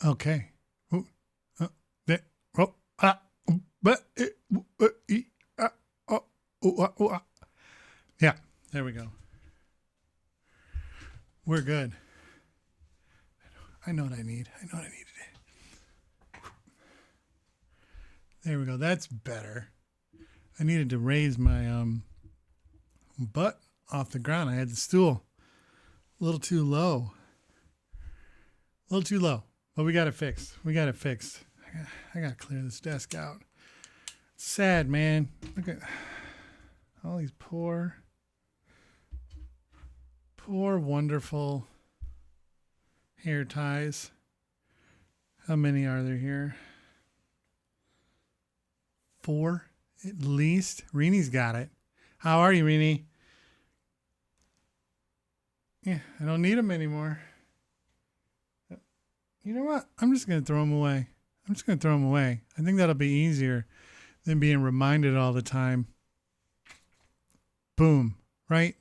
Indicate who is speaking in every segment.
Speaker 1: Okay. Ooh, there, oh, but, oh, yeah, there we go. We're good. I know what I need. I know what I need today. There we go. That's better. I needed to raise my butt off the ground. I had the stool a little too low. A little too low. But we got it fixed. We got it fixed. I got to clear this desk out. It's sad, man. Look at all these poor, wonderful hair ties. How many are there here? 4 at least. Reenie's got it. How are you, Reenie? Yeah, I don't need them anymore. You know what? I'm just going to throw them away. I think that'll be easier than being reminded all the time. Boom. Right?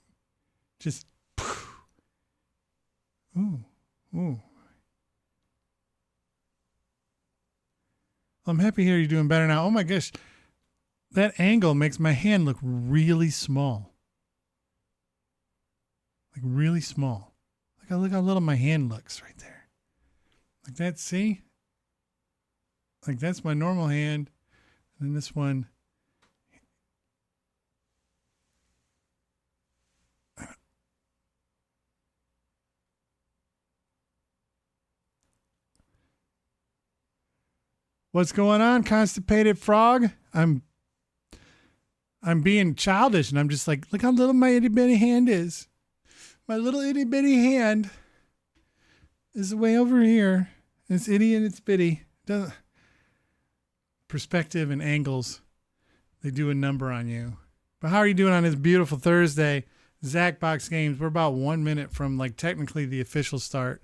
Speaker 1: Just. Ooh. Ooh. I'm happy to hear you're doing better now. Oh my gosh. That angle makes my hand look really small. Like really small. Look how little my hand looks right there. Like that, see? Like that's my normal hand. And then this one. What's going on, constipated frog? I'm being childish and I'm just like, look how little my itty bitty hand is. My little itty bitty hand is way over here. It's itty and it's bitty. Perspective and angles, they do a number on you. But how are you doing on this beautiful Thursday? Zacbox Games. We're about 1 minute from like technically the official start.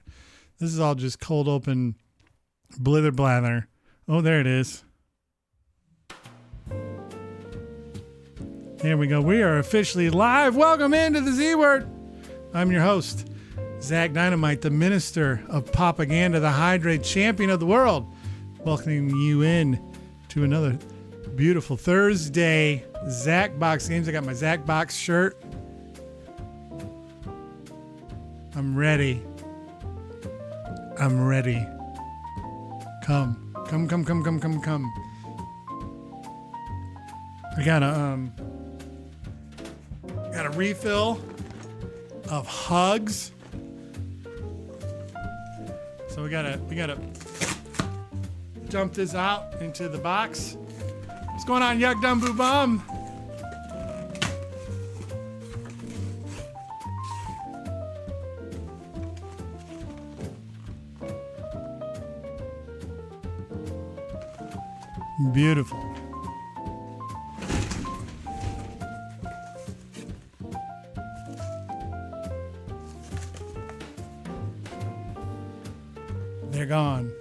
Speaker 1: This is all just cold open blither blather. Oh, there it is. Here we go. We are officially live. Welcome into the Z Word. I'm your host, Zach Dynamite, the minister of propaganda, the hydrate champion of the world. Welcoming you in to another beautiful Thursday Zacbox Games. I got my Zacbox shirt. I'm ready. Come. We got a refill of hugs. So we gotta dump this out into the box. What's going on, Yuck Dum Boo Bum? Beautiful. They're gone.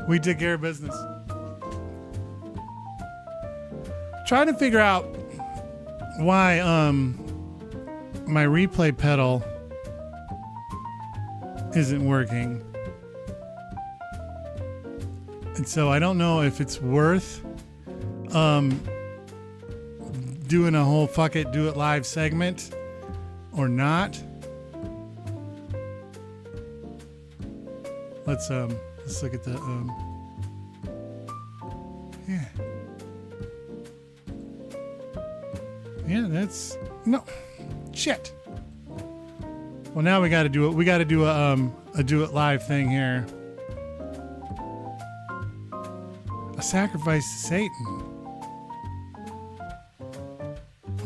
Speaker 1: We took care of business. Trying to figure out why my replay pedal isn't working. And so I don't know if it's worth doing a whole fuck it, do it live segment or not. Let's look at the yeah. Yeah, that's no shit. Well, now we got to do it. We got to do a do it live thing here. A sacrifice to Satan.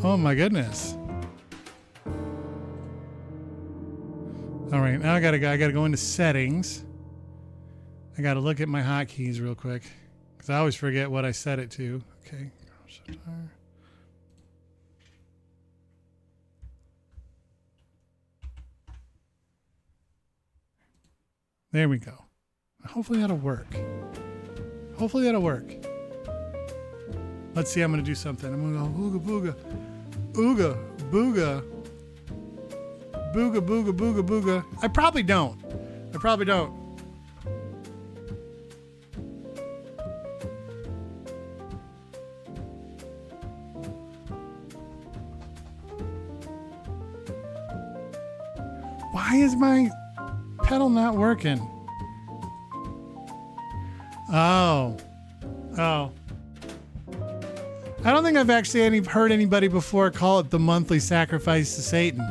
Speaker 1: Oh my goodness. All right, now I gotta go into settings. I gotta look at my hotkeys real quick because I always forget what I set it to. Okay. There we go. Hopefully that'll work. Hopefully that'll work. Let's see. I'm going to do something. I'm going to go ooga booga. Ooga booga. Booga booga booga booga. I probably don't. Why is my pedal not working? Oh. I don't think I've actually heard anybody before call it the monthly sacrifice to Satan.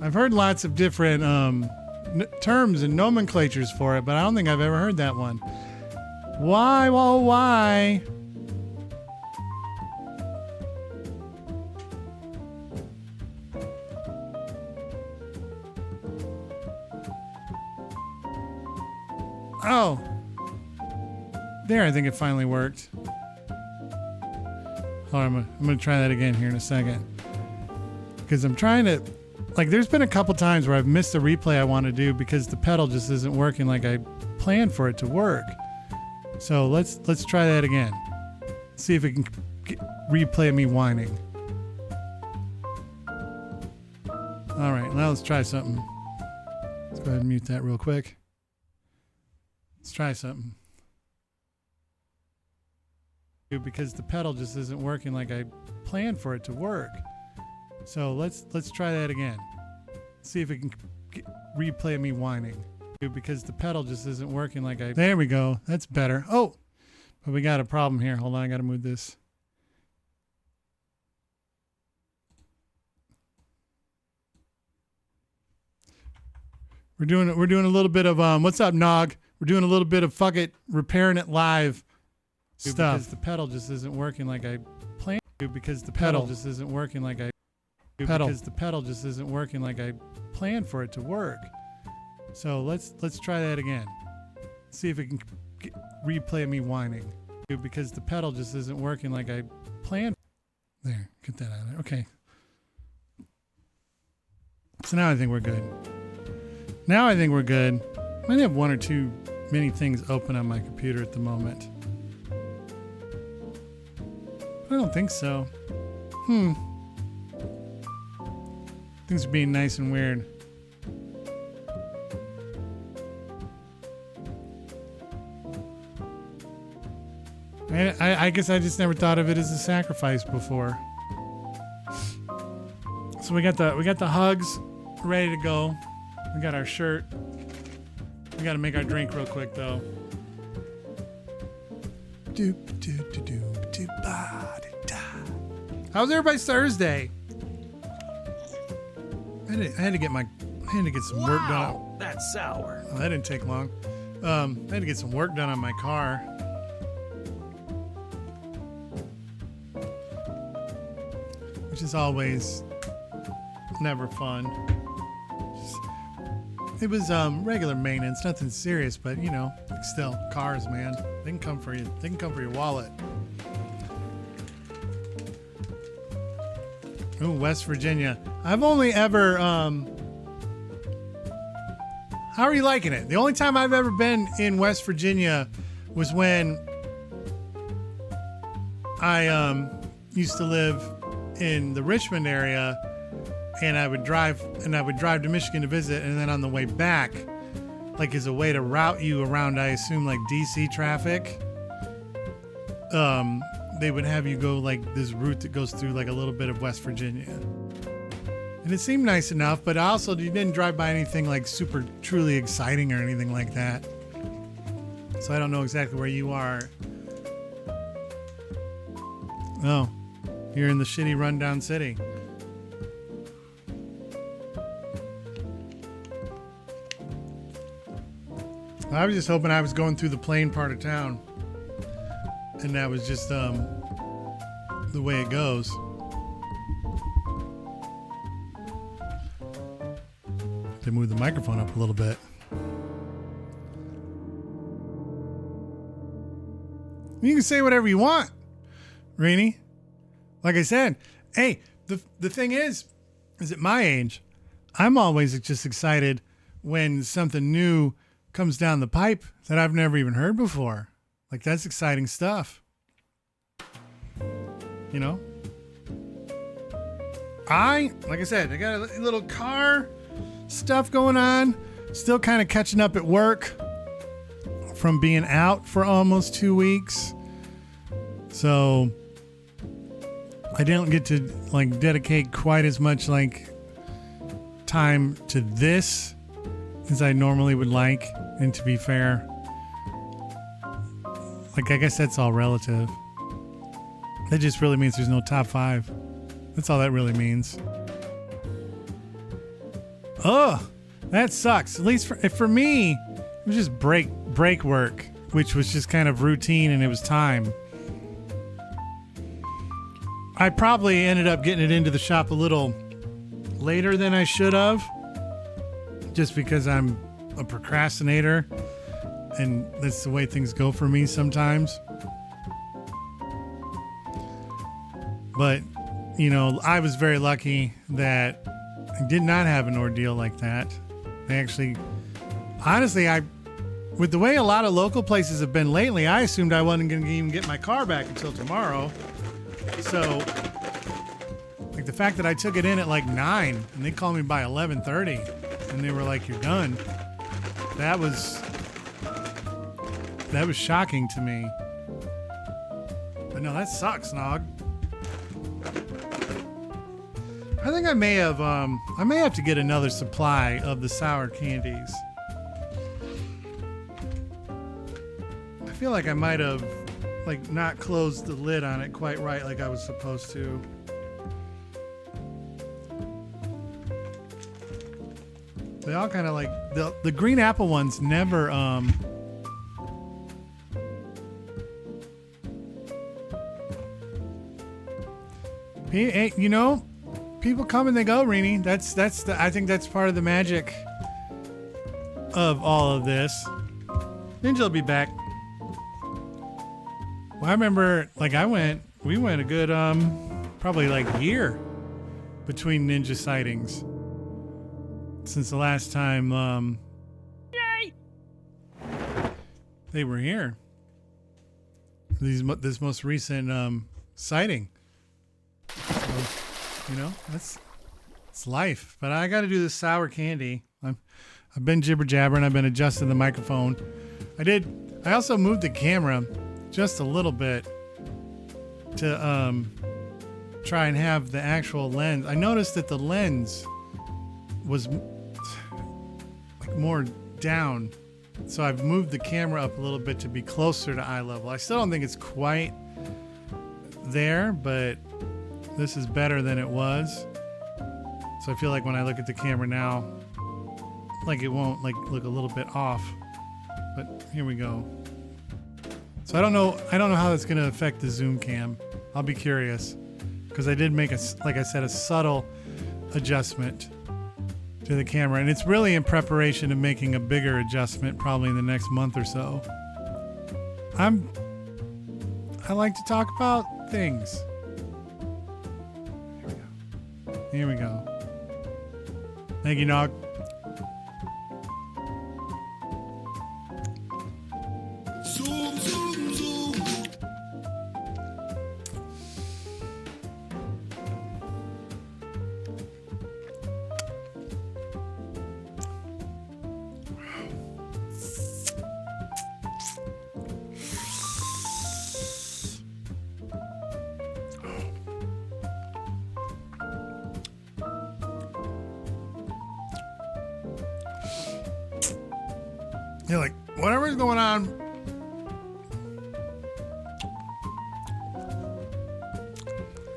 Speaker 1: I've heard lots of different terms and nomenclatures for it, but I don't think I've ever heard that one. Why? Well, why? Oh. There, I think it finally worked. Hold on, I'm going to try that again here in a second. Because I'm trying to... Like, there's been a couple times where I've missed a replay I want to do because the pedal just isn't working like I planned for it to work. So let's try that again. See if it can replay me whining. All right, now let's try something. Let's go ahead and mute that real quick. Let's try something. Because the pedal just isn't working like I planned for it to work. So let's try that again. See if it can replay me whining. Because the pedal just isn't working like I... There we go. That's better. Oh, but we got a problem here. Hold on, I got to move this. We're doing a little bit of what's up, Nog? We're doing a little bit of fuck it, repairing it live stuff. Because the pedal just isn't working like I planned. Because the pedal just isn't working like I because the pedal just isn't working like I planned for it to work. So let's try that again. See if it can replay me whining. Because the pedal just isn't working like I planned. There, get that out of there. Okay. So now I think we're good. I might have one or two many things open on my computer at the moment. I don't think so. Things are being nice and weird. I guess I just never thought of it as a sacrifice before. So we got the hugs ready to go. We got our shirt. We got to make our drink real quick though. How's everybody's Thursday? I had to get some work done.
Speaker 2: That's sour.
Speaker 1: Oh, that didn't take long. I had to get some work done on my car. Which is always never fun. It was regular maintenance, nothing serious, but you know, still, cars, man. They can come for you. They can come for your wallet. Ooh, West Virginia. I've only ever how are you liking it? The only time I've ever been in West Virginia was when I used to live in the Richmond area, and I would drive to Michigan to visit, and then on the way back, like as a way to route you around, I assume like DC traffic, they would have you go like this route that goes through like a little bit of West Virginia. And it seemed nice enough, but also you didn't drive by anything like super truly exciting or anything like that. So I don't know exactly where you are. Oh, you're in the shitty rundown city. I was just hoping I was going through the plain part of town, and that was just the way it goes. They move the microphone up a little bit. You can say whatever you want, Rainey. Like I said, hey, the thing is at my age, I'm always just excited when something new comes down the pipe that I've never even heard before. Like, that's exciting stuff. You know? Like I said, I got a little car stuff going on. Still kind of catching up at work from being out for almost 2 weeks. So I didn't get to like dedicate quite as much like time to this as I normally would like. And to be fair, like, I guess that's all relative. That just really means there's no top 5. That's all that really means. Oh, that sucks. At least for me, it was just break work, which was just kind of routine and it was time. I probably ended up getting it into the shop a little later than I should have, just because I'm a procrastinator and that's the way things go for me sometimes. But, you know, I was very lucky that I did not have an ordeal like that. They actually, honestly, with the way a lot of local places have been lately, I assumed I wasn't going to even get my car back until tomorrow. So, like, the fact that I took it in at like 9 and they called me by 11:30 and they were like, "You're done." That was shocking to me. But no, that sucks, Nog. I think I may have to get another supply of the sour candies. I feel like I might have like not closed the lid on it quite right like I was supposed to. They all kind of like the green apple ones never you know, people come and they go, Rini. I think that's part of the magic of all of this. Ninja will be back. Well, I remember, like, we went a good, probably like year between Ninja sightings since the last time, yay, they were here. This most recent, sighting. So, you know, it's life. But I got to do this sour candy. I've been jibber jabbering. I've been adjusting the microphone. I also moved the camera just a little bit to try and have the actual lens. I noticed that the lens was like more down, so I've moved the camera up a little bit to be closer to eye level. I still don't think it's quite there, but this is better than it was. So I feel like when I look at the camera now, like, it won't like look a little bit off. But here we go. So I don't know how that's going to affect the zoom cam. I'll be curious, because I did make like I said, a subtle adjustment to the camera, and it's really in preparation of making a bigger adjustment probably in the next month or so. I like to talk about things. Here we go. Thank you, Nog.
Speaker 2: Zoom, zoom, zoom.
Speaker 1: You're like, whatever's going on.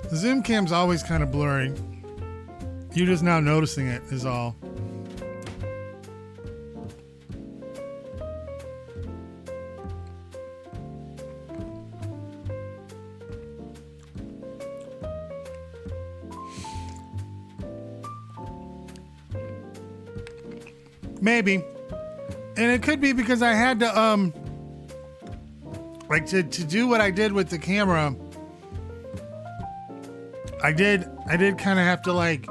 Speaker 1: The zoom cam's always kind of blurry. You're just now noticing it is all. Maybe. And it could be because I had to like to do what I did with the camera. I did kind of have to like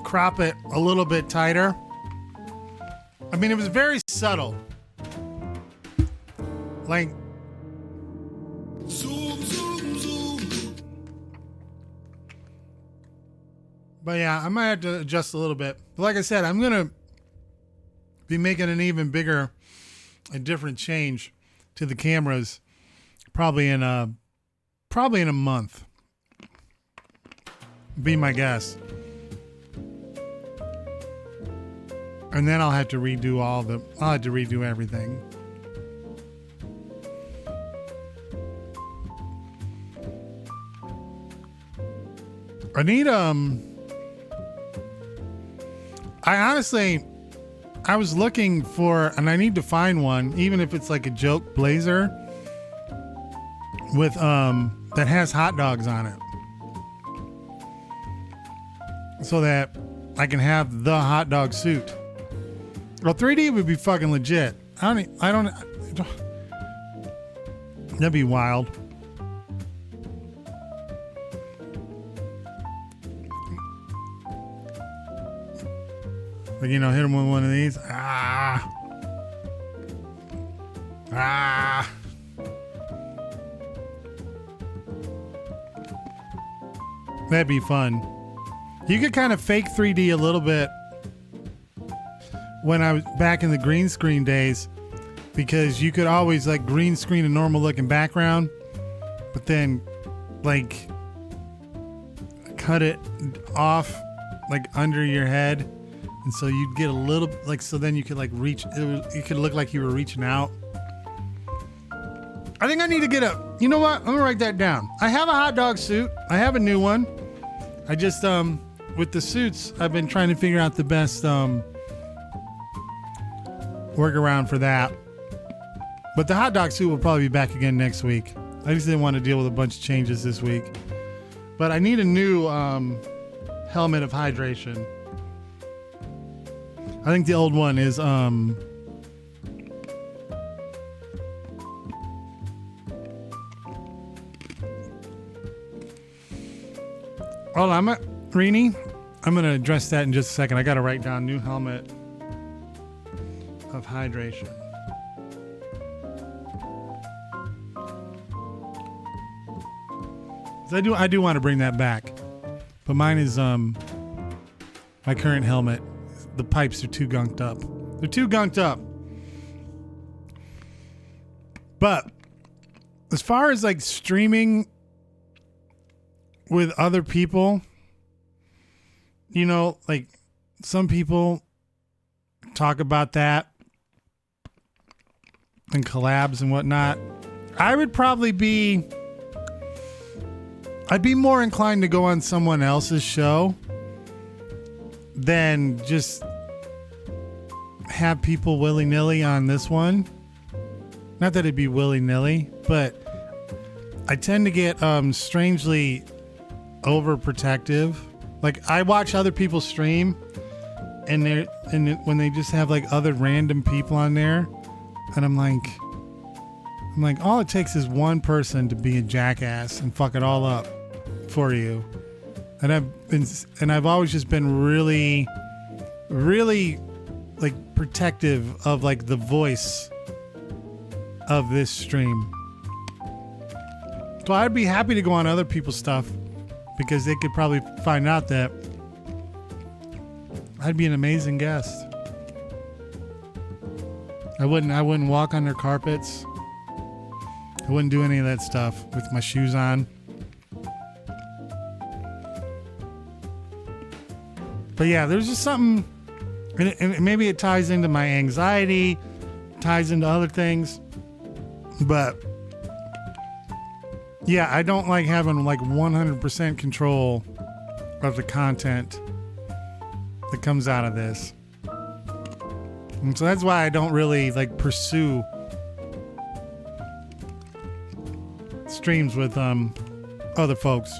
Speaker 1: crop it a little bit tighter I mean, it was very subtle. Like,
Speaker 2: Zoom, zoom, zoom.
Speaker 1: but yeah, I might have to adjust a little bit. But like I said, I'm going to be making an even bigger, a different change to the cameras probably in a month. Be my guess. And then I'll have to redo everything. I need I was looking for, and I need to find one, even if it's like a joke blazer with that has hot dogs on it, so that I can have the hot dog suit. Well, 3D would be fucking legit. I don't. That'd be wild. Like, hit him with one of these. That'd be fun. You could kind of fake 3D a little bit when I was back in the green screen days, because you could always like green screen a normal looking background, but then like cut it off like under your head. And so you'd get a little, like, so then you could like reach, it could look like you were reaching out. I think I need to get you know what? I'm gonna write that down. I have a hot dog suit. I have a new one. I just, with the suits, I've been trying to figure out the best, workaround for that. But the hot dog suit will probably be back again next week. I just didn't want to deal with a bunch of changes this week. But I need a new, helmet of hydration. I think the old one is hold on, Rini, I'm gonna address that in just a second. I gotta write down new helmet of hydration. I do want to bring that back. But mine is my current helmet. The pipes are too gunked up. They're too gunked up. But as far as like streaming with other people, like some people talk about that and collabs and whatnot. I'd be more inclined to go on someone else's show than just have people willy-nilly on this one. Not that it'd be willy-nilly, but I tend to get strangely overprotective. Like, I watch other people stream and when they just have like other random people on there, and I'm like all it takes is one person to be a jackass and fuck it all up for you. And I've always just been really, really like protective of like the voice of this stream. So I'd be happy to go on other people's stuff because they could probably find out that I'd be an amazing guest. I wouldn't walk on their carpets. I wouldn't do any of that stuff with my shoes on. But yeah, there's just something, and maybe it ties into my anxiety, ties into other things. But yeah, I don't like having like 100% control of the content that comes out of this. And so that's why I don't really like pursue streams with other folks.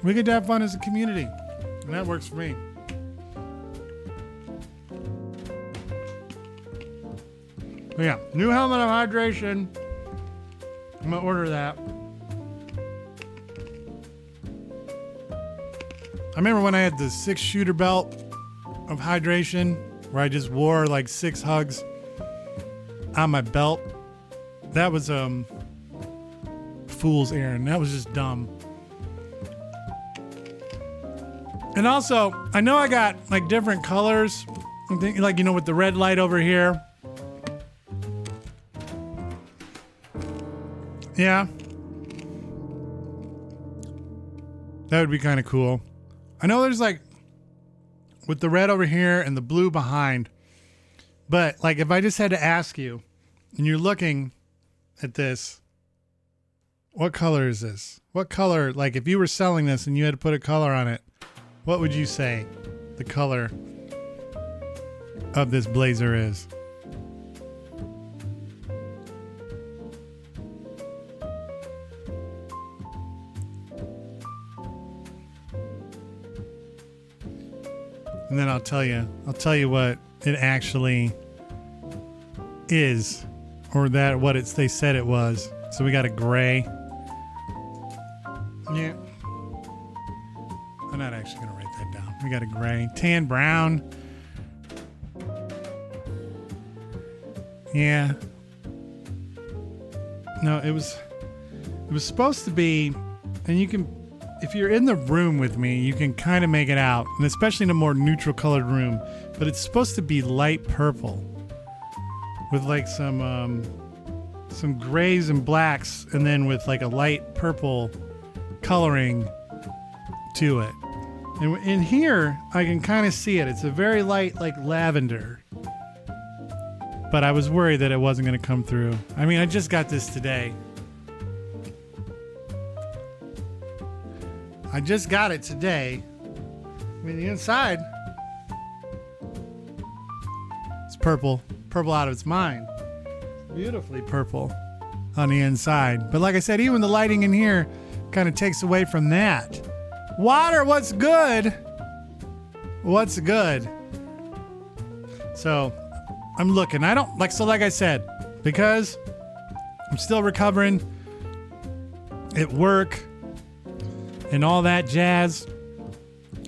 Speaker 1: We get to have fun as a community, and that works for me. But yeah, new helmet of hydration. I'm gonna order that. I remember when I had the 6-shooter belt of hydration where I just wore like 6 hugs on my belt. That was fool's errand. That was just dumb. And also, I know I got like different colors. I'm thinking, like, with the red light over here. Yeah. That would be kind of cool. I know there's like with the red over here and the blue behind. But like if I just had to ask you and you're looking at this, what color is this? What color, like if you were selling this and you had to put a color on it, what would you say the color of this blazer is? And then I'll tell you what it actually is, or that what they said it was. So we got a gray. Yeah. I'm not actually going to write that down. We got a gray, tan, brown. Yeah. No, it was supposed to be, and you can, if you're in the room with me, you can kind of make it out, and especially in a more neutral colored room, but it's supposed to be light purple with like some grays and blacks, and then with like a light purple coloring to it. And in here, I can kind of see it. It's a very light, like lavender. But I was worried that it wasn't going to come through. I mean, I just got this today. I just got it today. I mean, the inside, it's purple. Purple out of its mind. Beautifully purple on the inside. But like I said, even the lighting in here kind of takes away from that. Water, what's good? What's good? So I'm looking. I don't like, so like I said, because I'm still recovering at work and all that jazz.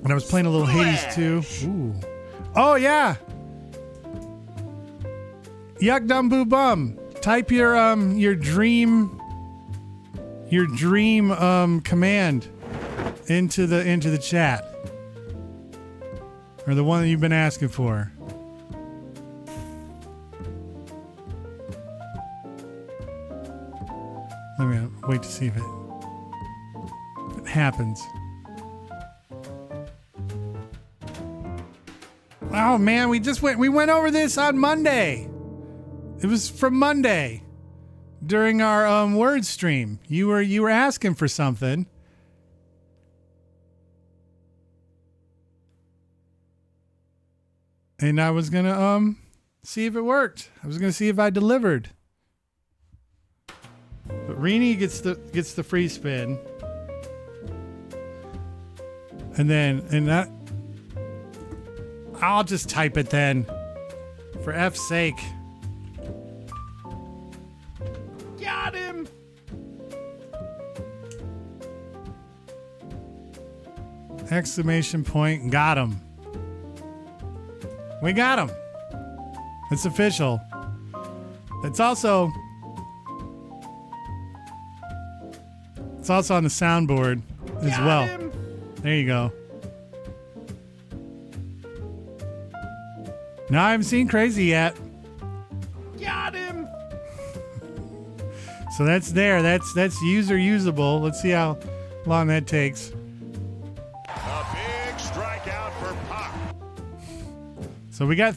Speaker 1: And I was playing a little Hades too. Ooh. Oh yeah. Yuck dum boo bum. Type your dream command into the chat. Or the one that you've been asking for. Let me wait to see if it happens. Oh man, we went over this on Monday. It was from Monday during our word stream. You were asking for something. And I was gonna see if it worked. I was gonna see if I delivered. But Rini gets the free spin. And that I'll just type it then. For F's sake. Got him! Exclamation point, got him. We got him. It's official. It's also on the soundboard as
Speaker 2: Got
Speaker 1: well.
Speaker 2: him.
Speaker 1: There you go. No, I haven't seen Crazy yet.
Speaker 2: Got him.
Speaker 1: So that's there. That's user usable. Let's see how long that takes.
Speaker 2: A big strikeout for Pop.
Speaker 1: So we got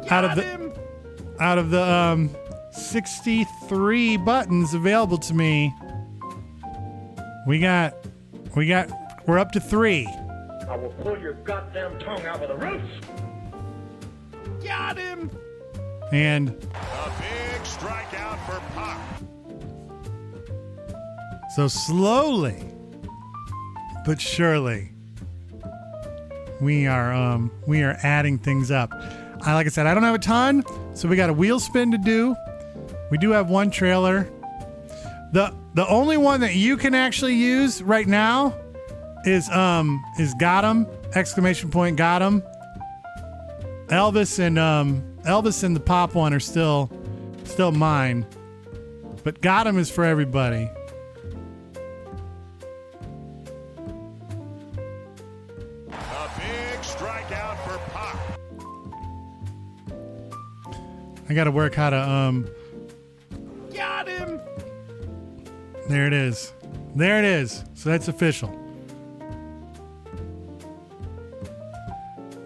Speaker 1: out of the 63 buttons available to me. We're up to 3.
Speaker 3: I will pull your goddamn tongue out with the roots.
Speaker 2: Got him.
Speaker 1: And
Speaker 2: A big strikeout for Pop.
Speaker 1: so slowly but surely we are adding things up. Like I said, I don't have a ton, so we got a wheel spin to do. We do have one trailer. The only one that you can actually use right now is got 'em, exclamation point got 'em. Elvis and the pop one are still mine. But got 'em is for everybody.
Speaker 2: A big strikeout for Pop.
Speaker 1: I got to work how to got him. There it is. There it is. So that's official.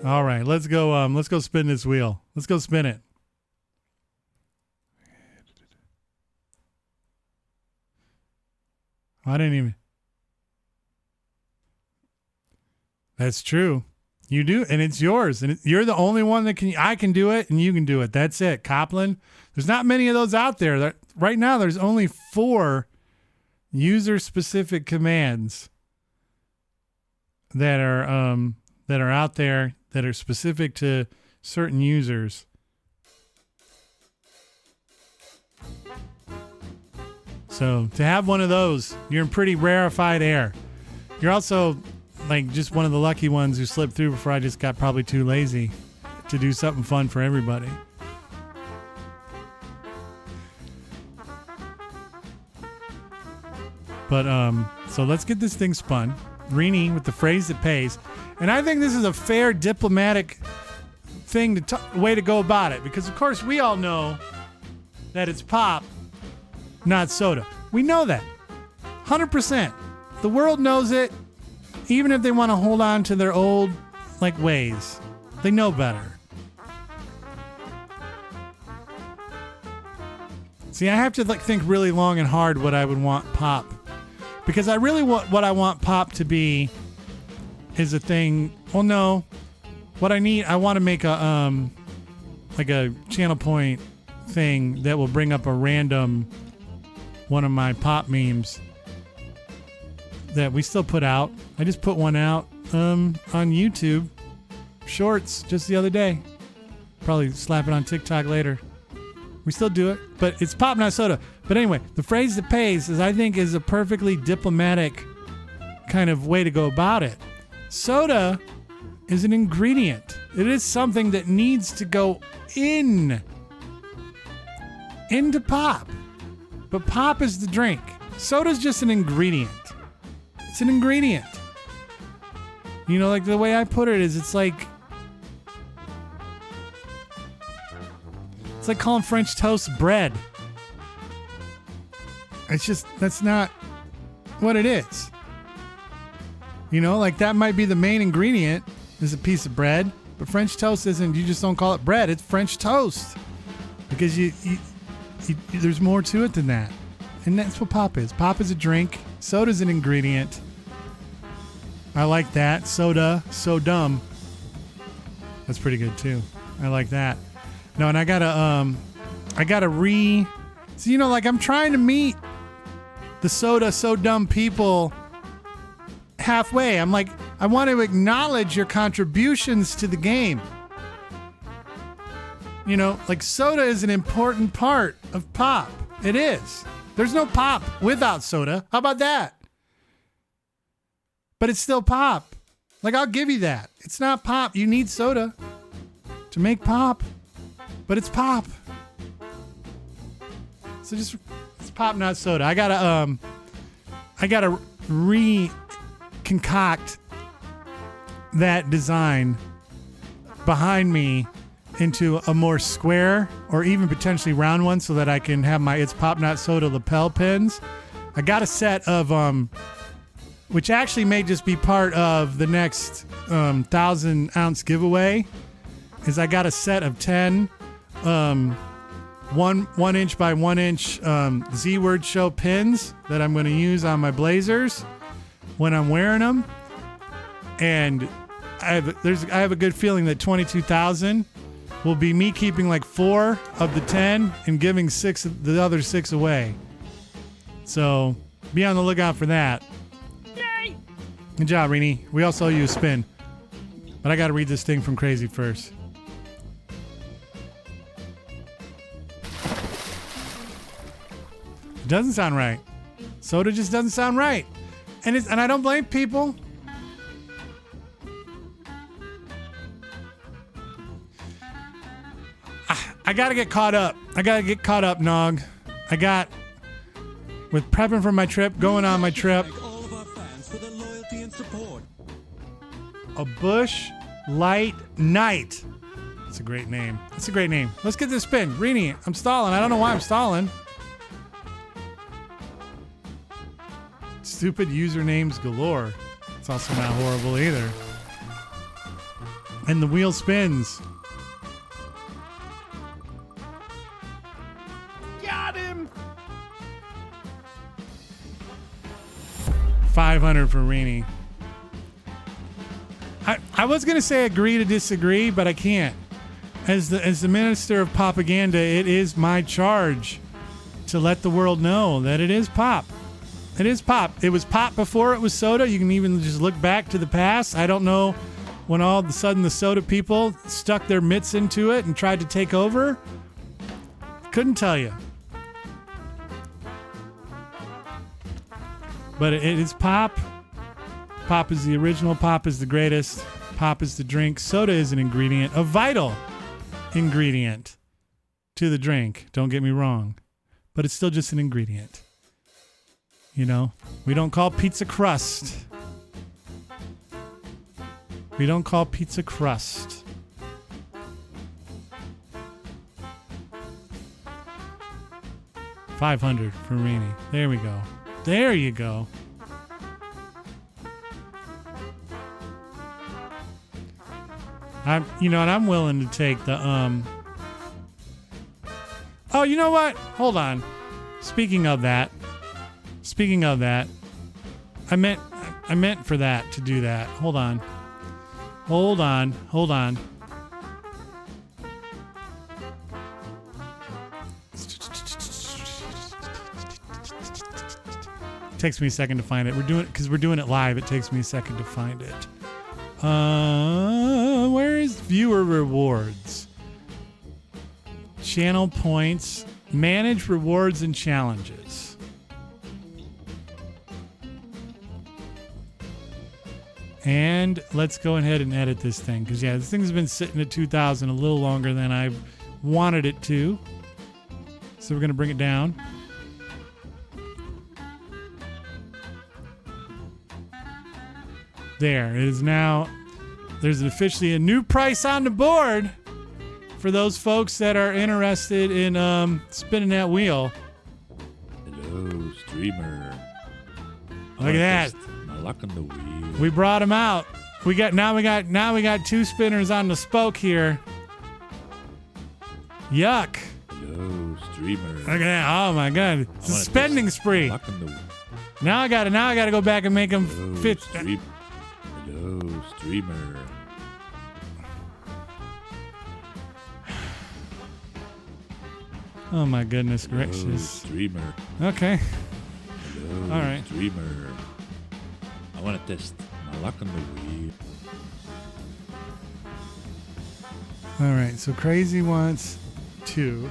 Speaker 1: All right, let's go spin this wheel. Let's go spin it. I didn't even. That's true. You do, and it's yours, and you're the only one that can. I can do it, and you can do it. That's it, Copland. There's not many of those out there. Right now, there's only 4 user-specific commands that are out there that are specific to certain users. So to have one of those, you're in pretty rarefied air. You're also like just one of the lucky ones who slipped through before I just got probably too lazy to do something fun for everybody. But so let's get this thing spun. Rini with the phrase that pays. And I think this is a fair diplomatic thing way to go about it, because of course we all know that it's pop, not soda. We know that. 100%. The world knows it, even if they want to hold on to their old ways. They know better. See, I have to think really long and hard what I would want pop. Because I really what I want pop to be is a thing. Well, no. What I want to make a channel point thing that will bring up a random one of my pop memes that we still put out. I just put one out on YouTube Shorts just the other day. Probably slap it on TikTok later. We still do it, but it's pop, not soda. But anyway, the phrase that pays I think is a perfectly diplomatic kind of way to go about it. Soda is an ingredient. It is something that needs to go into pop. But pop is the drink. Soda's just an ingredient. It's an ingredient. You know, the way I put it is it's like calling French toast bread. It's just, that's not what it is. You know, that might be the main ingredient is a piece of bread, but French toast isn't, you just don't call it bread. It's French toast because you there's more to it than that. And that's what pop is. Pop is a drink. Soda's an ingredient. I like that. Soda, so dumb. That's pretty good too. I like that. No, and I gotta so, you know, I'm trying to meet the soda so dumb people halfway. I'm I want to acknowledge your contributions to the game. You know, soda is an important part of pop. It is. There's no pop without soda. How about that? But it's still pop. I'll give you that. It's not pop. You need soda to make pop. But it's pop. So it's pop, not soda. I gotta reconcoct that design behind me into a more square or even potentially round one so that I can have my It's Pop Not Soda lapel pins. I got a set of which actually may just be part of the next 1,000-ounce giveaway. Is I got a set of 10 1 inch by 1 inch Z-word show pins that I'm going to use on my blazers when I'm wearing them. And I have a good feeling that 22,000 will be me keeping 4 of the 10 and giving the other 6 away. So be on the lookout for that. Yay! Good job, Rini. We also owe you a spin. But I got to read this thing from Crazy first. Doesn't sound right. Soda just doesn't sound right. And I don't blame people. gotta get caught up. Nog. With prepping for my trip, going on my trip.
Speaker 4: Thank all of our fans for their loyalty and support.
Speaker 1: A Bush Light Night. That's a great name. Let's get this spin. Rini, I'm stalling. I don't know why I'm stalling. Stupid usernames galore. It's also not horrible either. And the wheel spins.
Speaker 2: Got him.
Speaker 1: 500 for Rini. I was going to say agree to disagree, but I can't. As the minister of propaganda, it is my charge to let the world know that it is pop. It is pop. It was pop before it was soda. You can even just look back to the past. I don't know when all of a sudden the soda people stuck their mitts into it and tried to take over. Couldn't tell you. But it is pop. Pop is the original. Pop is the greatest. Pop is the drink. Soda is an ingredient, a vital ingredient to the drink. Don't get me wrong. But it's still just an ingredient. You know, we don't call pizza crust. We don't call pizza crust. $500 for Rini. There we go. There you go. I'm willing to take the Oh, you know what? Hold on. Speaking of that, I meant for that to do that. Hold on. Takes me a second to find it. We're doing it live. It takes me a second to find it. Where is viewer rewards? Channel points. Manage rewards and challenges. And let's go ahead and edit this thing. Because, yeah, this thing's been sitting at 2,000 a little longer than I wanted it to. So we're going to bring it down. There, it is now. There's officially a new price on the board for those folks that are interested in spinning that wheel.
Speaker 5: Hello, streamer.
Speaker 1: Look at that.
Speaker 5: My luck on the wheel.
Speaker 1: We brought him out. We got two spinners on the spoke here. Yuck.
Speaker 5: Hello, streamer.
Speaker 1: Look at that. Oh my god. It's a spending spree.
Speaker 5: My luck on the wheel.
Speaker 1: Now I gotta go back and make them fit.
Speaker 5: Hello, streamer.
Speaker 1: Oh my goodness
Speaker 5: Hello,
Speaker 1: gracious.
Speaker 5: streamer.
Speaker 1: Okay.
Speaker 5: Hello,
Speaker 1: All right.
Speaker 5: streamer. I want to test my luck on the wheel.
Speaker 1: All right. So Crazy wants 2.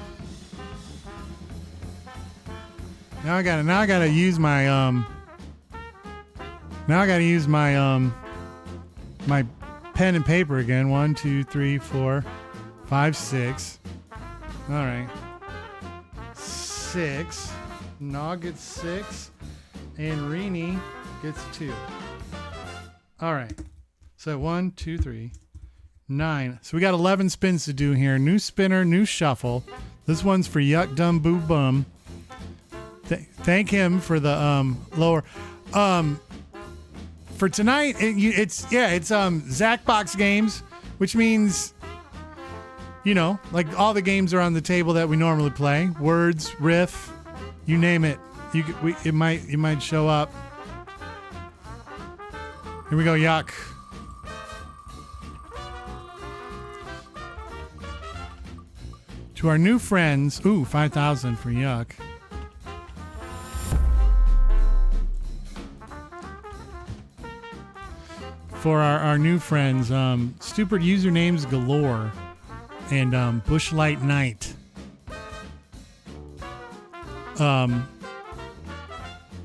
Speaker 1: Now I gotta use my my pen and paper again. 1, 2, 3, 4, 5, 6. All right. 6. Nog gets 6. And Rini gets 2. All right. So 1, 2, 3, 9. So we got 11 spins to do here. New spinner, new shuffle. This one's for Yuck Dum Boo Bum. Thank him for the lower. For tonight, it's Zacbox Games, which means, like all the games are on the table that we normally play. Words, riff, you name it. It might show up. Here we go, Yuck. To our new friends, 5,000 for Yuck. For our new friends, stupid usernames galore and Bushlight Night.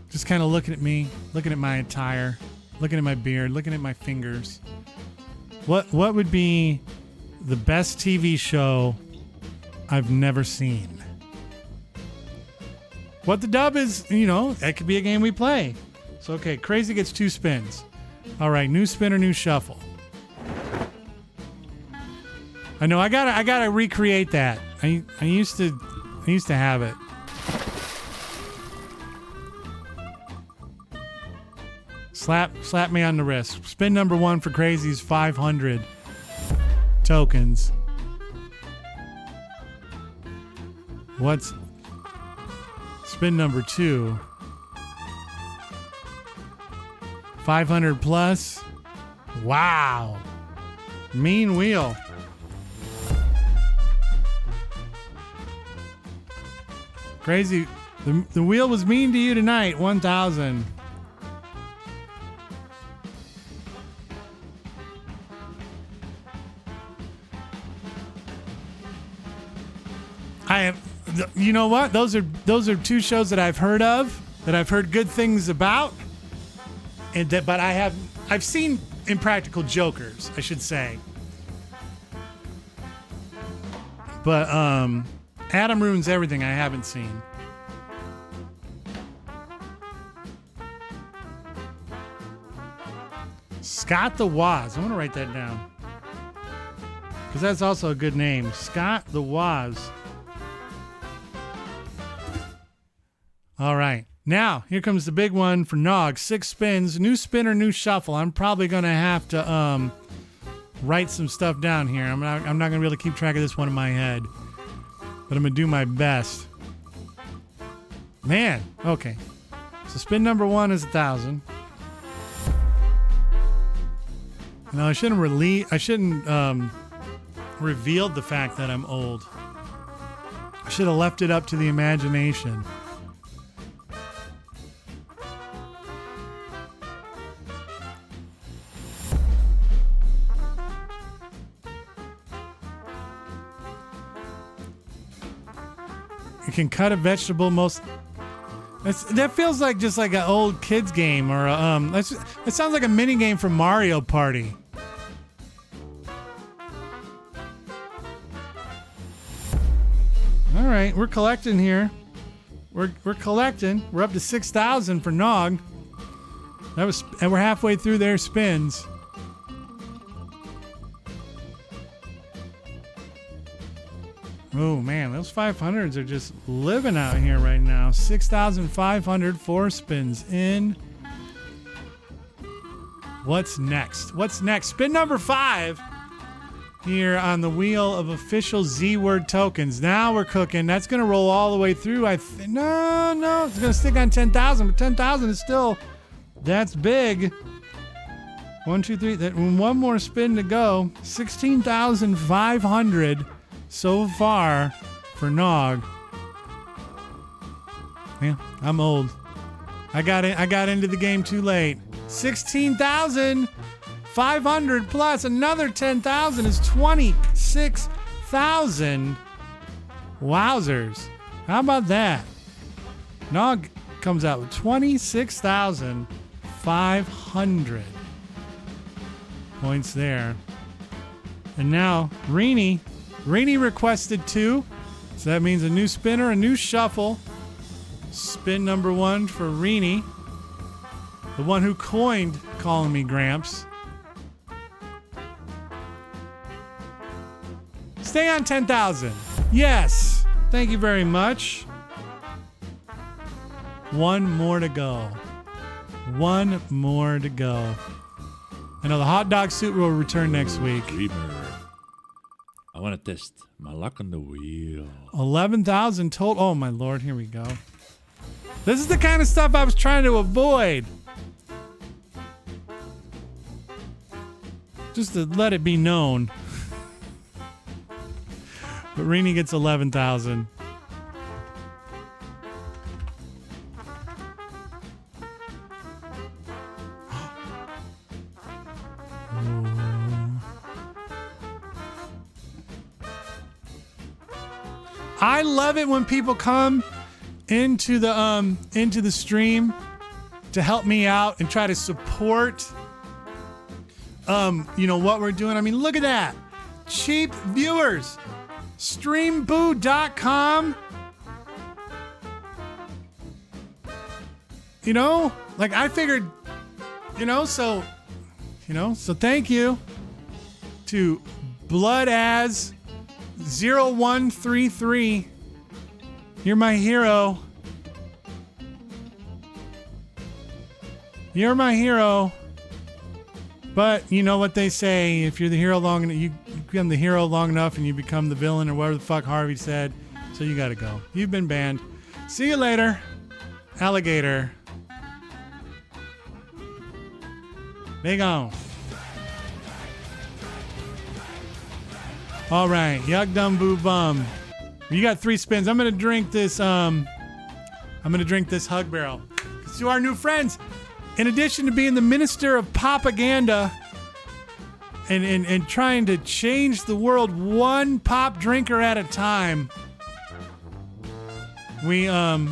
Speaker 1: Just kind of looking at me, looking at my attire, looking at my beard, looking at my fingers. What would be the best TV show I've never seen. What the dub is, you know, that could be a game we play. So, okay, Crazy gets 2 spins. All right, new spin or new shuffle. I know I gotta recreate that. I used to have it. Slap me on the wrist. Spin number 1 for Crazy's 500 tokens. What's spin number 2? 500 plus. Wow. Mean wheel. Crazy. The wheel was mean to you tonight. 1,000. I have. You know what? Those are 2 shows that I've heard of, that I've heard good things about, and that. But I've seen Impractical Jokers, I should say. But Adam Ruins Everything I haven't seen. Scott the Waz. I'm gonna write that down because that's also a good name. Scott the Waz. All right. Now, here comes the big one for Nog. 6 spins. New spin or new shuffle. I'm probably going to have to write some stuff down here. I'm not going to be able to keep track of this one in my head. But I'm going to do my best. Man. Okay. So spin number 1 is 1,000. No, I shouldn't revealed the fact that I'm old. I should have left it up to the imagination. You can cut a vegetable that feels like just like an old kids game or it sounds like a mini game from Mario Party. All right, we're collecting here. We're collecting. We're up to 6,000 for Nog. And we're halfway through their spins. Oh man, those 500s are just living out here right now. 6,500, 4 spins in. What's next? Spin number 5 here on the wheel of official Z-word tokens. Now we're cooking. That's going to roll all the way through. No, it's going to stick on 10,000, but 10,000 is still, that's big. 1, 2, 3, one more spin to go. 16,500 so far for Nog. Yeah, I'm old. I got into the game too late. 16,500 plus another 10,000 is 26,000. Wowzers. How about that? Nog comes out with 26,500 points there. And now Rini requested 2. So that means a new spinner, a new shuffle. Spin number 1 for Rini. The one who coined calling me Gramps. Stay on 10,000. Yes. Thank you very much. 1 more to go. 1 more to go. I know the hot dog suit will return next week.
Speaker 5: Dreamer. I want to test my luck on the wheel.
Speaker 1: 11,000 total. Oh my Lord, here we go. This is the kind of stuff I was trying to avoid. Just to let it be known. But Rini gets 11,000. I love it when people come into the stream to help me out and try to support what we're doing. I mean, look at that. Cheap viewers. Streamboo.com. You know, like I figured, so thank you to Bloodaz 0133. You're my hero. You're my hero. But you know what they say, if you're the hero long enough, you become the hero long enough and you become the villain or whatever the fuck Harvey said. So you gotta go. You've been banned. See you later, alligator. Be gone. All right, yuck, dumb, boo, bum. You got 3 spins. I'm gonna drink this. I'm gonna drink this hug barrel. To our new friends, in addition to being the minister of propaganda and trying to change the world one pop drinker at a time, I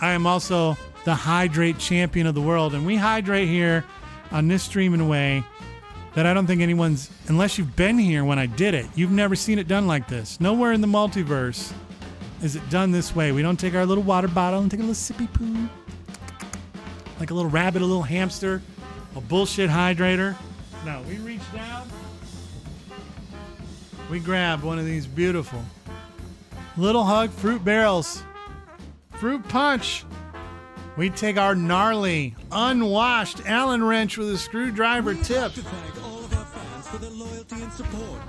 Speaker 1: am also the hydrate champion of the world, and we hydrate here on this stream in a way that I don't think anyone's, unless you've been here when I did it, you've never seen it done like this. Nowhere in the multiverse is it done this way. We don't take our little water bottle and take a little sippy poo, like a little rabbit, a little hamster, a bullshit hydrator. No, we reach down, we grab one of these beautiful little hug fruit barrels, fruit punch. We take our gnarly, unwashed Allen wrench with a screwdriver tip.
Speaker 4: To thank all of our fans for their loyalty and support.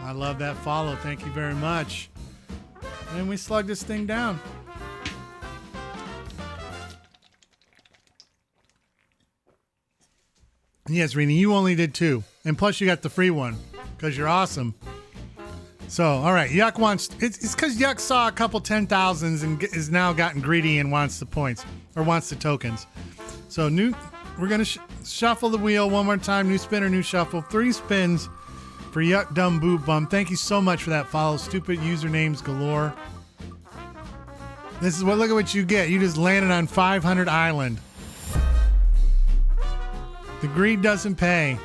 Speaker 1: I love that follow. Thank you very much. And we slug this thing down. Yes, Rini, you only did 2. And plus you got the free one because you're awesome. So, all right, Yuck wants... It's because Yuck saw a couple 10,000s and is now gotten greedy and wants the points. Or wants the tokens. So, we're going to shuffle the wheel one more time. New spinner, new shuffle. 3 spins for Yuck, Dumb, Boo, Bum. Thank you so much for that follow. Stupid usernames galore. This is look at what you get. You just landed on 500 Island. The greed doesn't pay.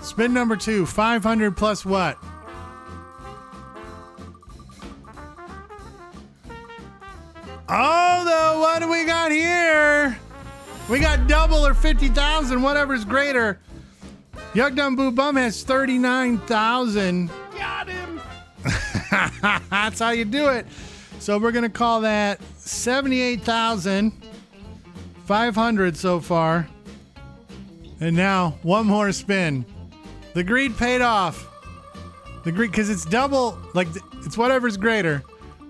Speaker 1: Spin number 2, 500 plus what? Oh, what do we got here? We got double or 50,000, whatever's greater. Yuck, Dumb, Boo, Bum has 39,000. Got him. That's how you do it. So we're going to call that 78,500 so far. And now, one more spin. The greed paid off. The greed, because it's double, like, it's whatever's greater.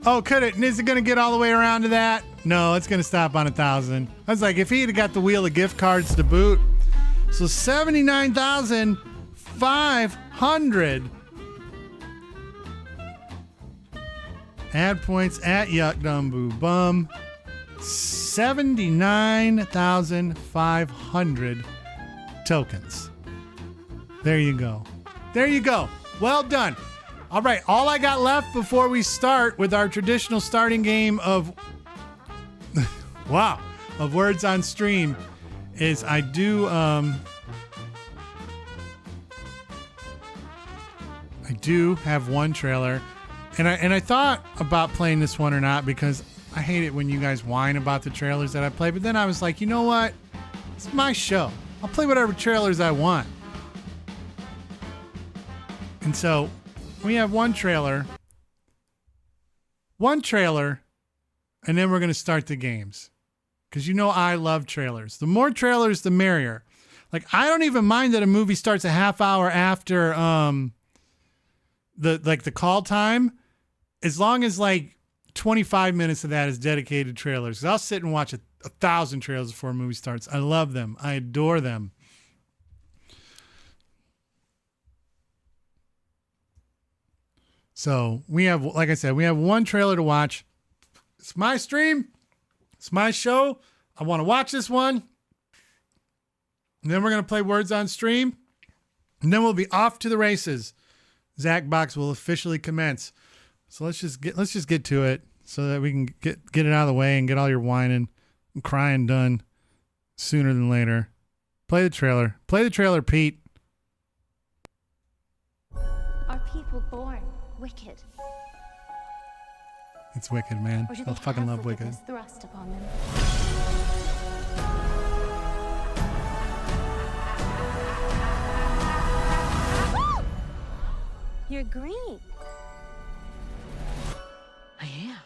Speaker 1: Oh, could it? And is it going to get all the way around to that? No, it's going to stop on 1,000. I was like, if he had got the wheel of gift cards to boot. So 79,500. Add points at Yuck, Dumb, Boo, Bum. 79,500 tokens. There you go. There you go. Well done. All right. All I got left before we start with our traditional starting game of of words on stream is I do have one trailer, and I thought about playing this one or not because I hate it when you guys whine about the trailers that I play, but then I was like, you know what? It's my show. I'll play whatever trailers I want. And so we have one trailer, and then we're going to start the games. Because you know I love trailers. The more trailers, the merrier. Like, I don't even mind that a movie starts a half hour after the call time, as long as like 25 minutes of that is dedicated trailers. 'Cause I'll sit and watch 1,000 trailers before a movie starts. I love them. I adore them. So we have, like I said, we have one trailer to watch. It's my stream. It's my show. I want to watch this one. And then we're going to play words on stream. And then we'll be off to the races. Zacbox will officially commence. So let's just get to it so that we can get it out of the way and get all your whining and crying done sooner than later. Play the trailer. Play the trailer, Pete.
Speaker 6: Wicked.
Speaker 1: It's Wicked, man.
Speaker 6: Or do
Speaker 1: I
Speaker 6: they
Speaker 1: fucking
Speaker 6: have
Speaker 1: love Wicked.
Speaker 6: forgiveness thrust upon them? You're green.
Speaker 7: I am.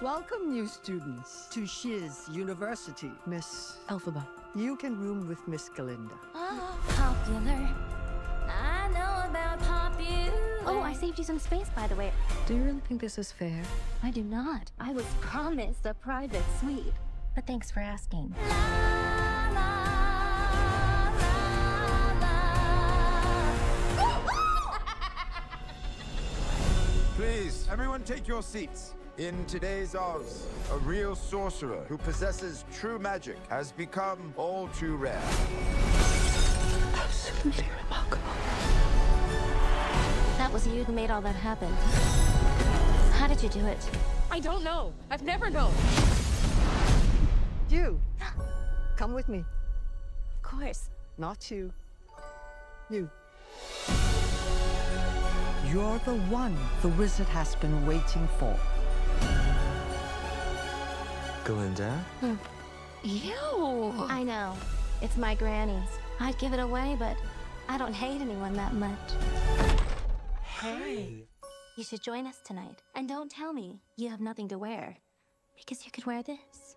Speaker 7: Welcome, new students, to Shiz University. Miss Elphaba, you can room with Miss Galinda.
Speaker 6: Oh, popular. I know about popular. Oh, I saved you some space, by the way.
Speaker 7: Do you really think this is fair?
Speaker 6: I do not. I was promised a private suite. But thanks for asking.
Speaker 8: Please, everyone take your seats. In today's Oz, a real sorcerer who possesses true magic has become all too rare.
Speaker 7: Absolutely remarkable.
Speaker 6: That was you who made all that happen. How did you do it?
Speaker 7: I don't know. I've never known. You, come with me.
Speaker 6: Of course.
Speaker 7: Not you. You. You're the one the wizard has been waiting for.
Speaker 8: Galinda?
Speaker 6: Ew. I know. It's my granny's. I'd give it away, but I don't hate anyone that much.
Speaker 7: Hey.
Speaker 6: You should join us tonight. And don't tell me you have nothing to wear. Because you could wear this.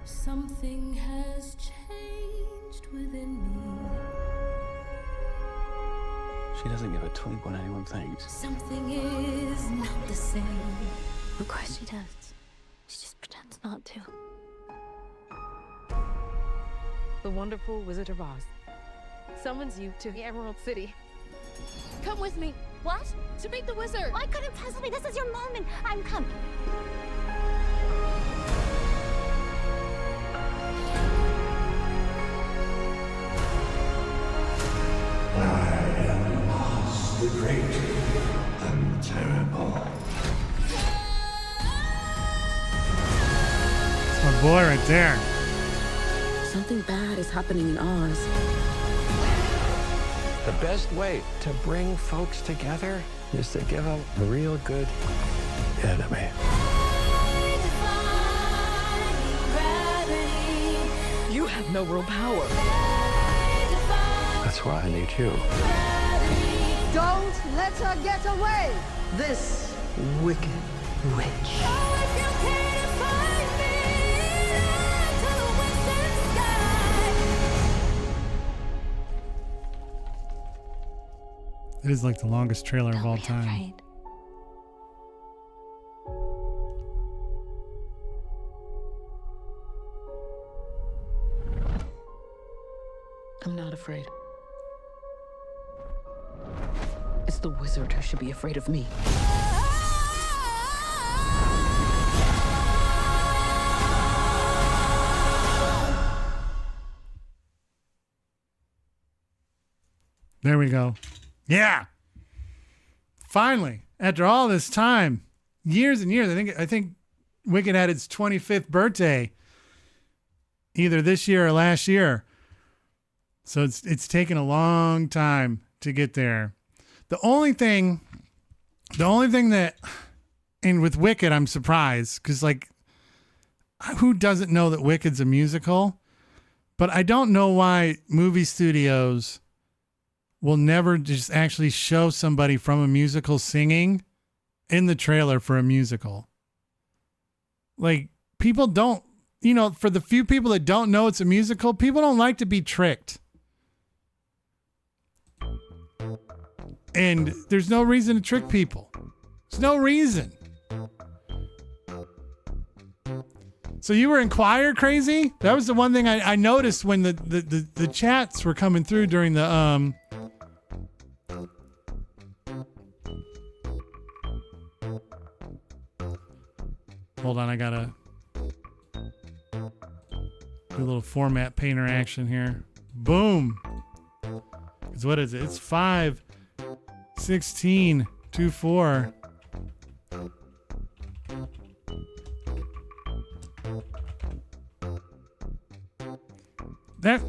Speaker 9: Something has changed within me.
Speaker 10: She doesn't give a twig when anyone thinks.
Speaker 9: Something is not the same.
Speaker 6: Of course she does. She just pretends not to.
Speaker 7: The wonderful Wizard of Oz summons you to the Emerald City.
Speaker 9: Come with me.
Speaker 6: What?
Speaker 9: To meet the wizard.
Speaker 6: I couldn't possibly. This is your moment. I'm coming.
Speaker 2: The great and terrible.
Speaker 1: That's my boy right there.
Speaker 7: Something bad is happening in Oz.
Speaker 10: The best way to bring folks together is to give them a real good enemy.
Speaker 7: You have no real power.
Speaker 10: That's why I need you.
Speaker 7: Don't let her get away! This wicked witch.
Speaker 1: It is like the longest trailer of all time.
Speaker 6: Right.
Speaker 7: I'm not afraid. It's the wizard who should be afraid of me.
Speaker 1: There we go. Yeah. Finally, after all this time, years and years, I think Wicked had its 25th birthday either this year or last year. So it's taken a long time to get there. The only thing that, and with Wicked, I'm surprised because, like, who doesn't know that Wicked's a musical? But I don't know why movie studios will never just actually show somebody from a musical singing in the trailer for a musical. Like, people don't, for the few people that don't know it's a musical, people don't like to be tricked. And there's no reason to trick people. There's no reason. So you were in choir, Crazy? That was the one thing I noticed when the chats were coming through during the Hold on, I gotta do a little format painter action here. Boom. Because what is it? It's 5:16:24. That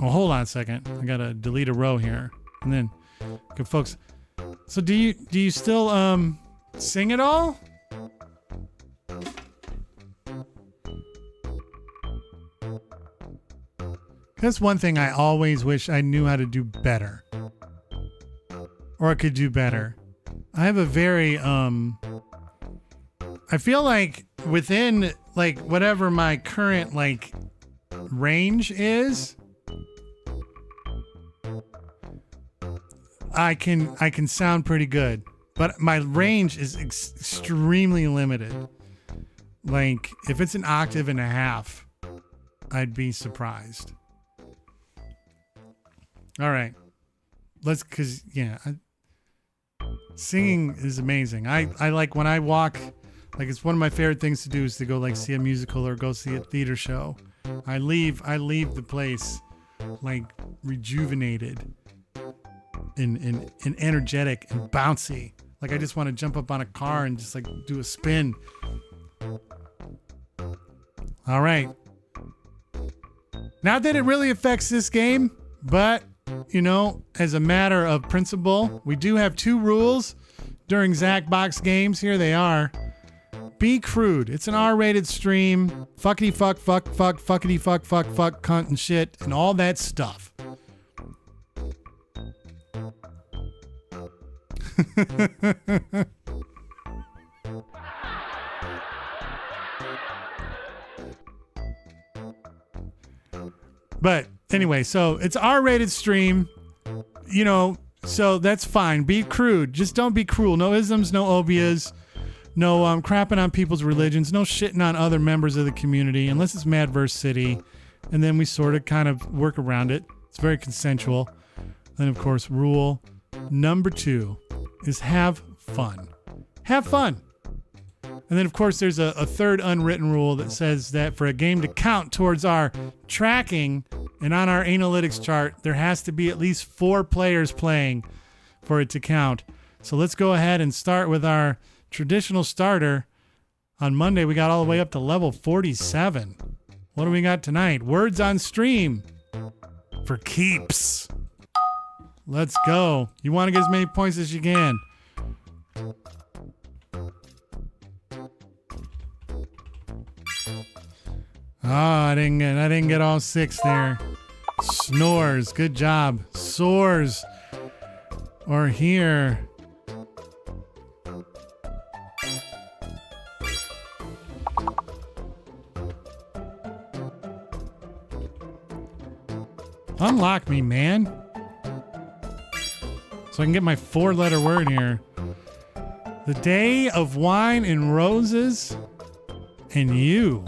Speaker 1: Oh, hold on a second. I gotta delete a row here, and then, good folks. So do you still sing at all? That's one thing I always wish I knew how to do better, or I could do better. I have a very I feel like within like whatever my current like range is, I can sound pretty good, but my range is extremely limited. Like if it's an octave and a half, I'd be surprised. All right, singing is amazing. I like when I walk, like it's one of my favorite things to do is to go like see a musical or go see a theater show. I leave the place like rejuvenated and energetic and bouncy. Like I just want to jump up on a car and just like do a spin. All right. Not that it really affects this game, but you know, as a matter of principle, we do have 2 rules during Zacbox Games. Here they are. Be crude. It's an R-rated stream. Fuckity fuck, fuckity fuck, cunt and shit, and all that stuff. But anyway, so it's R-rated stream, you know, so that's fine. Be crude. Just don't be cruel. No isms, no obias, no crapping on people's religions, no shitting on other members of the community, unless it's Madverse City. And then we sort of kind of work around it. It's very consensual. Then, of course, rule number 2 is have fun. Have fun. And then, of course, there's a third unwritten rule that says that for a game to count towards our tracking and on our analytics chart, there has to be at least 4 players playing for it to count. So let's go ahead and start with our traditional starter. On Monday, we got all the way up to level 47. What do we got tonight? Words on stream for keeps. Let's go. You want to get as many points as you can. Oh, I didn't get all 6 there. Snores, good job. Soars, or here. Unlock me, man. So I can get my 4-letter word here. The day of wine and roses and you.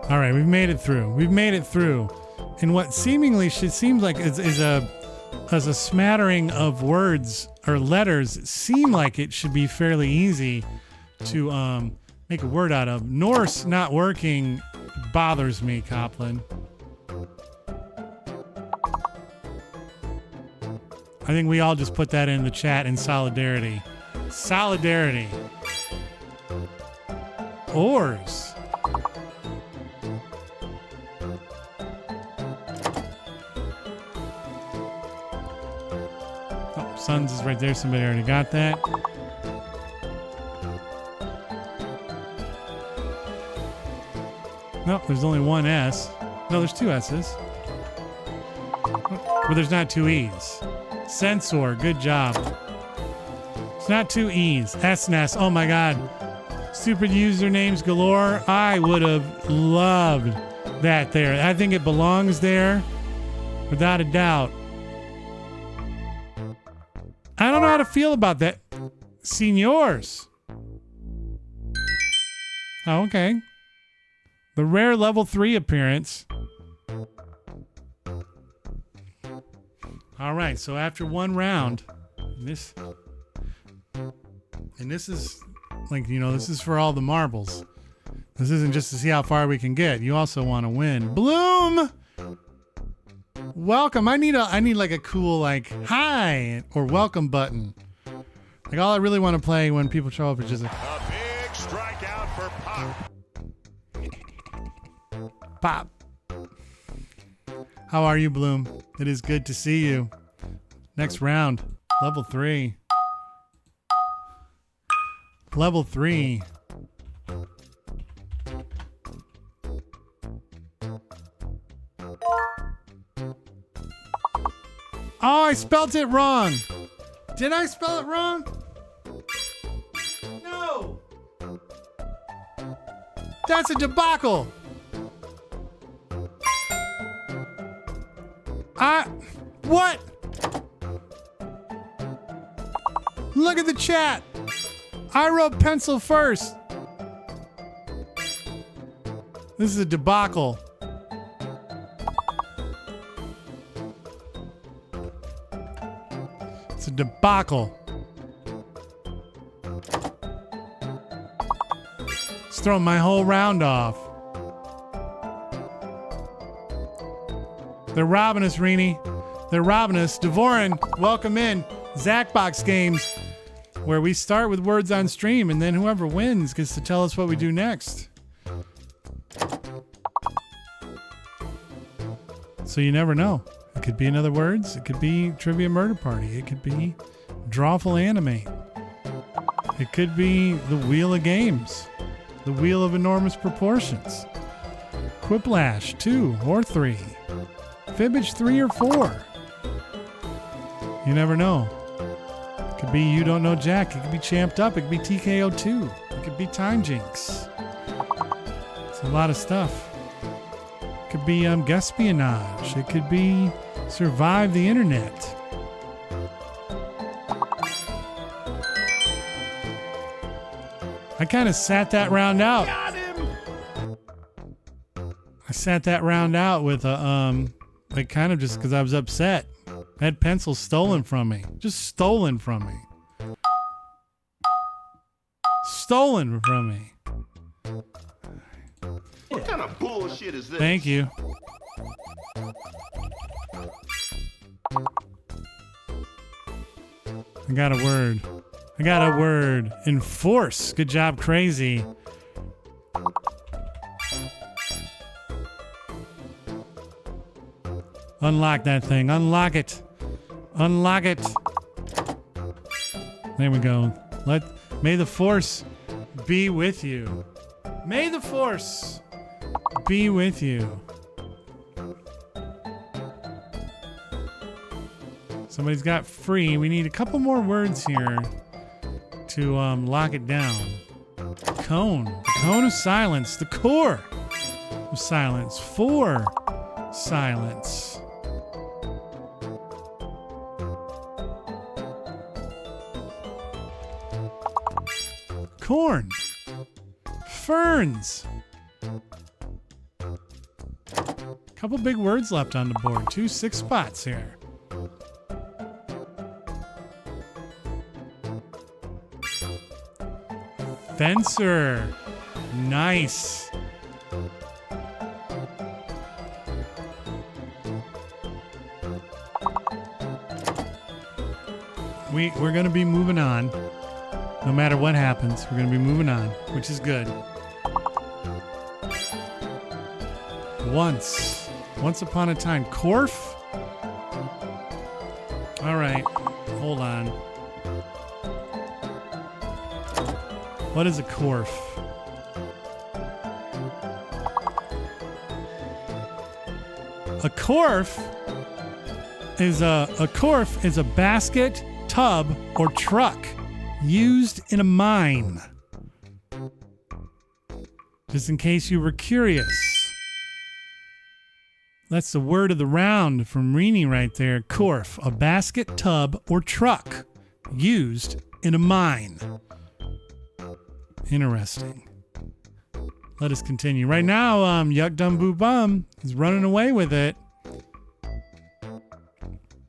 Speaker 1: All right, we've made it through. We've made it through. And what seemingly seems like is a smattering of words or letters seem like it should be fairly easy to make a word out of. Norse not working bothers me, Copland. I think we all just put that in the chat in solidarity. Solidarity. Oars. Suns is right there. Somebody already got that. No, there's only one S. No, there's 2 S's. But there's not 2 E's. Sensor, good job. It's not 2 E's. SNES, oh my god. Stupid usernames galore. I would have loved that there. I think it belongs there, without a doubt. I don't know how to feel about that. Seniors. Oh, okay. The rare level 3 appearance. All right, so after 1 round, this is like, you know, this is for all the marbles. This isn't just to see how far we can get. You also want to win. Bloom! Welcome. I need like a cool like hi or welcome button. Like all I really want to play when people show up is just
Speaker 2: A big strikeout for Pop.
Speaker 1: pop. How are you, Bloom? It is good to see you. Next round, level 3. Level 3. Oh, I spelt it wrong. Did I spell it wrong? No. That's a debacle. What? Look at the chat. I wrote pencil first. This is a debacle. It's a debacle. It's throwing my whole round off. They're robbing us, Rini. They're robbing us. Devorin, welcome in. Zacbox Games, where we start with words on stream, and then whoever wins gets to tell us what we do next. So you never know. It could be another words. It could be Trivia Murder Party. It could be Drawful Animate. It could be the Wheel of Games. The Wheel of Enormous Proportions. Quiplash 2 or 3. Fibbage 3 or 4. You never know. It could be You Don't Know Jack. It could be Champed Up. It could be TKO 2. It could be Time Jinx. It's a lot of stuff. It could be Guespionage. It could be Survive the Internet. I kind of sat that round out. Got him! I sat that round out with a like kind of just because I was upset. I had pencils stolen from me. Just stolen from me. Stolen from me.
Speaker 2: What kind of bullshit is this?
Speaker 1: Thank you. I got a word. I got a word. Enforce. Good job, Crazy. Unlock that thing. Unlock it. Unlock it. There we go. May the force be with you. May the force be with you. Somebody's got free. We need a couple more words here to lock it down. Cone. The cone of silence. The core of silence. For silence. Corn. Ferns. Couple big words left on the board. 2 6 spots here. Fencer. Nice. We're going to be moving on. No matter what happens, we're going to be moving on, which is good. Once upon a time. Corf? All right. Hold on. What is a corf? A corf is a basket, tub, or truck used in a mine. Just in case you were curious. That's the word of the round from Rini right there. Corf, a basket, tub, or truck used in a mine. Interesting. Let us continue. Right now, Yuck Dum Boo Bum is running away with it.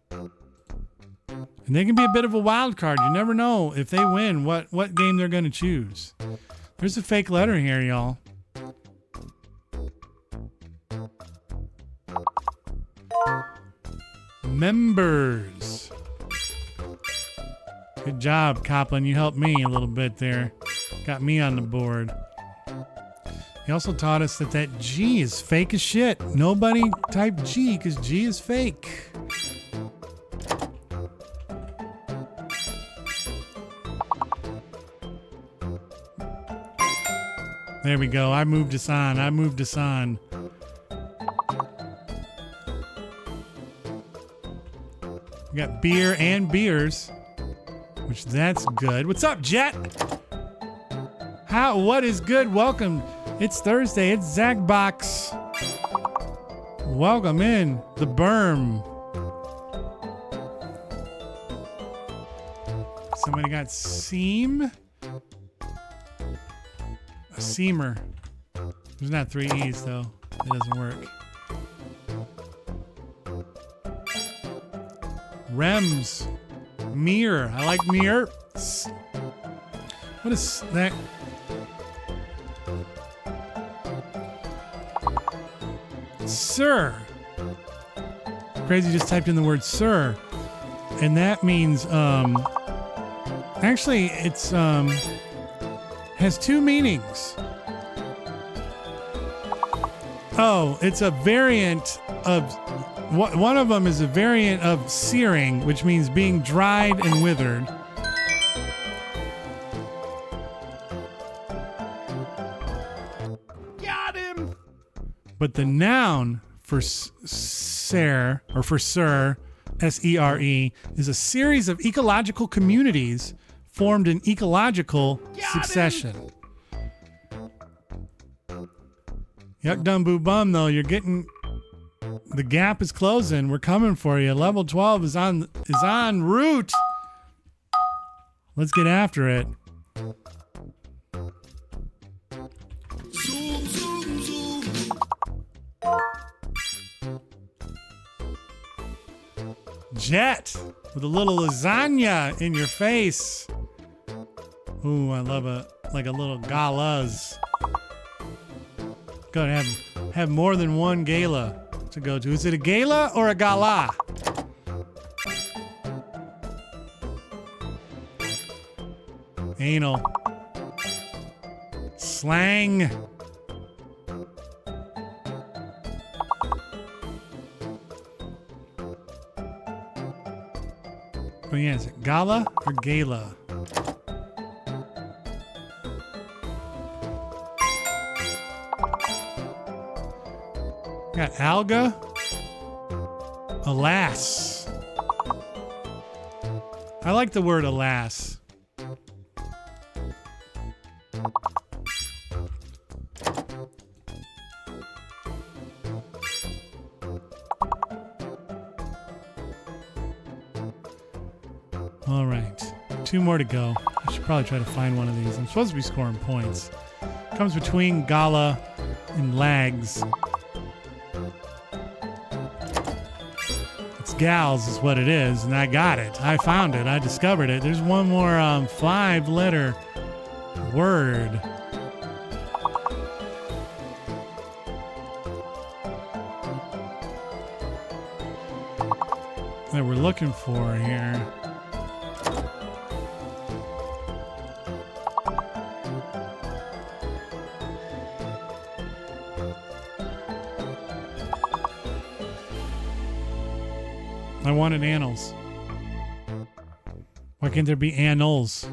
Speaker 1: And they can be a bit of a wild card. You never know if they win what game they're going to choose. There's a fake letter here, y'all. members. Good job, Copland. You helped me a little bit there. Got me on the board. He also taught us that G is fake as shit. Nobody type G because G is fake. There we go. I moved us on. We got beer and beers, which that's good. What's up, Jet? What is good? Welcome. It's Thursday. It's Zacbox. Welcome in the berm. Somebody got seam. A seamer. There's not 3 E's though. It doesn't work. Rems. Mirror. I like mirror. What is that? Sir. Crazy just typed in the word sir. And that means, actually it's, has 2 meanings. Oh, it's a variant of, one of them is a variant of searing, which means being dried and withered.
Speaker 2: Got him!
Speaker 1: But the noun for ser, or for sir, S-E-R-E, is a series of ecological communities formed in ecological succession. Yuck dum boo bum though, you're getting, the gap is closing. We're coming for you. Level 12 is en route. Let's get after it. Jet with a little lasagna in your face. Ooh, I love a little galas. Gotta have more than one gala to go to. Is it a gala or a gala? Anal. Slang. But yeah, is it gala or gala? Got alga. Alas. I like the word alas. All right, 2 more to go. I should probably try to find one of these. I'm supposed to be scoring points. Comes between gala and lags. It's gals is what it is, and I got it. I found it. I discovered it. There's one more 5-letter word. That we're looking for here. I wanted annals. Why can't there be annals?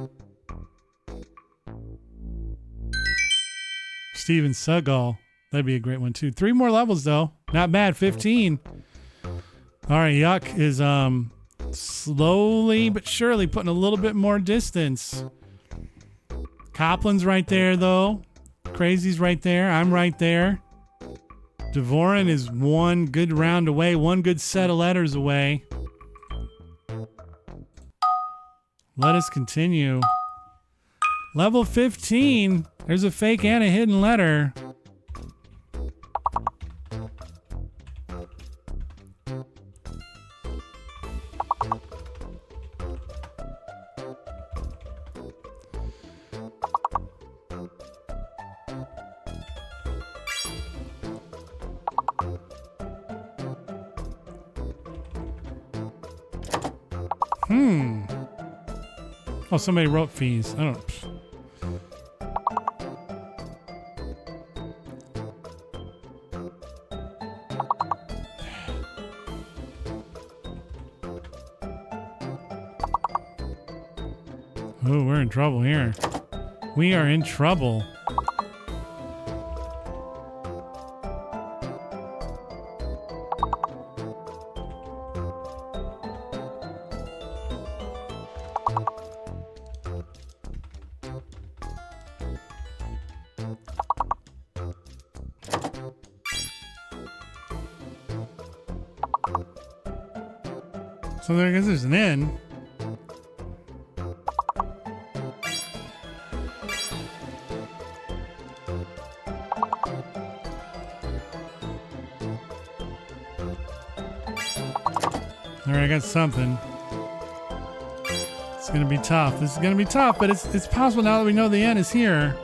Speaker 1: Steven Seagal. That'd be a great one too. 3 more levels though. Not bad. 15. All right, Yuck is slowly but surely putting a little bit more distance. Copland's right there though. Crazy's right there. I'm right there. Devorin is 1 good round away, 1 good set of letters away. Let us continue. Level 15. There's a fake and a hidden letter. Oh, somebody wrote fees. I don't. Oh, we're in trouble here. We are in trouble. So there, I guess there's an N. All right, I got something. It's gonna be tough. This is gonna be tough, but it's possible now that we know the N is here.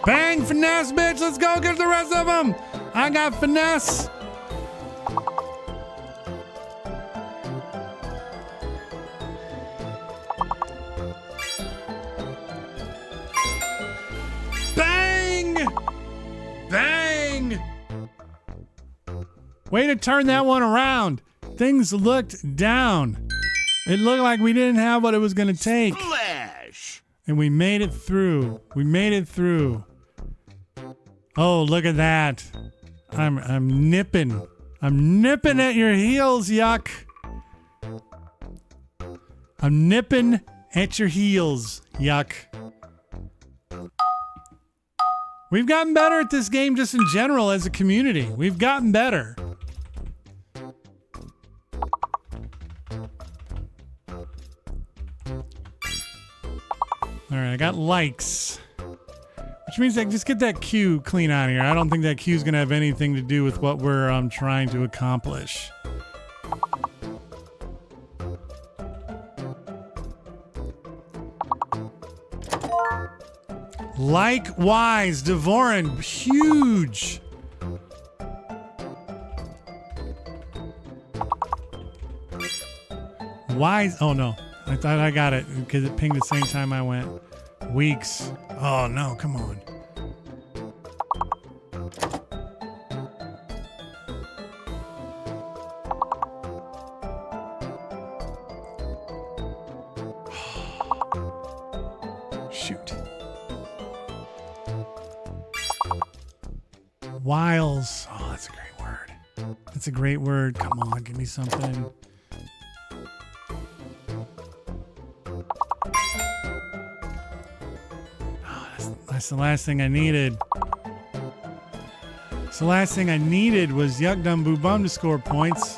Speaker 1: Bang! Finesse, bitch! Let's go get the rest of them! I got finesse! Bang! Bang! Way to turn that one around. Things looked down. It looked like we didn't have what it was going to take.
Speaker 2: Flash!
Speaker 1: And we made it through. We made it through. Oh, look at that. I'm nipping. I'm nipping at your heels, Yuck. I'm nipping at your heels, Yuck. We've gotten better at this game just in general as a community. We've gotten better. All right, I got likes. Which means I just get that Q clean out of here. I don't think that Q is going to have anything to do with what we're trying to accomplish. Likewise, Devorin, huge. Wise, oh no. I thought I got it because it pinged the same time I went. Weeks. Oh no, come on. Shoot. Wiles. Oh, that's a great word. That's a great word. Come on, give me something. That's the last thing I needed. So the last thing I needed was Yuck Dum Boo Bum to score points.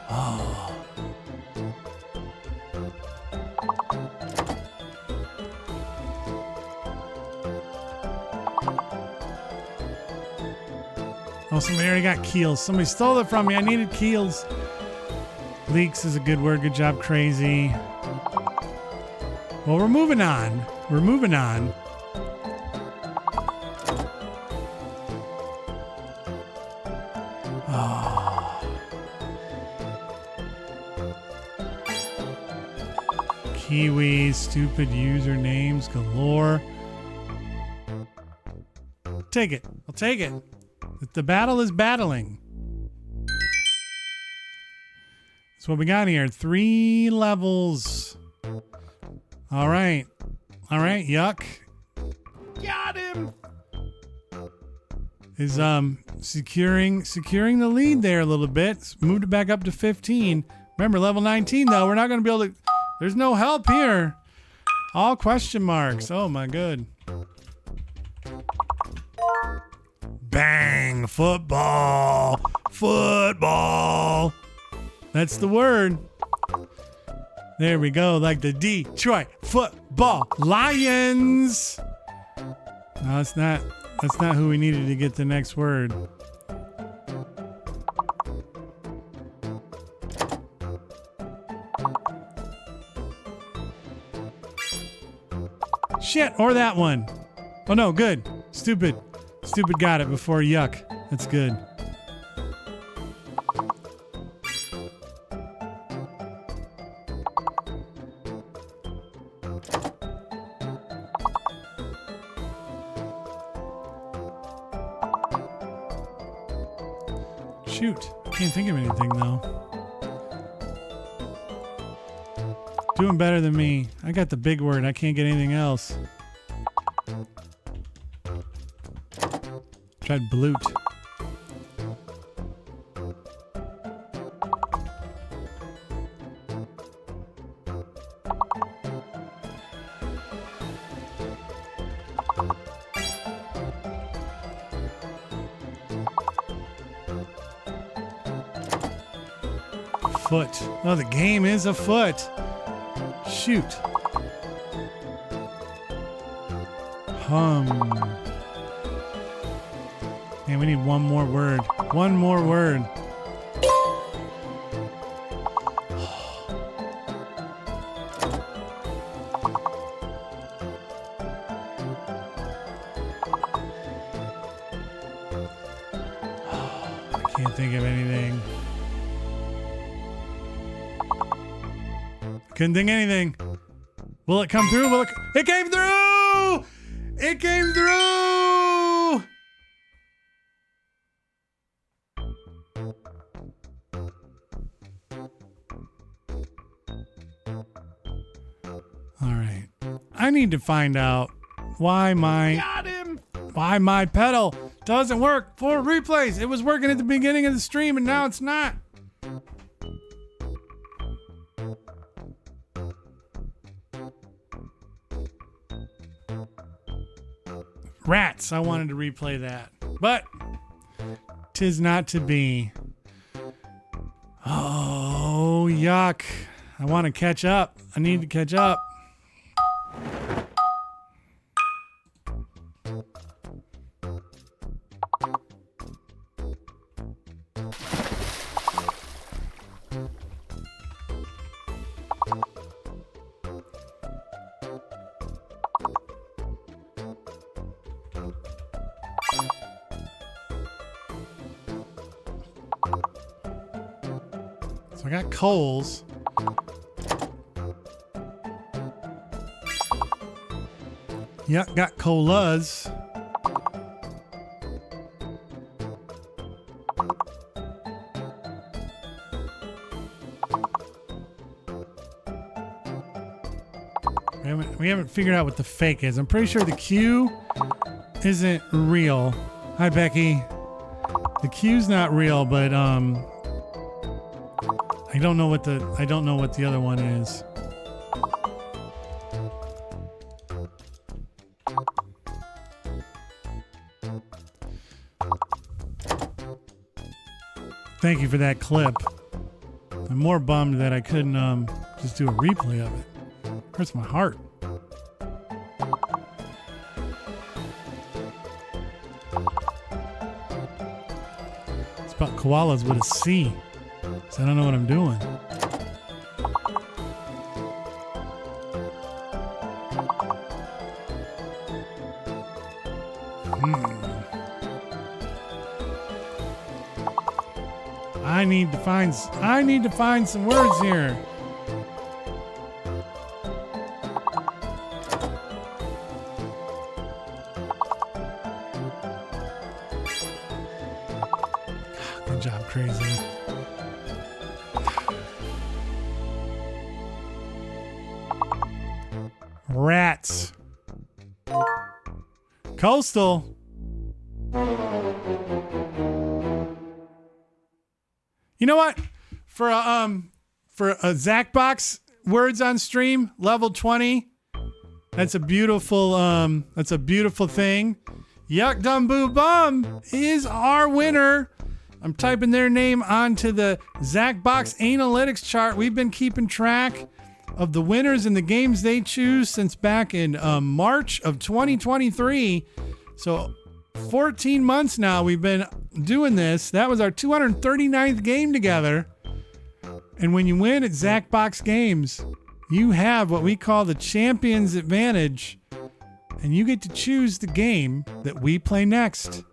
Speaker 1: Oh. Oh, somebody already got keels. Somebody stole it from me. I needed keels. Leaks is a good word. Good job, Crazy. Well, we're moving on. We're moving on. Kiwi, stupid usernames galore. Take it. I'll take it. The battle is battling. That's what we got here. 3 levels. All right. All right, Yuck.
Speaker 2: Got him!
Speaker 1: Is securing the lead there a little bit. Moved it back up to 15. Remember, level 19 though. We're not going to be able to. There's no help here. All question marks. Oh my good. Bang! Football. Football. That's the word. There we go. Like the Detroit Football Lions. No, that's not who we needed to get the next word. Shit, or that one. Oh no, good. Stupid. Stupid got it before yuck. That's good. Shoot. I can't think of anything though. Doing better than me. I got the big word. I can't get anything else. Tried blute. Foot. Oh, the game is a foot. Shoot. Hum. Man, we need one more word. One more word. I can't think of anything. Couldn't think of anything. Will it come through? It came through! It came through! All right. I need to find out why my pedal doesn't work for replays. It was working at the beginning of the stream and now it's not. Rats. I wanted to replay that, but 'tis not to be. Oh, yuck. I want to catch up. I need to catch up. So I got coals. Yeah, got colas. We haven't figured out what the fake is. I'm pretty sure the Q isn't real. Hi, Becky. The Q's not real, but I don't know what the other one is. Thank you for that clip. I'm more bummed that I couldn't just do a replay of it. Hurts my heart. It's about koalas with a C. So I don't know what I'm doing. I need to find some words here. Good job, Crazy. Rats. Coastal. You know what? For a Zacbox words on stream, level 20. That's a beautiful thing. Yuck Dum Boo Bum is our winner. I'm typing their name onto the Zacbox analytics chart. We've been keeping track of the winners and the games they choose since back in March of 2023. So 14 months now we've been doing this. That was our 239th game together. And when you win at Zacbox Games, you have what we call the champion's advantage. and you get to choose the game that we play next.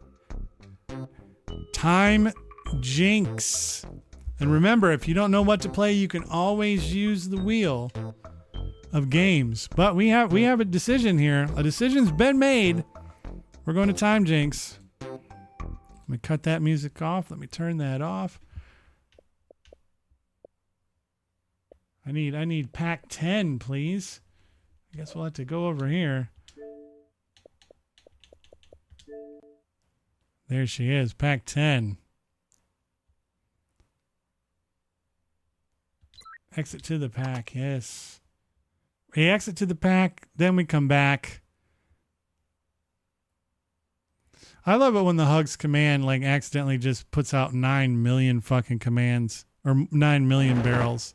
Speaker 1: Time Jinx. And remember, if you don't know what to play, you can always use the wheel of games. But we have a decision here. A decision's been made. We're going to Time Jinx. Let me cut that music off. Let me turn that off. I need pack 10, please. I guess we'll have to go over here. There she is, pack 10. Exit to the pack, yes. We exit to the pack, then we come back. I love it when the Hugs command like accidentally just puts out 9 million fucking commands or 9 million barrels.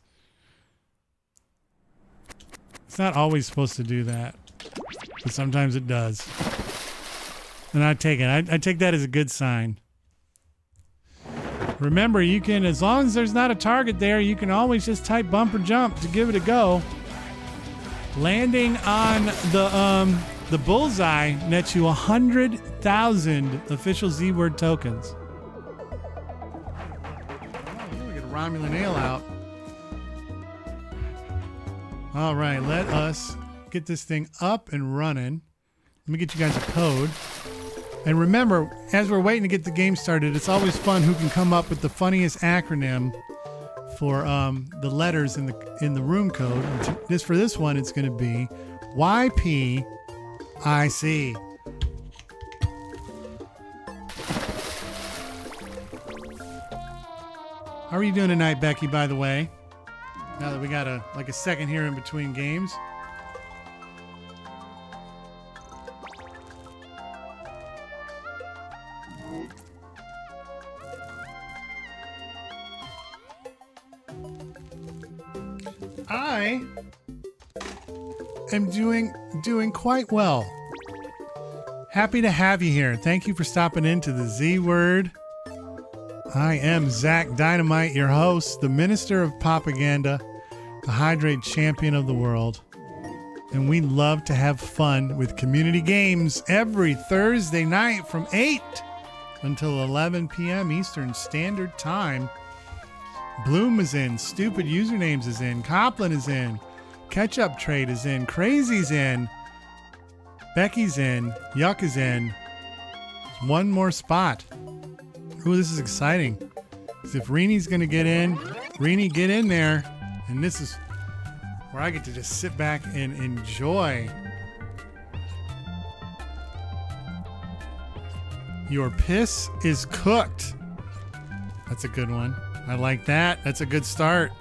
Speaker 1: It's not always supposed to do that, but sometimes it does. And I take it. I take that as a good sign. Remember, you can, as long as there's not a target there, you can always just type bumper jump to give it a go. Landing on the bullseye nets you 100,000 official Z-word tokens. Oh, we get a Romulan ale out. All right, let us get this thing up and running. Let me get you guys a code. And remember, as we're waiting to get the game started, it's always fun who can come up with the funniest acronym for the letters in the room code. For this one, it's going to be YPIC. How are you doing tonight, Becky, by the way? Now that we got a second here in between games. I am doing quite well. Happy to have you here. Thank you for stopping into the Z Word. I am Zach Dynamite, your host, the Minister of Propaganda, the Hydrate Champion of the world. And we love to have fun with community games every Thursday night from 8 until 11 p.m. Eastern Standard Time. Bloom is in, Stupid Usernames is in, Copland is in, Ketchup Trade is in, Crazy's in, Becky's in, Yuck is in. One more spot. Ooh, this is exciting. Because if Reenie's going to get in, Reenie, get in there. And this is where I get to just sit back and enjoy. Your piss is cooked. That's a good one. I like that. That's a good start.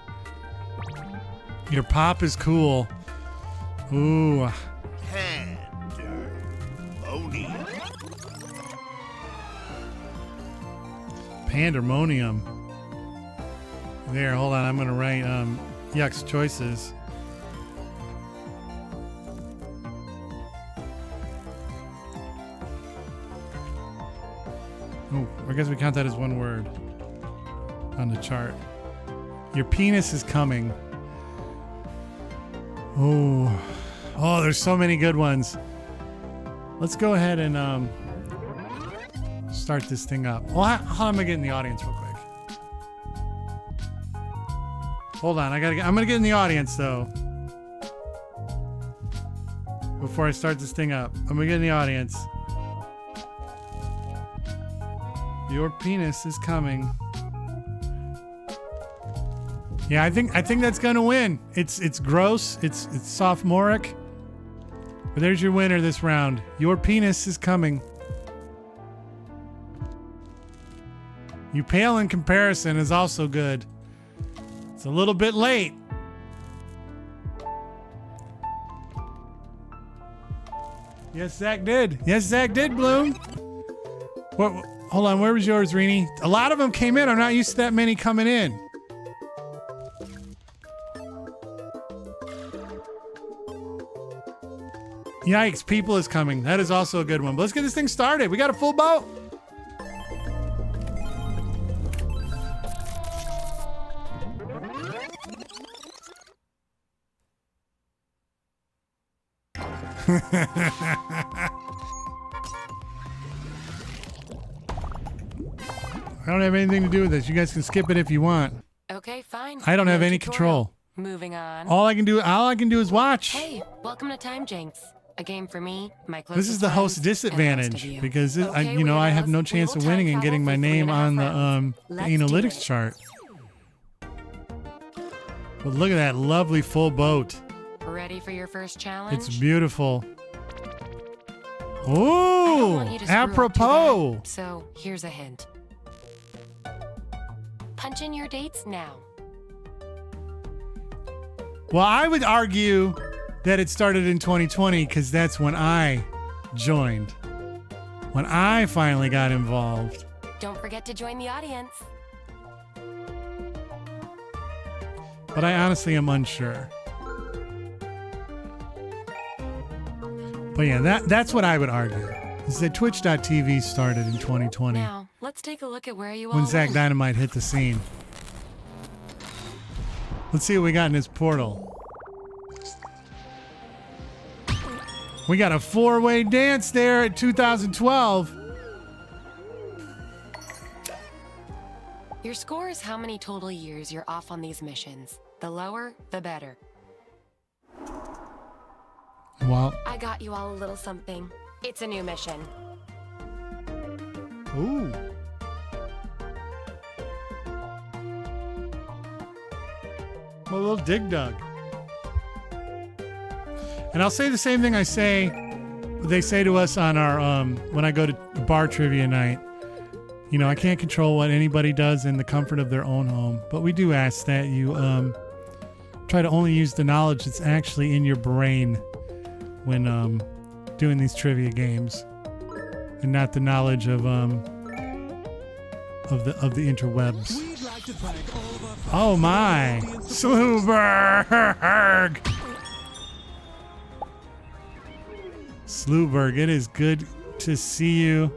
Speaker 1: Your pop is cool. Ooh. Pandemonium. There, hold on. I'm going to write Yuck's choices. Oh, I guess we count that as one word on the chart. Your penis is coming. Oh, there's so many good ones. Let's go ahead and start this thing up. Well, how am I getting the audience real quick? Hold on, I'm gonna get in the audience though. Before I start this thing up, I'm gonna get in the audience. Your penis is coming. Yeah, I think that's gonna win. It's gross. It's sophomoric. But there's your winner this round. Your penis is coming. You pale in comparison is also good. It's a little bit late. Yes, Zach did. Yes, Zach did, Bloom. What? Hold on, where was yours, Reenie? A lot of them came in. I'm not used to that many coming in. Yikes, people is coming. That is also a good one. But let's get this thing started. We got a full boat. I don't have anything to do with this. You guys can skip it if you want.
Speaker 11: Okay, fine.
Speaker 1: I don't have
Speaker 11: No
Speaker 1: any
Speaker 11: tutorial.
Speaker 1: control.
Speaker 11: Moving on.
Speaker 1: All I can do is watch.
Speaker 11: Hey, welcome to Time Jinx. A game for me, my closest
Speaker 1: This is the host
Speaker 11: friends, and the rest of
Speaker 1: disadvantage
Speaker 11: you.
Speaker 1: because I
Speaker 11: Okay,
Speaker 1: I have
Speaker 11: weirdos,
Speaker 1: no
Speaker 11: we
Speaker 1: chance
Speaker 11: will
Speaker 1: of winning
Speaker 11: time
Speaker 1: and getting
Speaker 11: travel
Speaker 1: my
Speaker 11: for
Speaker 1: name
Speaker 11: 3.5
Speaker 1: on the
Speaker 11: rounds. Let's do
Speaker 1: analytics
Speaker 11: it.
Speaker 1: chart. But look at that lovely full boat.
Speaker 11: Ready for your first challenge?
Speaker 1: It's beautiful.
Speaker 11: I don't
Speaker 1: Oh,
Speaker 11: want you to screw up too
Speaker 1: apropos.
Speaker 11: bad, so here's a hint. Punch in your dates now.
Speaker 1: Well, I would argue that it started in 2020 because that's when I joined. When I finally got involved.
Speaker 11: Don't forget to join the audience.
Speaker 1: But I honestly am unsure. But yeah, that's what I would argue. Is that Twitch.tv started in 2020
Speaker 11: Now, let's take a look at where you all
Speaker 1: when Zach
Speaker 11: went.
Speaker 1: Dynamite hit the scene. Let's see what we got in his portal. We got a 4-way dance there at 2012.
Speaker 11: Your score is how many total years you're off on these missions. The lower, the better.
Speaker 1: Well,
Speaker 11: I got you all a little something. It's a new mission.
Speaker 1: ooh. A little dig dug. And I'll say the same thing they say to us on our when I go to bar trivia night. You know, I can't control what anybody does in the comfort of their own home, but we do ask that you try to only use the knowledge that's actually in your brain when doing these trivia games, and not the knowledge of the interwebs.
Speaker 4: We'd like to thank all of our fans
Speaker 1: Oh
Speaker 4: for
Speaker 1: my,
Speaker 4: their loyalty and support.
Speaker 1: Slewberg! Slewberg, it is good to see you.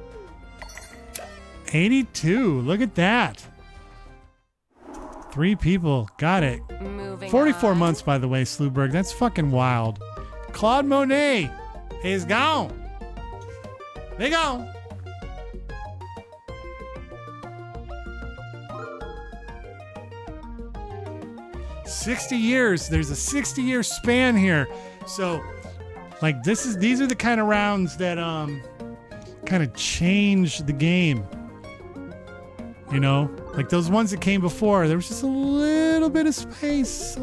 Speaker 1: 82, look at that. 3 people, got it.
Speaker 11: Moving
Speaker 1: 44
Speaker 11: on.
Speaker 1: months, by the way, Slewberg. That's fucking wild. Claude Monet is gone. They gone. $60 years. There's a 60-year span here. So, like, these are the kind of rounds that kind of change the game. You know, like those ones that came before, there was just a little bit of space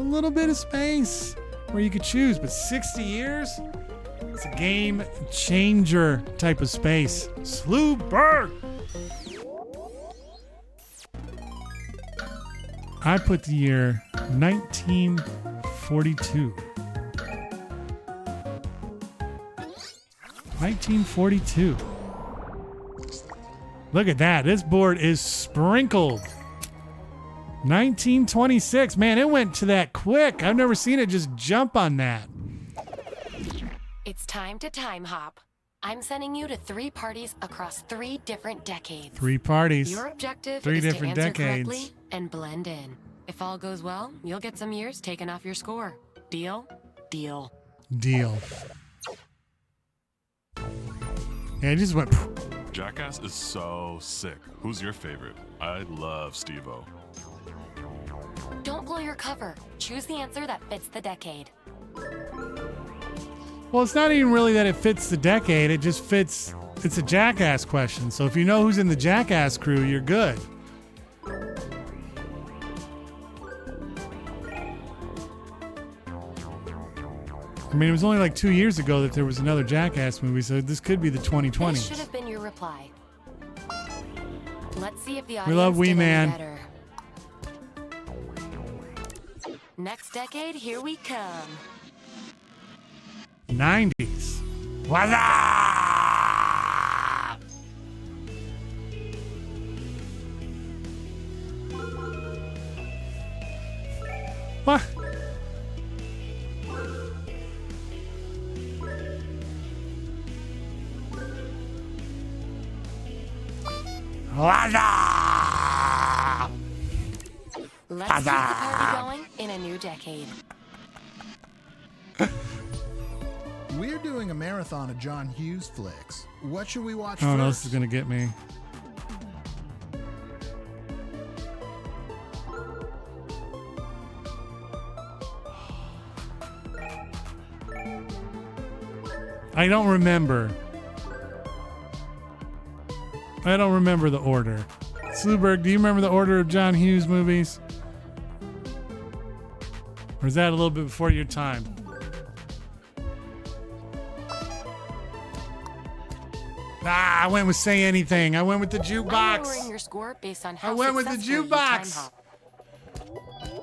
Speaker 1: where you could choose. But 60 years, it's a game changer type of space. Slewberg! I put the year 1942. 1942. Look at that. This board is sprinkled. 1926. Man, it went to that quick. I've never seen it just jump on that.
Speaker 11: It's time to time hop. I'm sending you to 3 parties across 3 different decades.
Speaker 1: 3 parties.
Speaker 11: Your objective
Speaker 1: 3
Speaker 11: is
Speaker 1: different
Speaker 11: to answer
Speaker 1: decades.
Speaker 11: correctly and blend in. If all goes well, you'll get some years taken off your score. Deal? Deal.
Speaker 1: Deal. Yeah, it just went.
Speaker 12: Jackass is so sick. Who's your favorite? I love Steve-O.
Speaker 11: Don't blow your cover. Choose the answer that fits the decade.
Speaker 1: Well, it's not even really that it fits the decade. It just fits. It's a Jackass question. So if you know who's in the Jackass crew, you're good. I mean, it was only like 2 years ago that there was another Jackass movie, so this could be the 2020s.
Speaker 11: This should have been your reply. Let's see if the audience
Speaker 1: We love Wee
Speaker 11: did any
Speaker 1: Man.
Speaker 11: better. Next decade, here we come.
Speaker 1: 90s. What's up? What? What's up?
Speaker 11: Let's keep the party going in a new decade.
Speaker 13: We're We're doing a marathon of John Hughes flicks. What should we watch
Speaker 1: Oh,
Speaker 13: first?
Speaker 1: no, this is going to get me. I don't remember. I don't remember the order. Sluberg, do you remember the order of John Hughes movies? Or is that a little bit before your time? I went with Say Anything. I went with the
Speaker 11: I'm
Speaker 1: jukebox.
Speaker 11: lowering your score based on how
Speaker 1: I went with the
Speaker 11: successfully you
Speaker 1: jukebox.
Speaker 11: time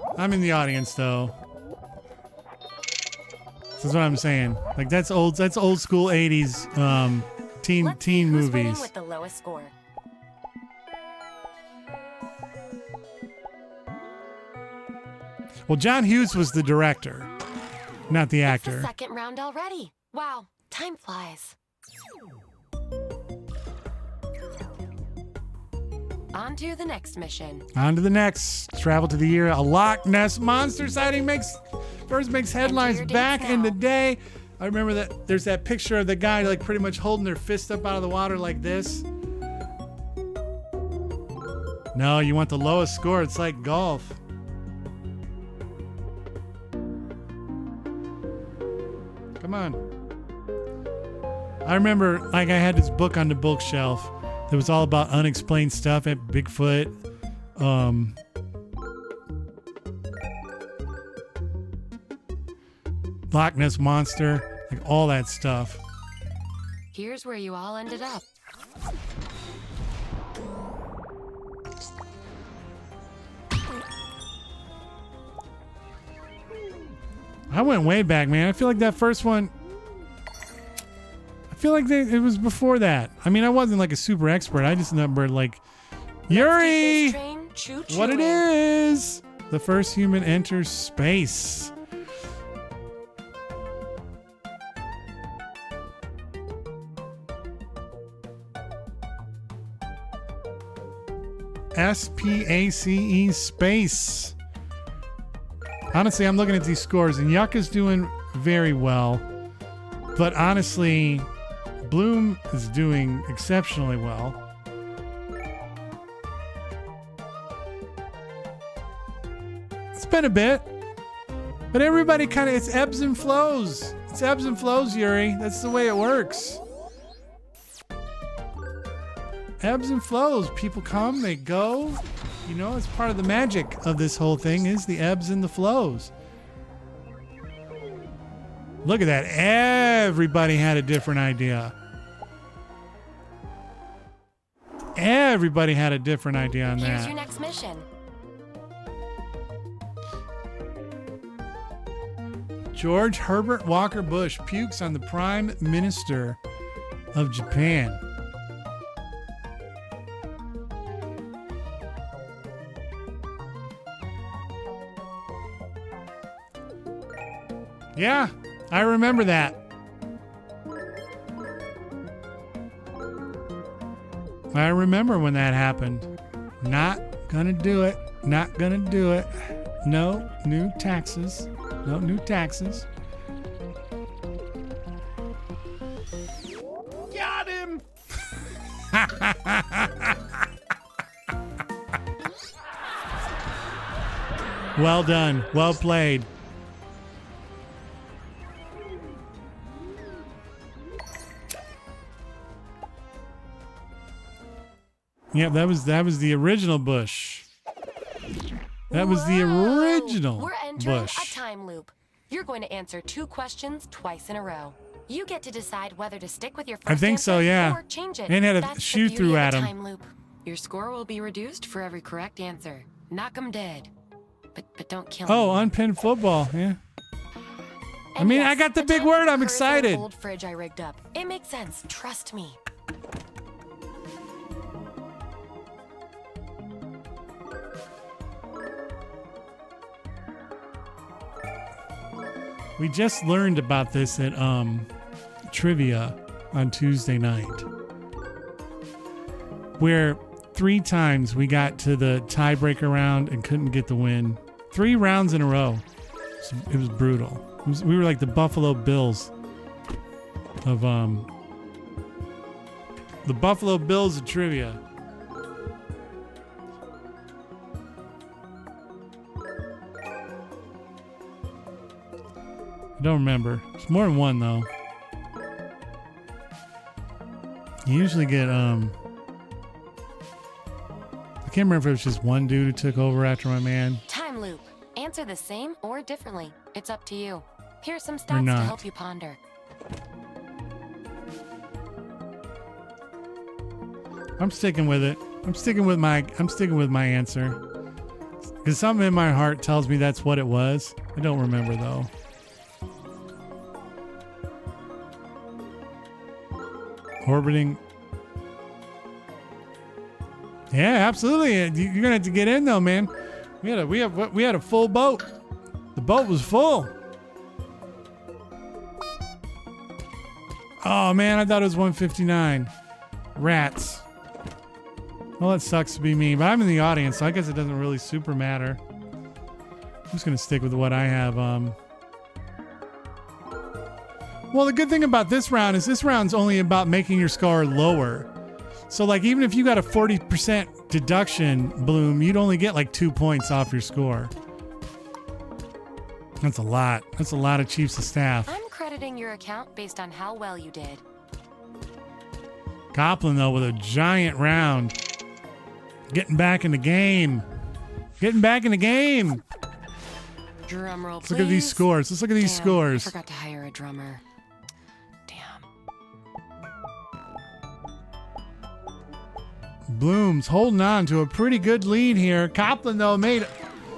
Speaker 11: hop.
Speaker 1: I'm in the audience though. This is what I'm saying. Like that's old school 80s teen
Speaker 11: Let's see who's winning
Speaker 1: movies.
Speaker 11: with the lowest score.
Speaker 1: Well, John Hughes was the director, not the
Speaker 11: The
Speaker 1: actor.
Speaker 11: second round already. Wow, time flies. On to the next mission.
Speaker 1: On to the next. Travel to the year a Loch Ness monster sighting makes headlines back in the day. I remember that there's that picture of the guy like pretty much holding their fist up out of the water like this. No, you want the lowest score. It's like golf. Come on. I remember like I had this book on the bookshelf that was all about unexplained stuff at Bigfoot. Loch Ness Monster, like all that stuff.
Speaker 11: Here's where you all ended up.
Speaker 1: I went way back, man. I feel like that first one. I feel like it was before that. I mean, I wasn't like a super expert. I just remember like Yuri.
Speaker 11: Train, choo-choo
Speaker 1: What it
Speaker 11: in.
Speaker 1: is? The first human enters space. SPACE space. Honestly, I'm looking at these scores and Yuck is doing very well. But honestly, Bloom is doing exceptionally well. It's been a bit. But everybody kind of, it's ebbs and flows. It's ebbs and flows, Yuri. That's the way it works. Ebbs and flows. People come, they go. You know, it's part of the magic of this whole thing is the ebbs and the flows. Look at that. Everybody had a different idea. Everybody had a different idea on
Speaker 11: Here's
Speaker 1: that.
Speaker 11: your next mission.
Speaker 1: George Herbert Walker Bush pukes on the Prime Minister of Japan. Yeah, I remember that. I remember when that happened. Not gonna do it. Not gonna do it. No new taxes. No new taxes.
Speaker 13: Got him!
Speaker 1: Well done. Well played. Yeah, that was the original Bush. That was the original
Speaker 11: We're entering
Speaker 1: Bush.
Speaker 11: a time loop. You're going to answer 2 questions twice in a row. You get to decide whether to stick with your first
Speaker 1: I think so,
Speaker 11: answer
Speaker 1: yeah.
Speaker 11: or change it.
Speaker 1: And had a
Speaker 11: That's the
Speaker 1: shoot
Speaker 11: beauty
Speaker 1: through
Speaker 11: of
Speaker 1: at
Speaker 11: a
Speaker 1: him.
Speaker 11: time loop. Your score will be reduced for every correct answer. Knock 'em dead. But don't kill 'em.
Speaker 1: Oh, unpinned football. Yeah. I
Speaker 11: And
Speaker 1: mean,
Speaker 11: yes,
Speaker 1: I got the big
Speaker 11: time
Speaker 1: word.
Speaker 11: loop
Speaker 1: I'm
Speaker 11: occurs in an
Speaker 1: excited.
Speaker 11: Old fridge I rigged up. It makes sense. Trust me.
Speaker 1: We just learned about this at trivia on Tuesday night, where 3 times we got to the tiebreaker round and couldn't get the win. 3 rounds in a row. It was brutal. We were like the Buffalo Bills. of the Buffalo Bills of trivia. I don't remember. It's more than one though. You usually get I can't remember if it was just one dude who took over after my man.
Speaker 11: Time loop. Answer the same or differently. It's up to you. Here's some
Speaker 1: Or
Speaker 11: stats to
Speaker 1: not.
Speaker 11: help you ponder.
Speaker 1: I'm sticking with it. I'm sticking with my answer. Because something in my heart tells me that's what it was. I don't remember though. Orbiting. Yeah, absolutely. You're gonna have to get in though, man. We had a full boat. The boat was full. Oh man, I thought it was 159. Rats. Well, that sucks to be me, but I'm in the audience, so I guess it doesn't really super matter. I'm just gonna stick with what I have. Well, the good thing about this round is this round's only about making your score lower. So, like, even if you got a 40% deduction, Bloom, you'd only get like 2 points off your score. That's a lot. That's a lot of chiefs of staff.
Speaker 11: I'm crediting your account based on how well you did.
Speaker 1: Copland, though, with a giant round. Getting back in the game. Getting back in the game.
Speaker 11: Drum roll,
Speaker 1: Let's look at these
Speaker 11: please.
Speaker 1: scores. Let's look at these
Speaker 11: Damn,
Speaker 1: scores.
Speaker 11: I forgot to hire a drummer.
Speaker 1: Bloom's holding on to a pretty good lead here. Copland, though, made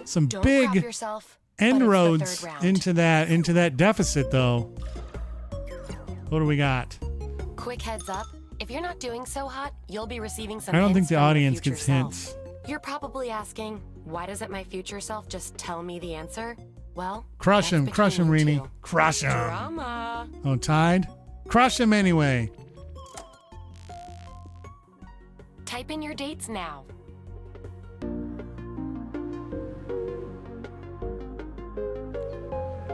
Speaker 1: some
Speaker 11: Don't crop
Speaker 1: big
Speaker 11: yourself, but it's the
Speaker 1: inroads
Speaker 11: third round.
Speaker 1: into that deficit, though. What do we got?
Speaker 11: Quick heads up. If you're not doing so hot, you'll be receiving some
Speaker 1: I don't think
Speaker 11: hints
Speaker 1: the
Speaker 11: from your
Speaker 1: audience
Speaker 11: future
Speaker 1: gets
Speaker 11: self.
Speaker 1: hints.
Speaker 11: You're probably asking, why doesn't my future self just tell me the answer? Well,
Speaker 1: Crush him, Reenie. Crush him.
Speaker 11: Drama.
Speaker 1: Oh, tied? Crush him anyway.
Speaker 11: Type in your dates now.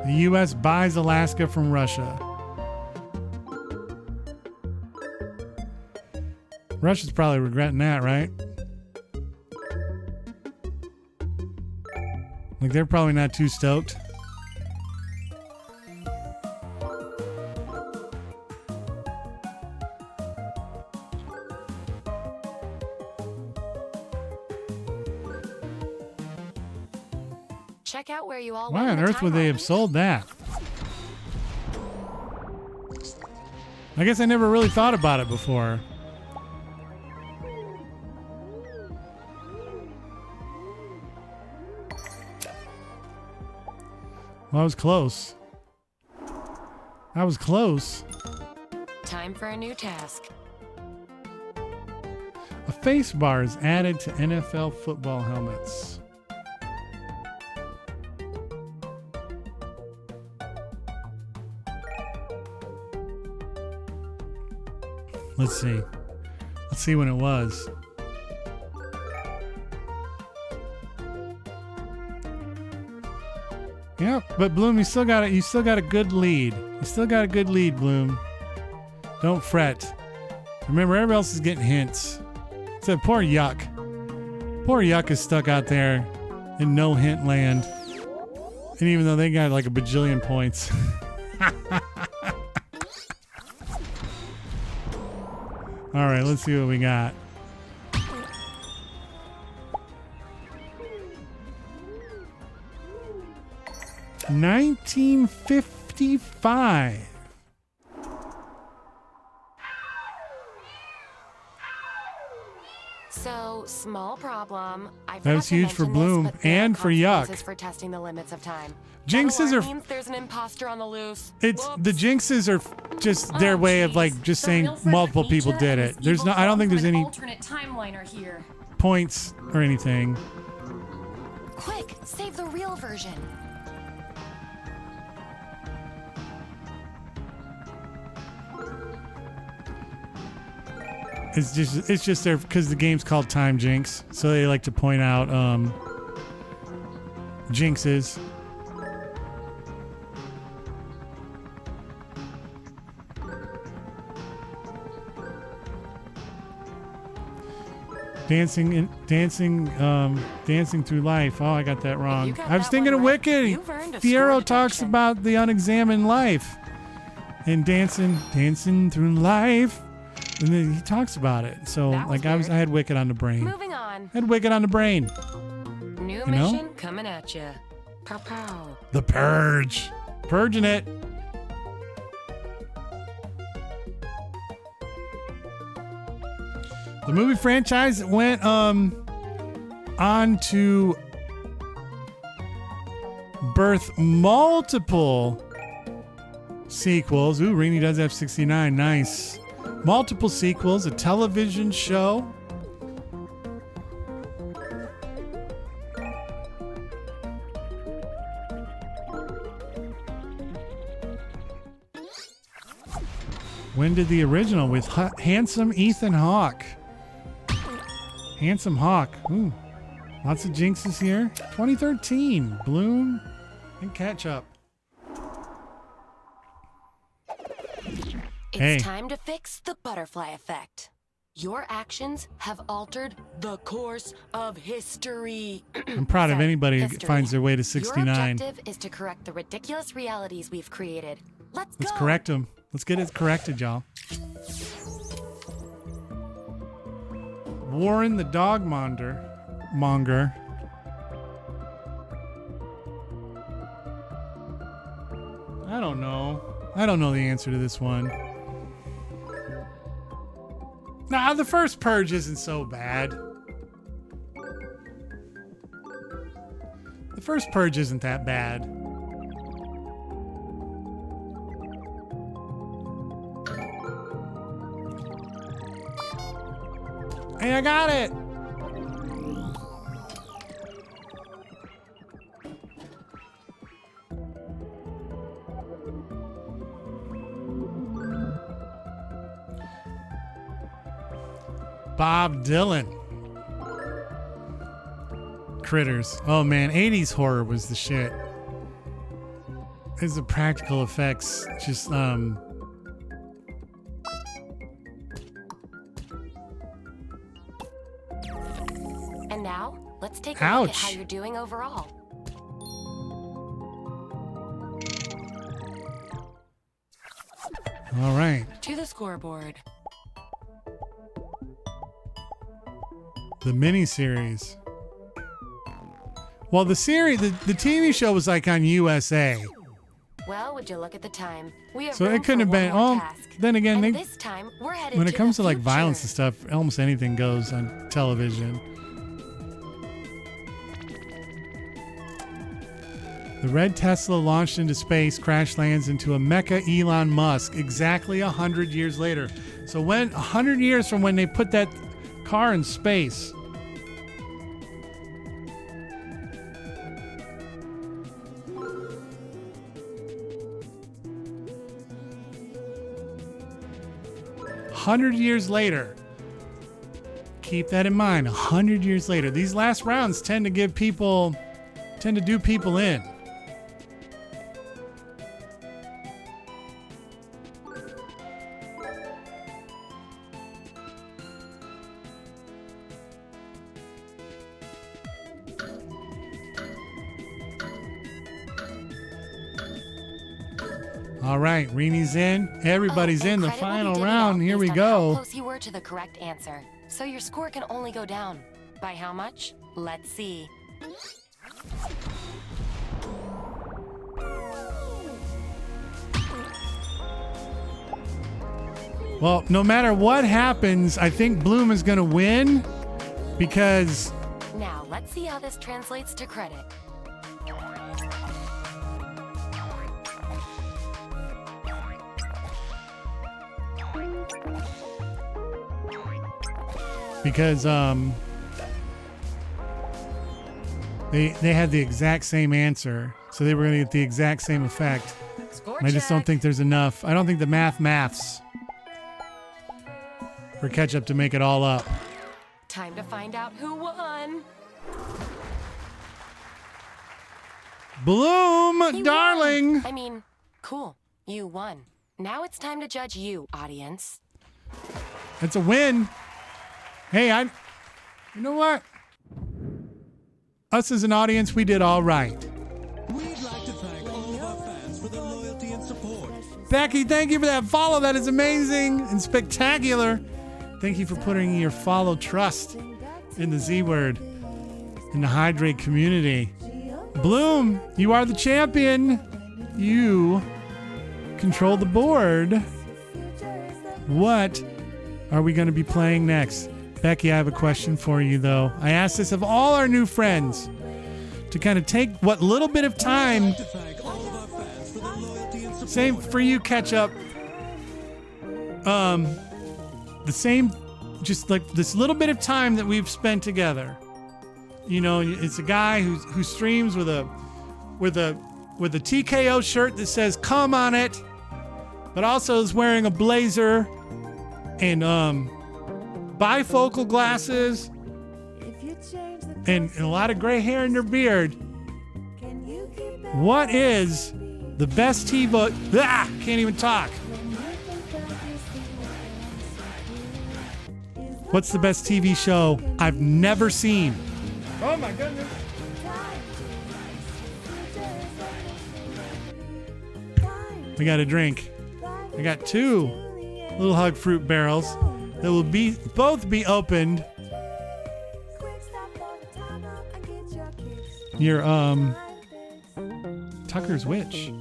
Speaker 1: The U.S. buys Alaska from Russia. Russia's probably regretting that, right? Like, they're probably not too stoked.
Speaker 11: Check out where you all
Speaker 1: Why
Speaker 11: went
Speaker 1: on
Speaker 11: in the
Speaker 1: earth would
Speaker 11: time
Speaker 1: they
Speaker 11: hop.
Speaker 1: have sold that? I guess I never really thought about it before. Well, I was close. I was close.
Speaker 11: Time for a new task.
Speaker 1: A face bar is added to NFL football helmets. Let's see. Let's see when it was. Yeah, but Bloom, you still got it. You still got a good lead. You still got a good lead, Bloom. Don't fret. Remember, everybody else is getting hints. Except poor Yuck. Poor Yuck is stuck out there in no hint land. And even though they got like a bajillion points. All right, let's see what we got. $19.55.
Speaker 11: So, small problem. I
Speaker 1: That was
Speaker 11: forgot to
Speaker 1: huge for
Speaker 11: mention this,
Speaker 1: Bloom
Speaker 11: but there are
Speaker 1: and for Yuck.
Speaker 11: consequences for testing the limits of time.
Speaker 1: Jinxes
Speaker 11: That
Speaker 1: are-
Speaker 11: means there's an imposter on the loose.
Speaker 1: It's
Speaker 11: Whoops.
Speaker 1: the jinxes are just their way of like just saying
Speaker 9: real Frederick
Speaker 1: multiple people
Speaker 9: Nietzsche
Speaker 1: did
Speaker 9: and
Speaker 1: it.
Speaker 9: his
Speaker 1: There's
Speaker 9: evil
Speaker 1: no, I don't
Speaker 9: clone
Speaker 1: think
Speaker 9: from
Speaker 1: there's
Speaker 9: an
Speaker 1: any
Speaker 9: alternate timeline are here.
Speaker 1: points or anything.
Speaker 11: Quick, save the real version.
Speaker 1: It's just there because the game's called Time Jinx, so they like to point out jinxes. Dancing through life. Oh, I got that wrong.
Speaker 11: got
Speaker 1: I was
Speaker 11: that
Speaker 1: thinking
Speaker 11: one
Speaker 1: of
Speaker 11: right,
Speaker 1: Wicked.
Speaker 11: you've earned a
Speaker 1: Fierro
Speaker 11: score
Speaker 1: talks
Speaker 11: deduction.
Speaker 1: about the unexamined life and dancing through life, and then he talks about it. So
Speaker 11: That was
Speaker 1: like I had Wicked on the brain.
Speaker 11: Moving on.
Speaker 1: I had Wicked on the brain.
Speaker 11: New
Speaker 1: You know?
Speaker 11: mission coming at you. Pow pow.
Speaker 1: The Purge. Purging it. The movie franchise went on to birth multiple sequels. Ooh, Rainey does have 69. Nice. Multiple sequels, a television show. When did the original with handsome Ethan Hawke? Handsome Hawk. Ooh. Lots of jinxes here. 2013. Bloom and Ketchup.
Speaker 11: It's time to fix the butterfly effect. Your actions have altered the course of history.
Speaker 1: I'm proud of anybody who
Speaker 11: history.
Speaker 1: finds their way to
Speaker 11: Your
Speaker 1: 69.
Speaker 11: objective is to correct the ridiculous realities we've created. Let's
Speaker 1: Let's
Speaker 11: go.
Speaker 1: correct them. Let's get it corrected, y'all. Warren the Dog Monger. I don't know. I don't know the answer to this one. Nah, the first Purge isn't so bad. The first Purge isn't that bad. Hey, I got it! Bob Dylan. Critters. Oh man, 80s horror was the shit. It's the practical effects. Just,
Speaker 11: And now, let's take a look at how
Speaker 1: Ouch.
Speaker 11: you're doing overall.
Speaker 1: all right.
Speaker 11: To the scoreboard.
Speaker 1: The miniseries. Well, the series, the TV show was like on USA.
Speaker 11: Well, would you look at the time? We have
Speaker 1: So
Speaker 11: room
Speaker 1: it couldn't
Speaker 11: for
Speaker 1: have been.
Speaker 11: one more
Speaker 1: Oh,
Speaker 11: task.
Speaker 1: then again,
Speaker 11: And
Speaker 1: they,
Speaker 11: this time, we're headed
Speaker 1: when it comes to
Speaker 11: the
Speaker 1: like
Speaker 11: future.
Speaker 1: violence and stuff, almost anything goes on television. The red Tesla launched into space, crash lands into a mecha Elon Musk exactly 100 years later. So 100 years from when they put that car in space. $100 years later. Keep that in mind. 100 years later. These last rounds tend to do people in. All right, Reenie's in. Everybody's in the
Speaker 11: Credit will be
Speaker 1: final
Speaker 11: divvied
Speaker 1: round.
Speaker 11: out
Speaker 1: Here we
Speaker 11: based on How
Speaker 1: go.
Speaker 11: close you were to the correct answer. So your score can only go down. By how much? Let's see.
Speaker 1: Well, no matter what happens, I think Bloom is going to win because
Speaker 11: Now, let's see how this translates to credit.
Speaker 1: they had the exact same answer, so they were going to get the exact same effect.
Speaker 11: Score
Speaker 1: And I just don't
Speaker 11: check.
Speaker 1: think there's enough. I don't think the maths for ketchup to make it all up.
Speaker 11: Time to find out who won.
Speaker 1: Bloom,
Speaker 11: He
Speaker 1: darling.
Speaker 11: won. I mean, cool. You won. Now it's time to judge you, audience.
Speaker 1: It's a win. Hey, You know what? Us as an audience, we did all right.
Speaker 4: We'd like to thank all of our fans for their loyalty and support.
Speaker 1: Becky, thank you for that follow. That is amazing and spectacular. Thank you for putting your follow trust in the Z word, in the Hydrate community. Bloom, you are the champion. You control the board. What are we going to be playing next? Becky, I have a question for you, though. I asked this of all our new friends to kind of take what little bit of time. Same for you, Ketchup. The same, just like this little bit of time that we've spent together. You know, it's a guy who streams with a TKO shirt that says "Come" on it, but also is wearing a blazer and bifocal glasses and a lot of gray hair in their beard. What is the best TV? Can't even talk. What's the best TV show I've never seen? Oh my goodness. We got a drink. I got 2 little hug fruit barrels that will both be opened. Your Tucker's Witch.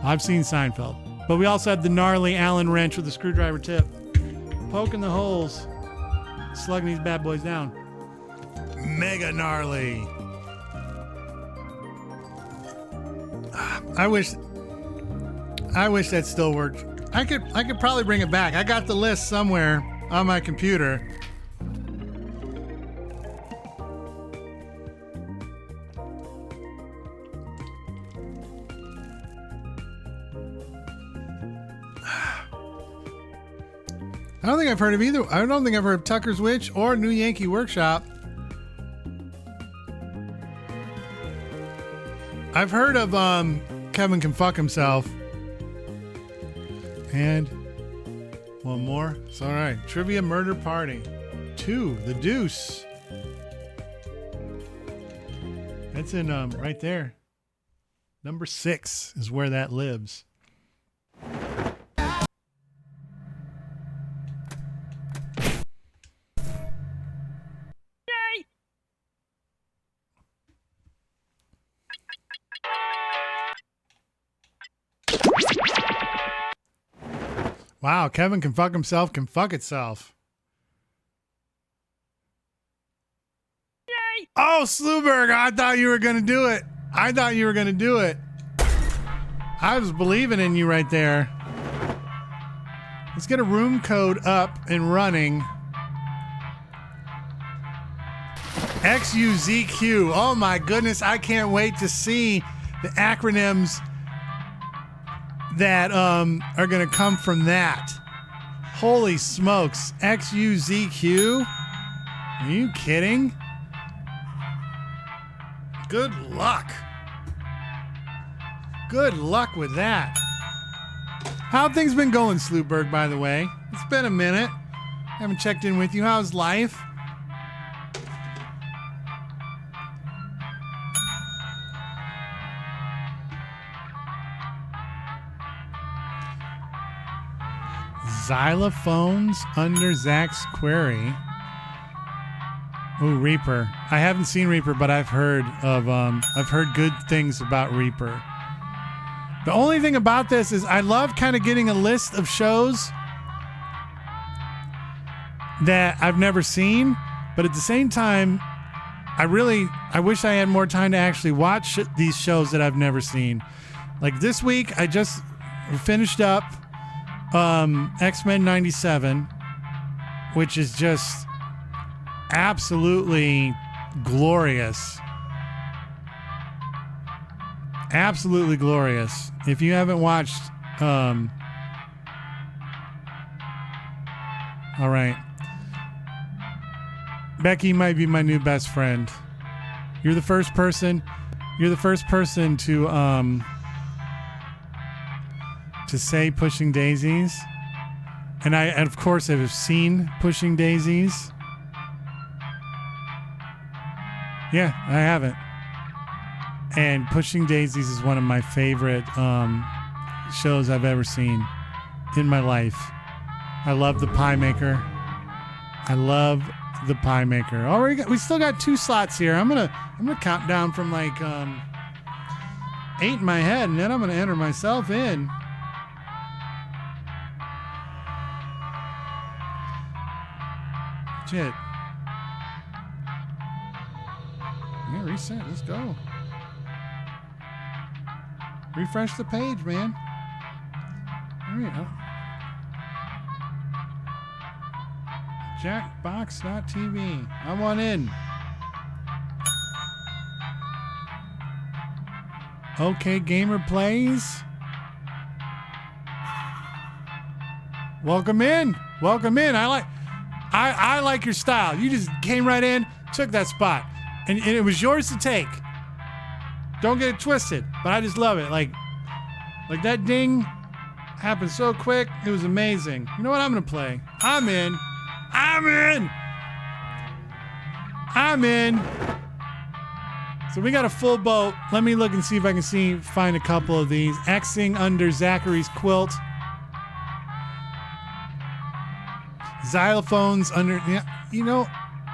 Speaker 1: I've seen Seinfeld. But we also have the gnarly Allen wrench with the screwdriver tip. Poking the holes. Slugging these bad boys down. Mega gnarly. I wish that still worked. I could probably bring it back. I got the list somewhere on my computer. I don't think I've heard of either. I don't think I've heard of Tucker's Witch or New Yankee Workshop. I've heard of Kevin Can Fuck Himself. And one more. It's all right. Trivia Murder Party 2, The Deuce. That's in right there. Number 6 is where that lives. Wow, Kevin Can Fuck Himself can fuck itself. Yay! Oh, Sluberg, I thought you were going to do it. I was believing in you right there. Let's get a room code up and running. XUZQ. Oh my goodness, I can't wait to see the acronyms that are going to come from that. Holy smokes. XUZQ? Are you kidding? Good luck. Good luck with that. How have things been going, Sluberg, by the way? It's been a minute. Haven't checked in with you. How's life? Xylophones under Zach's query. Ooh, Reaper. I haven't seen Reaper, but I've heard good things about Reaper. The only thing about this is I love kind of getting a list of shows that I've never seen, but at the same time, I wish I had more time to actually watch these shows that I've never seen. Like this week, I just finished up X-Men 97, which is just absolutely glorious. Absolutely glorious. If you haven't watched, all right. Becky might be my new best friend. You're the first person to say Pushing Daisies. And of course, I have seen Pushing Daisies. Yeah, I haven't. And Pushing Daisies is one of my favorite shows I've ever seen in my life. I love the Pie Maker. I love the Pie Maker. We still got 2 slots here. I'm gonna count down from like 8 in my head, and then I'm gonna enter myself in. Shit. Yeah, reset. Let's go. Refresh the page, man. All right. Jackbox.tv. I want in. Okay, Gamer Plays. Welcome in. Welcome in. I like your style. You just came right in, took that spot, and it was yours to take. Don't get it twisted, but I just love it. Like that ding happened so quick. It was amazing. You know what? I'm gonna play. I'm in. So we got a full boat. Let me look and see if I can find a couple of these. Xing under Zachary's quilt. Xylophones under,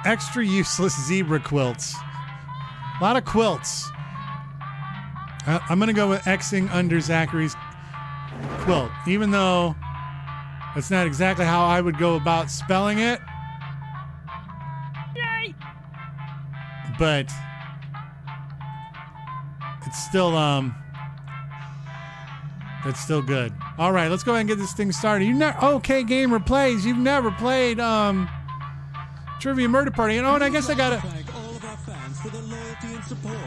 Speaker 1: extra useless zebra quilts. A lot of quilts. I'm going to go with Xing under Zachary's quilt, even though that's not exactly how I would go about spelling it. Yay! But it's still, that's still good. All right, let's go ahead and get this thing started. Okay, Gamer Plays. You've never played Trivia Murder Party. And I guess I gotta
Speaker 4: thank all of our fans for their loyalty and support.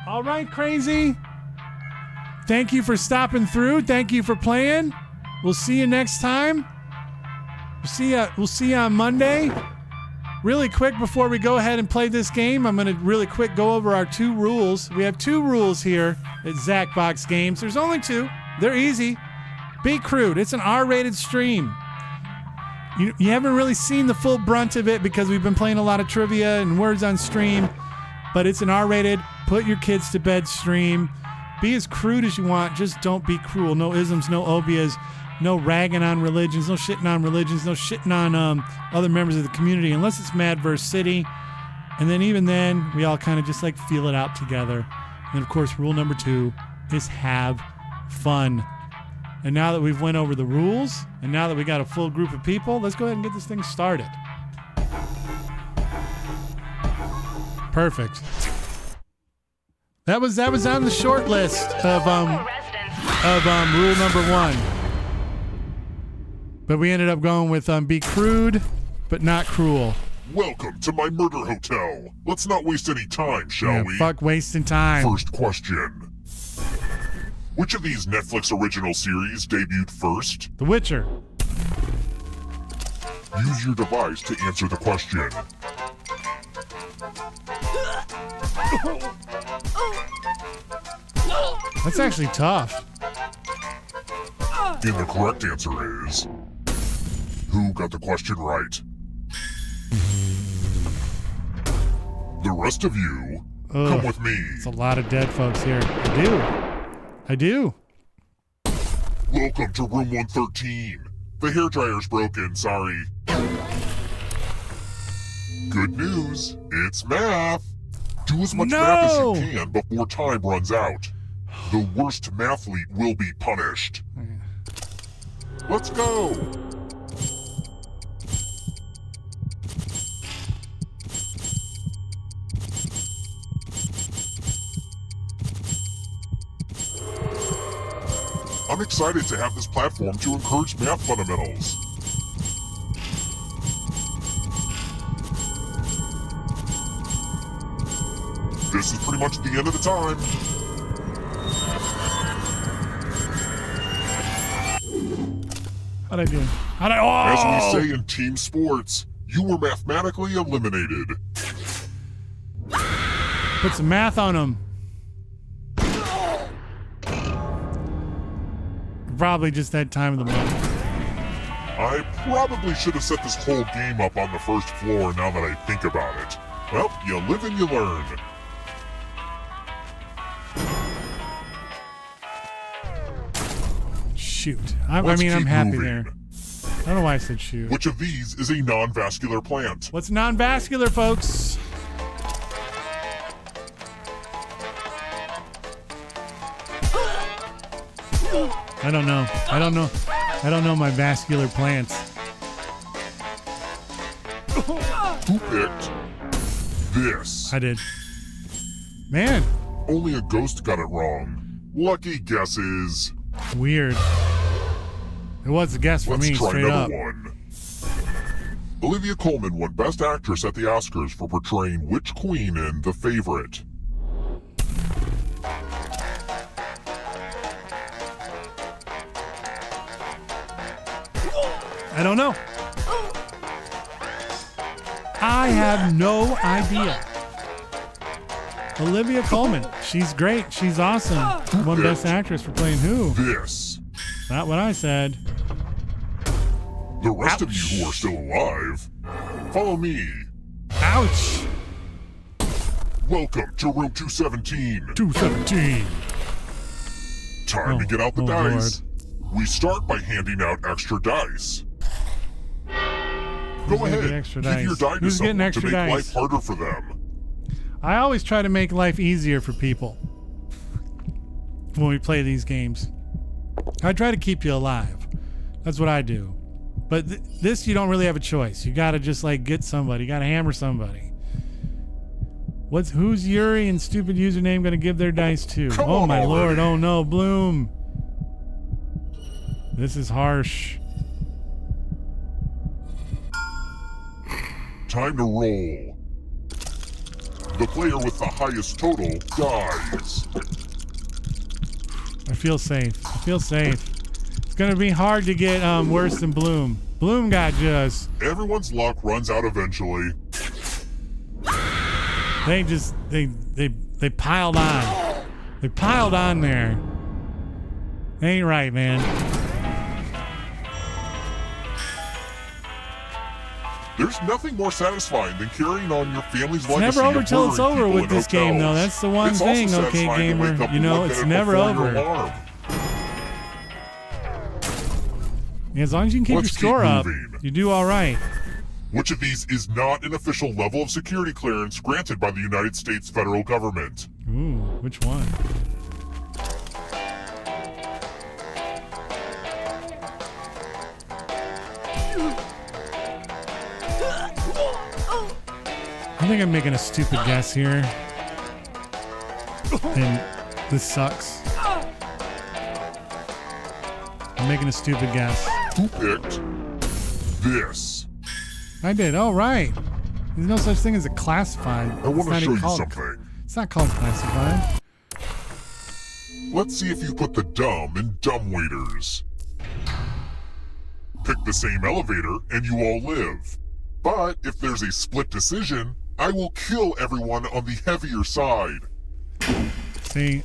Speaker 1: All right, Crazy. Thank you for stopping through. Thank you for playing. We'll see you next time. We'll see you on Monday. Really quick before we go ahead and play this game, I'm going to really quick go over our 2 rules. We have 2 rules here at Zacbox Games. There's only 2. They're easy. Be crude. It's an R-rated stream. You haven't really seen the full brunt of it because we've been playing a lot of trivia and words on stream, but it's an R-rated, put your kids to bed stream. Be as crude as you want. Just don't be cruel. No isms, no obias. No ragging on religions, no shitting on religions, no shitting on other members of the community, unless it's Madverse City. And then even then, we all kind of just like feel it out together. And of course, rule number 2 is have fun. And now that we've went over the rules, and now that we got a full group of people, let's go ahead and get this thing started. Perfect. That was on the short list of rule number 1. But we ended up going with be crude, but not cruel.
Speaker 14: Welcome to my murder hotel. Let's not waste any time, shall we?
Speaker 1: Fuck wasting time.
Speaker 14: First question. Which of these Netflix original series debuted first?
Speaker 1: The Witcher.
Speaker 14: Use your device to answer the question.
Speaker 1: That's actually tough.
Speaker 14: And the correct answer is... Who got the question right? The rest of you, come with me.
Speaker 1: It's a lot of dead folks here. I do.
Speaker 14: Welcome to room 113. The hairdryer's broken, sorry. Good news, it's math. Do as much math as you can before time runs out. The worst mathlete will be punished. Let's go! I'm excited to have this platform to encourage math fundamentals. This is pretty much the end of the time.
Speaker 1: How'd I do?
Speaker 14: As we say in team sports, you were mathematically eliminated.
Speaker 1: Put some math on them. Probably just that time of the month.
Speaker 14: I probably should have set this whole game up on the first floor now that I think about it. Well, you live and you learn.
Speaker 1: Shoot. I
Speaker 14: Let's
Speaker 1: mean, I'm
Speaker 14: keep
Speaker 1: happy
Speaker 14: moving.
Speaker 1: there. I don't know why I said shoot.
Speaker 14: Which of these is a non-vascular plant?
Speaker 1: What's non-vascular, folks? I don't know. I don't know my vascular plants.
Speaker 14: Who picked this?
Speaker 1: I did. Man.
Speaker 14: Only a ghost got it wrong. Lucky guesses.
Speaker 1: Weird. It was a guess for
Speaker 14: Let's
Speaker 1: me,
Speaker 14: try
Speaker 1: straight
Speaker 14: another
Speaker 1: up.
Speaker 14: one. Olivia Colman won Best Actress at the Oscars for portraying which queen in The Favorite?
Speaker 1: I don't know. I have no idea. Olivia Colman. She's great. She's awesome. Won Best Actress for playing who?
Speaker 14: This.
Speaker 1: Not what I said.
Speaker 14: The rest of you who are still alive, follow me.
Speaker 1: Ouch.
Speaker 14: Welcome to room 217.
Speaker 1: 217.
Speaker 14: Time to get out the dice.
Speaker 1: Lord.
Speaker 14: We start by handing out extra dice. Go ahead,
Speaker 1: extra
Speaker 14: give
Speaker 1: dice?
Speaker 14: your die to
Speaker 1: Who's getting
Speaker 14: someone to
Speaker 1: extra
Speaker 14: make
Speaker 1: dice?
Speaker 14: life harder for them.
Speaker 1: I always try to make life easier for people when we play these games. I try to keep you alive. That's what I do. But this, you don't really have a choice. You got to just like get somebody. You got to hammer somebody. Who's Yuri and stupid username going to give their dice to?
Speaker 14: Come
Speaker 1: Oh
Speaker 14: on
Speaker 1: my
Speaker 14: already.
Speaker 1: Lord. Oh no, Bloom. This is harsh.
Speaker 14: Time to roll. The player with the highest total dies.
Speaker 1: I feel safe. I feel safe. It's going to be hard to get worse than Bloom. Bloom got just...
Speaker 14: Everyone's luck runs out eventually.
Speaker 1: They piled on. They piled on there. Ain't right, man.
Speaker 14: There's nothing more satisfying than carrying on your family's
Speaker 1: It's
Speaker 14: legacy.
Speaker 1: never over
Speaker 14: of
Speaker 1: till it's
Speaker 14: murdering
Speaker 1: over
Speaker 14: people
Speaker 1: with
Speaker 14: in
Speaker 1: this game, though.
Speaker 14: hotels.
Speaker 1: That's the one
Speaker 14: It's also
Speaker 1: thing, okay,
Speaker 14: satisfying to
Speaker 1: gamer.
Speaker 14: wake up
Speaker 1: You know,
Speaker 14: one
Speaker 1: it's
Speaker 14: minute
Speaker 1: never
Speaker 14: before your
Speaker 1: over.
Speaker 14: alarm.
Speaker 1: As long as you can keep
Speaker 14: Let's
Speaker 1: your score
Speaker 14: keep
Speaker 1: up,
Speaker 14: moving.
Speaker 1: you do all right.
Speaker 14: Which of these is not an official level of security clearance granted by the United States federal government?
Speaker 1: Ooh, which one? I think I'm making a stupid guess here. And this sucks. I'm making a stupid guess.
Speaker 14: Who picked this?
Speaker 1: I did. Oh, right. There's no such thing as a classified.
Speaker 14: I want to show you
Speaker 1: called,
Speaker 14: something.
Speaker 1: It's not called classified.
Speaker 14: Let's see if you put the dumb in dumb waiters. Pick the same elevator and you all live. But if there's a split decision, I will kill everyone on the heavier side.
Speaker 1: See,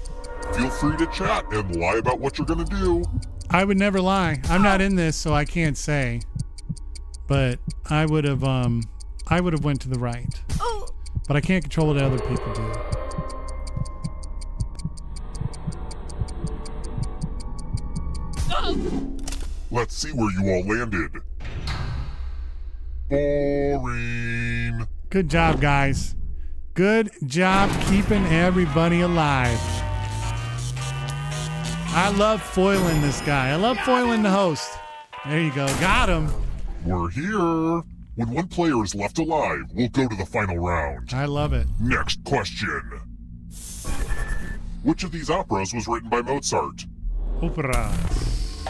Speaker 14: Feel free to chat and lie about what you're gonna do.
Speaker 1: I would never lie. I'm not in this, so I can't say. But I would have went to the right. But I can't control what other people do.
Speaker 14: Let's see where you all landed. Boring.
Speaker 1: Good job, guys. Good job keeping everybody alive. I love foiling this guy. I love foiling the host. There you go. Got him.
Speaker 14: We're here. When one player is left alive, we'll go to the final round.
Speaker 1: I love it.
Speaker 14: Next question. Which of these operas was written by Mozart?
Speaker 1: Operas.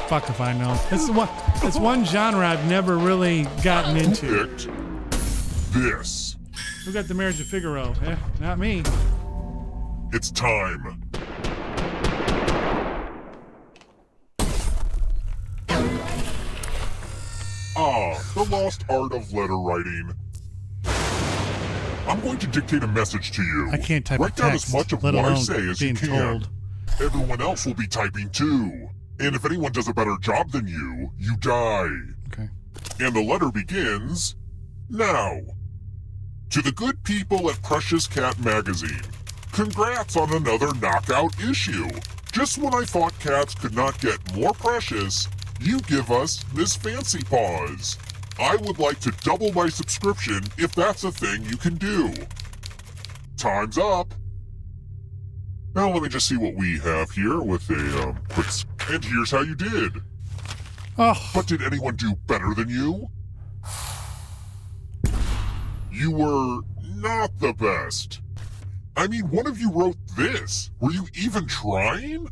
Speaker 1: Fuck if I know. It's one genre I've never really gotten into.
Speaker 14: Who picked this?
Speaker 1: Who got the Marriage of Figaro? Not me.
Speaker 14: It's time. Ah, The lost art of letter writing. I'm going to dictate a message to you.
Speaker 1: I can't type
Speaker 14: Write
Speaker 1: a
Speaker 14: down
Speaker 1: text,
Speaker 14: as much of
Speaker 1: let
Speaker 14: what I
Speaker 1: alone
Speaker 14: say as you
Speaker 1: being
Speaker 14: can.
Speaker 1: told.
Speaker 14: Everyone else will be typing too. And if anyone does a better job than you, you die.
Speaker 1: Okay.
Speaker 14: And the letter begins now. To the good people at Precious Cat Magazine, congrats on another knockout issue. Just when I thought cats could not get more precious, you give us Miss Fancy Paws. I would like to double my subscription if that's a thing you can do. Time's up. Now let me just see what we have here with a quick... And here's how you did.
Speaker 1: Oh.
Speaker 14: But did anyone do better than you? You were not the best. I mean, one of you wrote this. Were you even trying?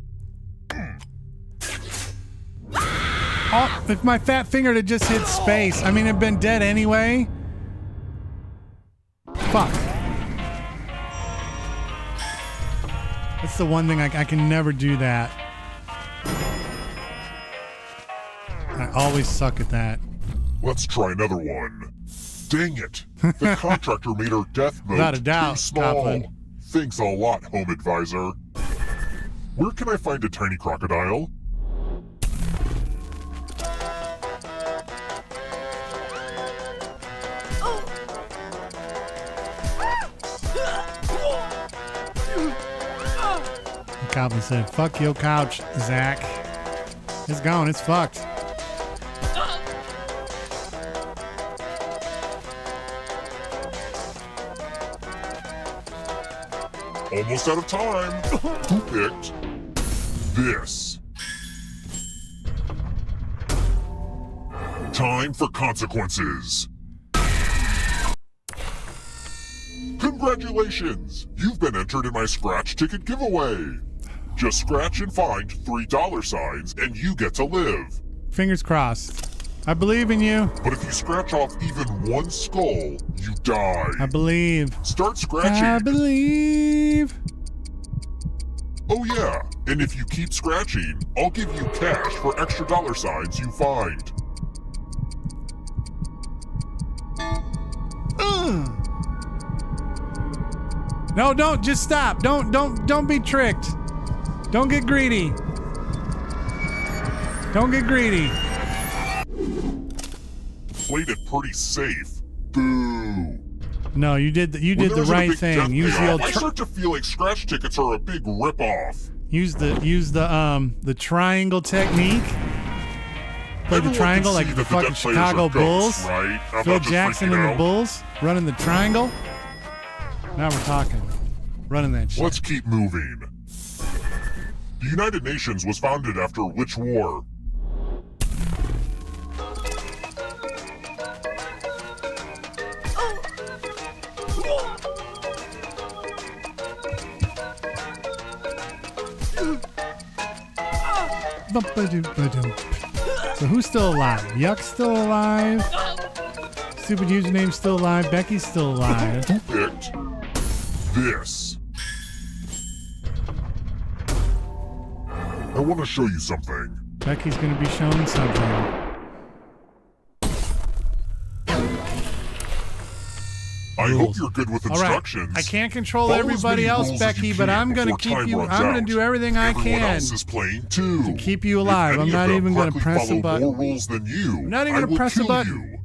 Speaker 1: Oh, if my fat finger had just hit space, I mean, it'd been dead anyway. Fuck. That's the one thing I can never do that. I always suck at that.
Speaker 14: Let's try another one. Dang it. The contractor made our death note
Speaker 1: Without a doubt,
Speaker 14: too small.
Speaker 1: Scotland.
Speaker 14: Thanks a lot, Home Advisor. Where can I find a tiny crocodile?
Speaker 1: The goblin said, fuck your couch, Zach. It's gone, it's fucked.
Speaker 14: Almost out of time. Who picked this? Time for consequences. Congratulations! You've been entered in my scratch ticket giveaway. Just scratch and find $3 and you get to live.
Speaker 1: Fingers crossed. I believe in you.
Speaker 14: But if you scratch off even one skull, you die.
Speaker 1: I believe.
Speaker 14: Start scratching.
Speaker 1: I believe.
Speaker 14: Oh yeah, and if you keep scratching, I'll give you cash for extra $signs you find.
Speaker 1: No, don't. Just stop. Don't be tricked. Don't get greedy. Don't get greedy.
Speaker 14: Played it pretty safe. Boo.
Speaker 1: No, you did the right thing. Use the old.
Speaker 14: I start to feel like scratch tickets are a big ripoff.
Speaker 1: Use the triangle technique. Play the triangle like the fucking Chicago Bulls.
Speaker 14: Right?
Speaker 1: Phil Jackson and the Bulls running the triangle. Now we're talking. Running that shit.
Speaker 14: Let's keep moving. The United Nations was founded after which war?
Speaker 1: So who's still alive? Yuck's still alive. Stupid username's still alive. Becky's still alive.
Speaker 14: Who picked this? I want to show you something.
Speaker 1: Becky's gonna be shown something.
Speaker 14: I hope you're good with instructions.
Speaker 1: All right. I can't control
Speaker 14: Follow
Speaker 1: everybody
Speaker 14: as many
Speaker 1: else,
Speaker 14: rules as
Speaker 1: Becky,
Speaker 14: you
Speaker 1: but
Speaker 14: can
Speaker 1: I'm gonna
Speaker 14: before
Speaker 1: keep
Speaker 14: time
Speaker 1: you.
Speaker 14: runs
Speaker 1: I'm gonna
Speaker 14: out.
Speaker 1: do everything I
Speaker 14: Everyone
Speaker 1: can
Speaker 14: else is playing too.
Speaker 1: to keep you alive.
Speaker 14: If
Speaker 1: I'm
Speaker 14: any
Speaker 1: not
Speaker 14: of them
Speaker 1: even gonna
Speaker 14: correctly
Speaker 1: press a
Speaker 14: follow
Speaker 1: button.
Speaker 14: more rules than you,
Speaker 1: I'm not even
Speaker 14: I
Speaker 1: gonna
Speaker 14: will
Speaker 1: press a
Speaker 14: kill
Speaker 1: button.
Speaker 14: you.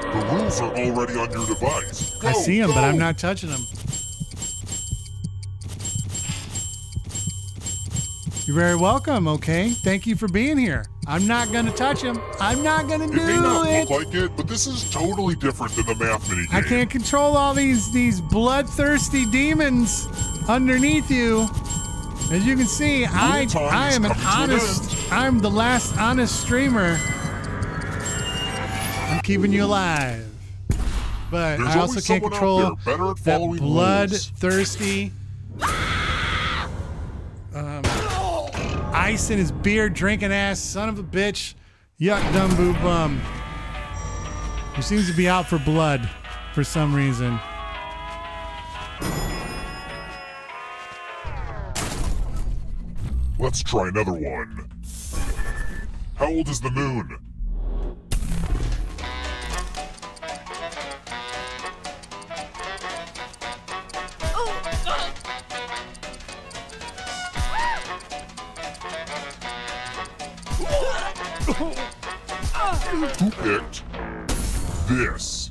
Speaker 14: The rules are already on your device.
Speaker 1: I
Speaker 14: Go,
Speaker 1: see them, but
Speaker 14: go.
Speaker 1: I'm not touching them. You're very welcome, okay? Thank you for being here. I'm not going to touch him. I'm not going to do
Speaker 14: It may not
Speaker 1: it.
Speaker 14: look like it, but this is totally different than the math minigame.
Speaker 1: I can't control all these bloodthirsty demons underneath you. As you can see, I am an honest, I'm the last honest streamer. I'm keeping you alive. But
Speaker 14: There's
Speaker 1: I also
Speaker 14: always
Speaker 1: can't
Speaker 14: someone out
Speaker 1: control
Speaker 14: there better at
Speaker 1: that
Speaker 14: following rules.
Speaker 1: bloodthirsty ice in his beard drinking ass son of a bitch, yuck dumb boo bum, who seems to be out for blood for some reason.
Speaker 14: Let's try another one. How old is the moon? Who picked this?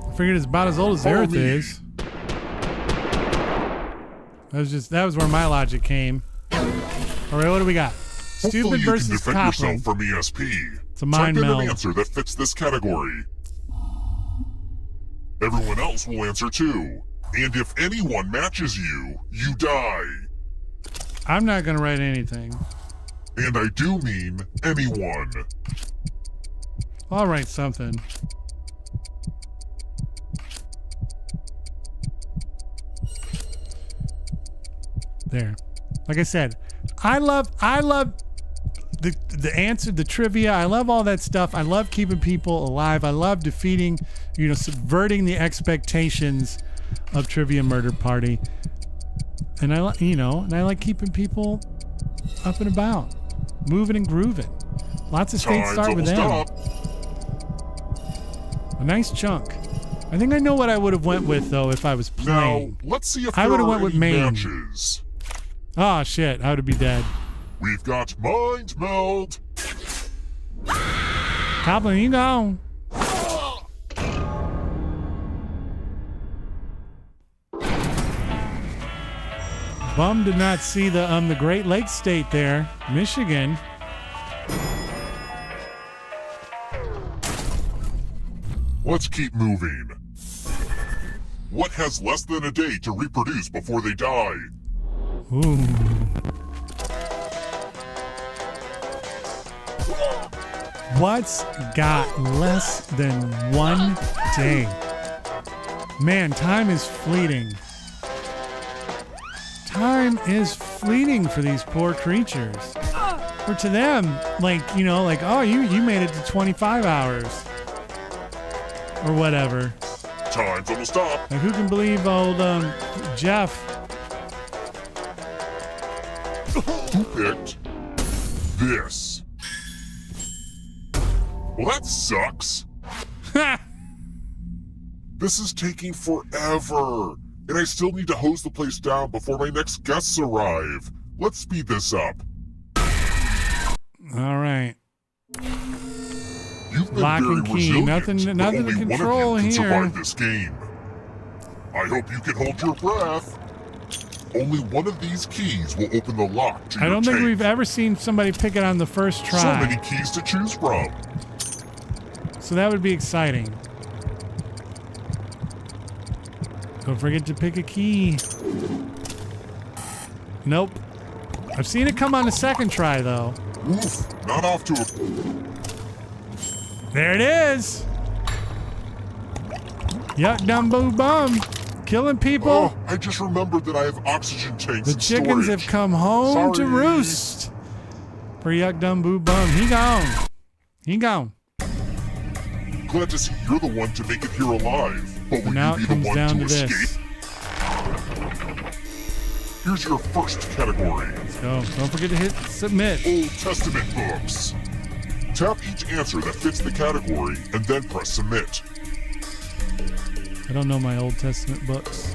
Speaker 1: I figured it's about as old as Earth is. That was where my logic came. All right, what do we got? Stupid versus
Speaker 14: you can defend
Speaker 1: Copland.
Speaker 14: yourself from ESP.
Speaker 1: It's a mind
Speaker 14: Type in
Speaker 1: meld.
Speaker 14: an answer that fits this category. Everyone else will answer too. And if anyone matches you, you die.
Speaker 1: I'm not gonna write anything.
Speaker 14: And I do mean anyone.
Speaker 1: I'll write something. There. Like I said, I love the answer, the trivia. I love all that stuff. I love keeping people alive. I love defeating, subverting the expectations of Trivia Murder Party. And I like keeping people up and about, moving and grooving. Lots of states start with them. A nice chunk. I think I know what I would have went with though if I was playing.
Speaker 14: Now, let's see if
Speaker 1: I
Speaker 14: there
Speaker 1: would have
Speaker 14: are
Speaker 1: went with
Speaker 14: any
Speaker 1: Maine.
Speaker 14: matches.
Speaker 1: Oh shit, I would be dead.
Speaker 14: We've got Mind Meld.
Speaker 1: Copland, you go. Bum did not see the Great Lakes state there, Michigan.
Speaker 14: Let's keep moving. What has less than a day to reproduce before they die?
Speaker 1: Ooh. What's got less than 1 day? Man, time is fleeting. Time is fleeting for these poor creatures. Or to them, oh, you made it to 25 hours. Or whatever.
Speaker 14: Time's almost up.
Speaker 1: Like, who can believe old Jeff?
Speaker 14: Who picked this? Well, that sucks. This is taking forever. And I still need to hose the place down before my next guests arrive. Let's speed this up.
Speaker 1: All right.
Speaker 14: You've been
Speaker 1: Lock
Speaker 14: very
Speaker 1: and key.
Speaker 14: resilient,
Speaker 1: Nothing
Speaker 14: but
Speaker 1: to
Speaker 14: only
Speaker 1: control
Speaker 14: one of you
Speaker 1: here.
Speaker 14: can survive this game. I hope you can hold your breath. Only one of these keys will open the lock to
Speaker 1: I
Speaker 14: your
Speaker 1: don't think
Speaker 14: tank.
Speaker 1: we've ever seen somebody pick it on the first try.
Speaker 14: So many keys to choose from.
Speaker 1: So that would be exciting. Don't forget to pick a key. Nope. I've seen it come on the second try, though.
Speaker 14: Oof, not off to a...
Speaker 1: There it is. Yuck, dum, boo, bum. Killing people.
Speaker 14: Oh, I just remembered that I have oxygen tanks
Speaker 1: The
Speaker 14: in
Speaker 1: chickens
Speaker 14: storage.
Speaker 1: have come home to
Speaker 14: Sorry.
Speaker 1: roost. For Yuck, dum, boo, bum. He gone. He gone.
Speaker 14: Glad to see you're the one to make it here alive. But will
Speaker 1: Now
Speaker 14: you
Speaker 1: it
Speaker 14: be the
Speaker 1: comes
Speaker 14: one
Speaker 1: down
Speaker 14: to
Speaker 1: to
Speaker 14: escape?
Speaker 1: this.
Speaker 14: Here's your first category.
Speaker 1: Let's go. Don't forget to hit submit.
Speaker 14: Old Testament books. Tap each answer that fits the category and then press submit.
Speaker 1: I don't know my Old Testament books.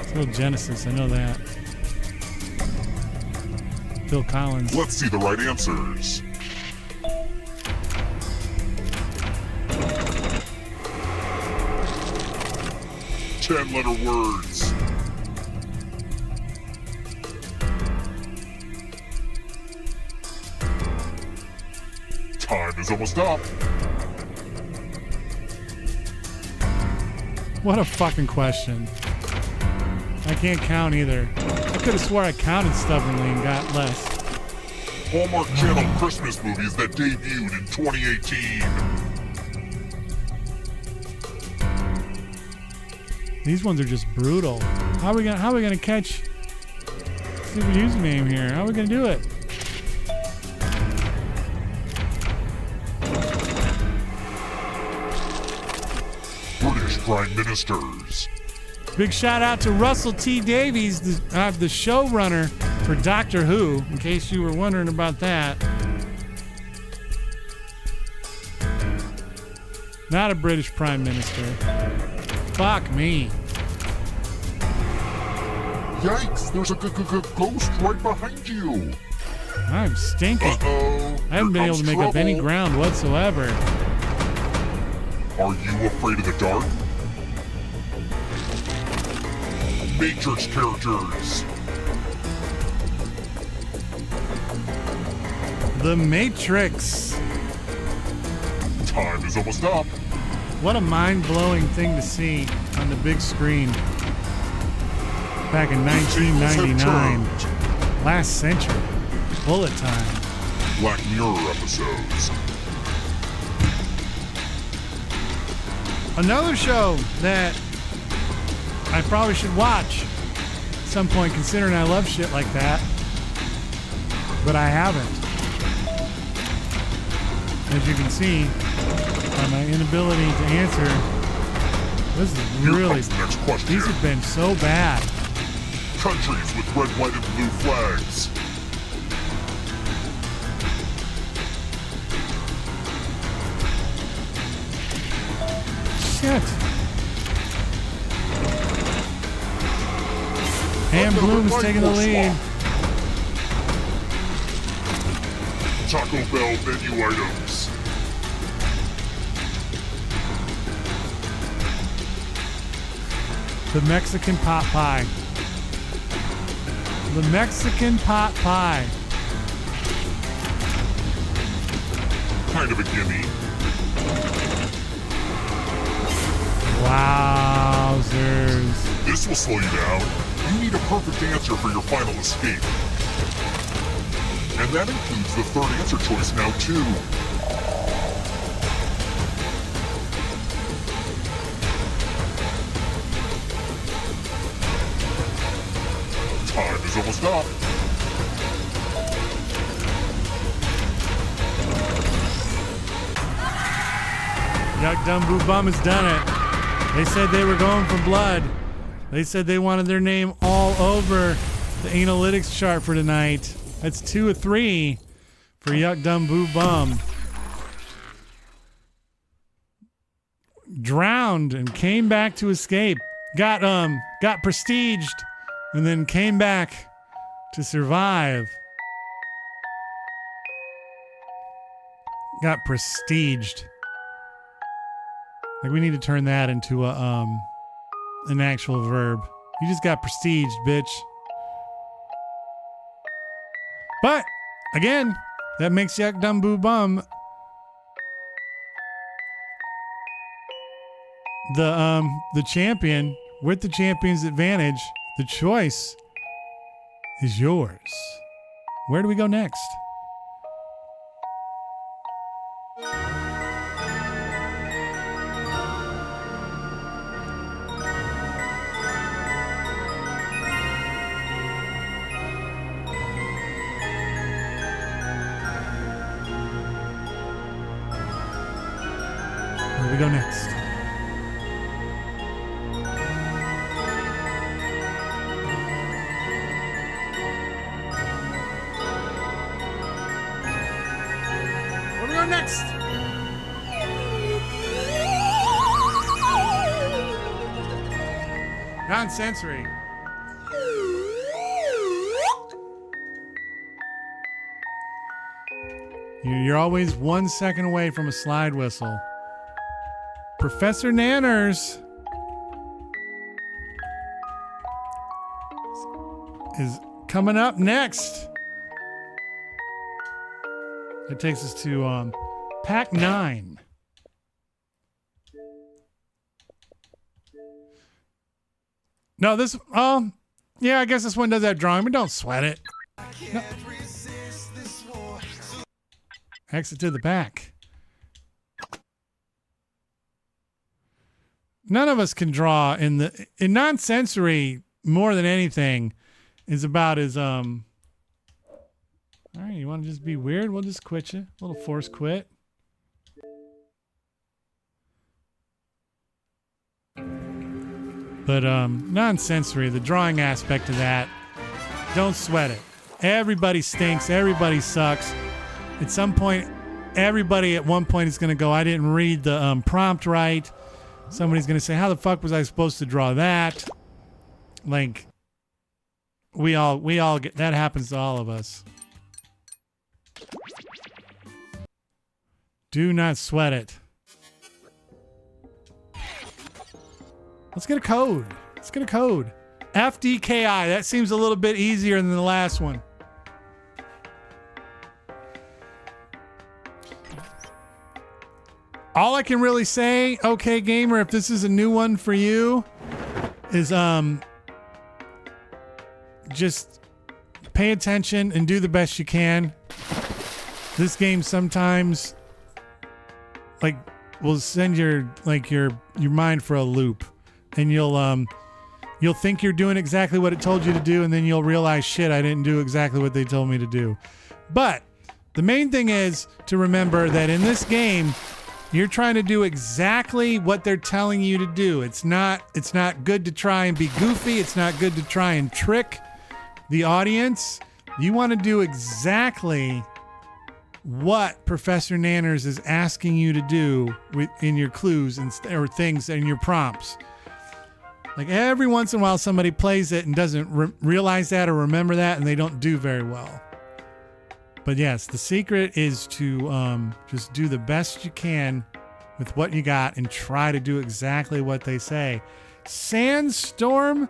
Speaker 1: Still Genesis, I know that. Phil Collins.
Speaker 14: Let's see the right answers. Ten-letter words. Time is almost up.
Speaker 1: What a fucking question. I can't count either. I could have swore I counted stubbornly and got less.
Speaker 14: Hallmark Channel Christmas movies that debuted in 2018.
Speaker 1: These ones are just brutal. How are we gonna catch Super Username here? How are we gonna do it?
Speaker 14: British Prime Ministers.
Speaker 1: Big shout out to Russell T. Davies, the showrunner for Doctor Who, in case you were wondering about that. Not a British Prime Minister. Fuck me.
Speaker 14: Yikes, there's a ghost right behind you.
Speaker 1: I'm stinking.
Speaker 14: Uh-oh.
Speaker 1: I haven't been able to make up any ground whatsoever.
Speaker 14: Are you afraid of the dark? Matrix characters.
Speaker 1: The Matrix.
Speaker 14: Time is almost up.
Speaker 1: What a mind-blowing thing to see on the big screen. Back in 1999. Last century. Bullet time.
Speaker 14: Black Mirror episodes.
Speaker 1: Another show that I probably should watch at some point, considering I love shit like that. But I haven't. As you can see, by my inability to answer, this is really, these have been so bad.
Speaker 14: Countries with red, white, and blue flags.
Speaker 1: Shit. Ham Bloom's taking the lead.
Speaker 14: Taco Bell menu items.
Speaker 1: The Mexican pot pie. The Mexican pot pie.
Speaker 14: Kind of a gimme.
Speaker 1: Wowzers.
Speaker 14: This will slow you down. You need a perfect answer for your final escape. And that includes the third answer choice now, too. Time is almost up.
Speaker 1: Yuck Dumb Boo Bum has done it. They said they were going for blood. They said they wanted their name all over the analytics chart for tonight. That's 2 of 3 for Yuck Dumb Boo Bum. Drowned and came back to escape. Got prestiged and then came back to survive. Got prestiged. Like, we need to turn that into an actual verb. You just got prestiged, bitch. But again, that makes Yuck Dumb Boo Bum the champion with the champion's advantage. The choice is yours. Where do we go next? Where do we go next? Where do we go next? Non-sensory. You're always 1 second away from a slide whistle. Professor Nanners is coming up next. It takes us to Pack 9. No, this, yeah, I guess this one does that drawing, but don't sweat it. No. Exit to the back. None of us can draw in non-sensory more than anything is about as, all right, you want to just be weird? We'll just quit you. A little force quit. But non-sensory, the drawing aspect of that, don't sweat it. Everybody stinks. Everybody sucks. At some point, everybody at one point is going to go, I didn't read the prompt right. Somebody's going to say, how the fuck was I supposed to draw that? Like, we all get, that happens to all of us. Do not sweat it. Let's get a code. Let's get a code. FDKI. That seems a little bit easier than the last one. All I can really say, okay, gamer, if this is a new one for you, is just pay attention and do the best you can. This game sometimes will send your mind for a loop, and you'll think you're doing exactly what it told you to do, and then you'll realize, shit, I didn't do exactly what they told me to do. But the main thing is to remember that in this game, you're trying to do exactly what they're telling you to do. It's not good to try and be goofy. It's not good to try and trick the audience. You want to do exactly what Professor Nanners is asking you to do in your clues or things in your prompts. Like every once in a while, somebody plays it and doesn't realize that or remember that, and they don't do very well. But yes, the secret is to just do the best you can with what you got and try to do exactly what they say. Sandstorm,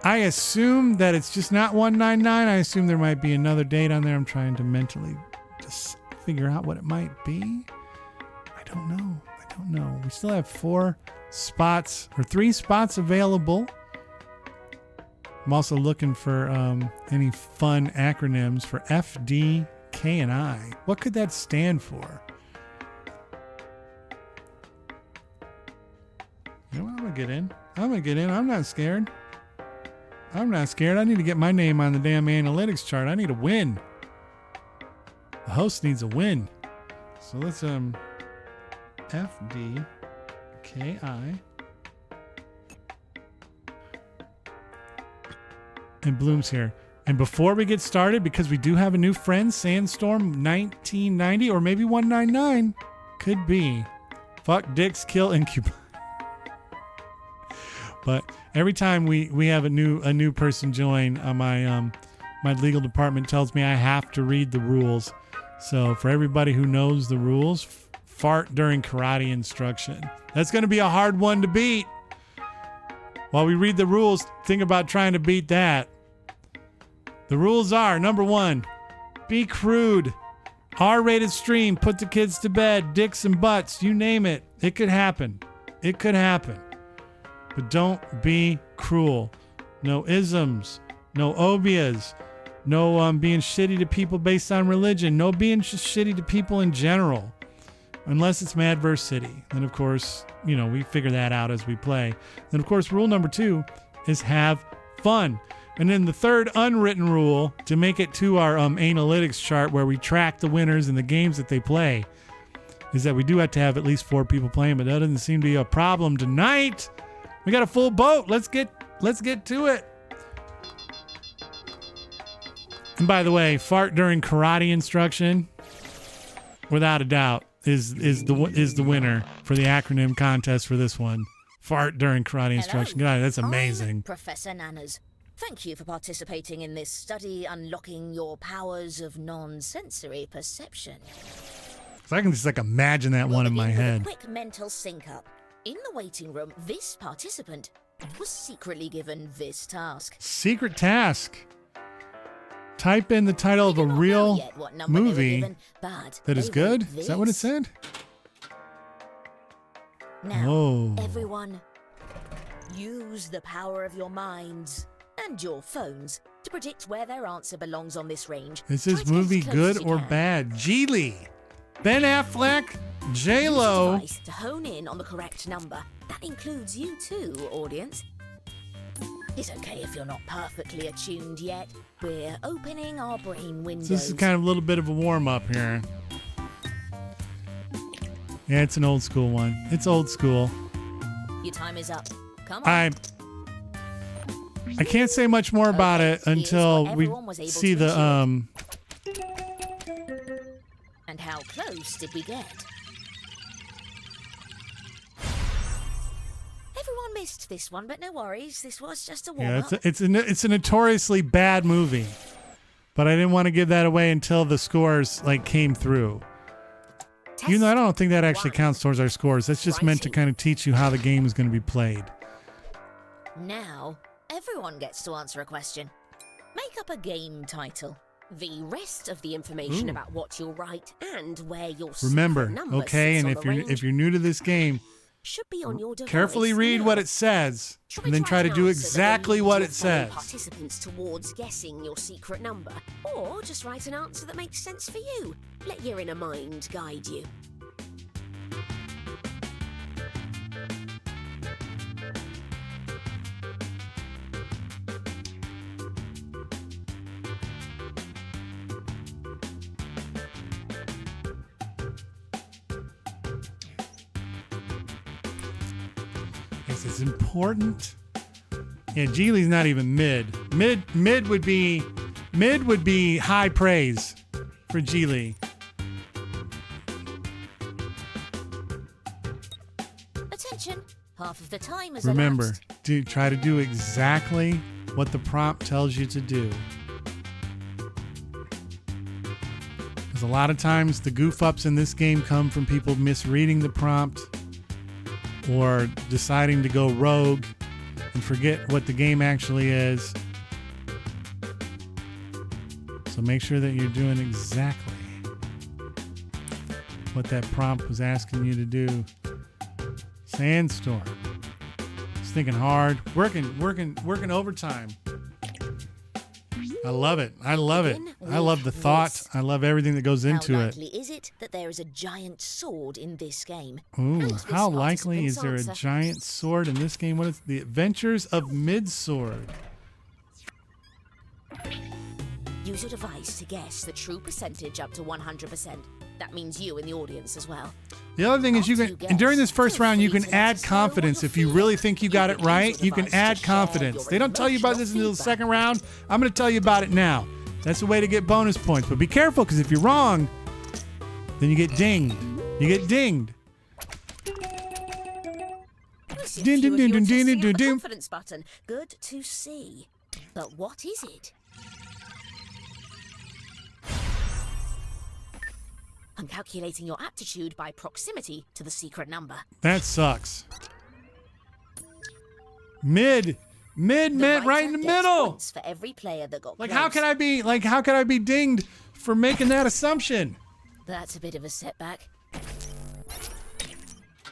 Speaker 1: I assume that it's just not 199. I assume there might be another date on there. I'm trying to mentally just figure out what it might be. I don't know. We still have 3 spots available. I'm also looking for any fun acronyms for FD, K, and I. What could that stand for? You know what? I'm going to get in. I'm not scared. I need to get my name on the damn analytics chart. I need a win. The host needs a win. So let's FD, K, I. And Bloom's here. And before we get started, because we do have a new friend, Sandstorm 1990 or maybe 199, could be. Fuck dicks, kill incubus. But every time we have a new person join, my legal department tells me I have to read the rules. So for everybody who knows the rules, fart during karate instruction. That's going to be a hard one to beat. While we read the rules, think about trying to beat that. The rules are, number 1, be crude. R-rated stream, put the kids to bed, dicks and butts, you name it. It could happen. But don't be cruel. No isms, no obias, no being shitty to people based on religion, no being just shitty to people in general. Unless it's Madverse City. Then, of course, we figure that out as we play. Then, of course, rule number 2 is have fun. And then the third unwritten rule to make it to our analytics chart where we track the winners and the games that they play is that we do have to have at least 4 people playing, but that doesn't seem to be a problem tonight. We got a full boat. Let's get to it. And by the way, fart during karate instruction, without a doubt, is the winner for the acronym contest for this one. Fart during karate instruction. God, that's amazing.
Speaker 15: I'm Professor Nanners. Thank you for participating in this study unlocking your powers of non-sensory perception.
Speaker 1: So I can just imagine that one in my head.
Speaker 15: A quick mental sync up. In the waiting room, this participant was secretly given this task.
Speaker 1: Secret task. Type in the title of a real movie that is good. Is that what it said?
Speaker 15: Now, everyone, use the power of your minds and your phones to predict where their answer belongs on this range.
Speaker 1: Is this movie good or bad? Geely, Ben Affleck, J-Lo.
Speaker 15: Use a device to hone in on the correct number. That includes you too, audience. It's okay if you're not perfectly attuned yet. We're opening our brain windows.
Speaker 1: So this is kind of a little bit of a warm-up here. Yeah, it's an old school one. It's old school.
Speaker 15: Your time is up. Come on.
Speaker 1: I can't say much more about it until we see the
Speaker 15: And how close did we get? Everyone missed this one, but no worries. This was just a warm-up.
Speaker 1: Yeah, it's a notoriously bad movie, but I didn't want to give that away until the scores came through. Even though I don't think that actually counts towards our scores. That's just meant to kind of teach you how the game is going to be played.
Speaker 15: Now, everyone gets to answer a question. Make up a game title. The rest of the information about what you'll write and where your
Speaker 1: Remember,
Speaker 15: number
Speaker 1: okay,
Speaker 15: sits
Speaker 1: and
Speaker 15: on
Speaker 1: if you're new to this game,
Speaker 15: should be on your device
Speaker 1: carefully read
Speaker 15: now.
Speaker 1: what it says, and then try to do exactly what it says.
Speaker 15: Participants towards guessing your secret number, or just write an answer that makes sense for you. Let your inner mind guide you.
Speaker 1: It's important. Yeah, Geely's not even mid. Mid would be high praise for Geely.
Speaker 15: Attention, half of the time is
Speaker 1: Remember,
Speaker 15: elapsed.
Speaker 1: try to do exactly what the prompt tells you to do. Because a lot of times the goof ups in this game come from people misreading the prompt or deciding to go rogue and forget what the game actually is. So make sure that you're doing exactly what that prompt was asking you to do. Sandstorm. Just thinking hard, working overtime. I love it. I love it. I love the thought. I love everything that goes into it.
Speaker 15: How likely is it that there is a giant sword in this game?
Speaker 1: Ooh, how likely is there a giant sword in this game? What is The Adventures of Midsword?
Speaker 15: Use your device to guess the true percentage up to 100%. That means you in the audience as well.
Speaker 1: The other thing is and during this first round, you can add confidence. If you really think you got it right, you can add confidence. They don't tell you about this until the second round. I'm going to tell you about it now. That's a way to get bonus points. But be careful, because if you're wrong, then you get dinged. You get dinged.
Speaker 15: Ding, ding, ding, ding, ding, ding, ding. Confidence button. Good to see. But what is it? I'm calculating your aptitude by proximity to the secret number.
Speaker 1: That sucks. Mid meant right in the middle.
Speaker 15: For every player that got
Speaker 1: Like how can I be dinged for making that assumption?
Speaker 15: That's a bit of a setback.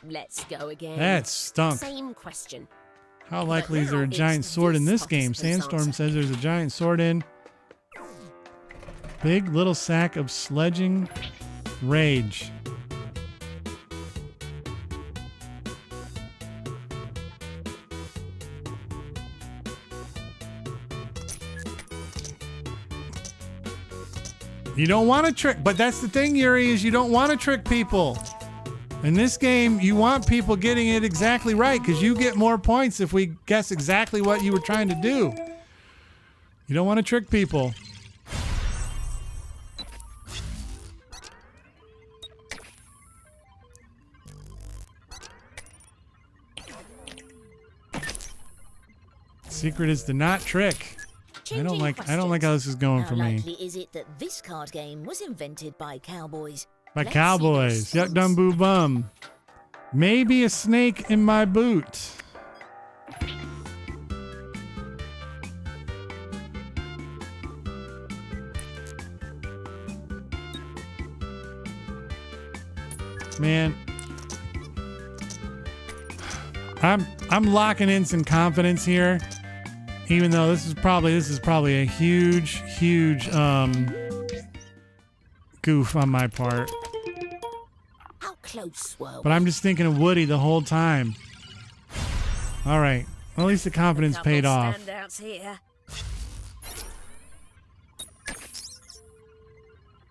Speaker 15: Let's go again.
Speaker 1: That stunk.
Speaker 15: Same question.
Speaker 1: How likely is there a giant sword in this game? Sandstorm says there's a giant sword in. Big little sack of sledging rage. You don't want to trick, but that's the thing, Yuri, is you don't want to trick people. In this game, you want people getting it exactly right, because you get more points if we guess exactly what you were trying to do. You don't want to trick people. Secret is to not trick. I don't like how this is going for me.
Speaker 15: How likely is it that this card game was invented by cowboys?
Speaker 1: By cowboys. Yuck dum boo bum. Maybe a snake in my boot. Man, I'm locking in some confidence here, even though this is probably a huge goof on my part.
Speaker 15: How close were we?
Speaker 1: But I'm just thinking of Woody the whole time. All right, well, at least the confidence paid off.
Speaker 15: Standouts here.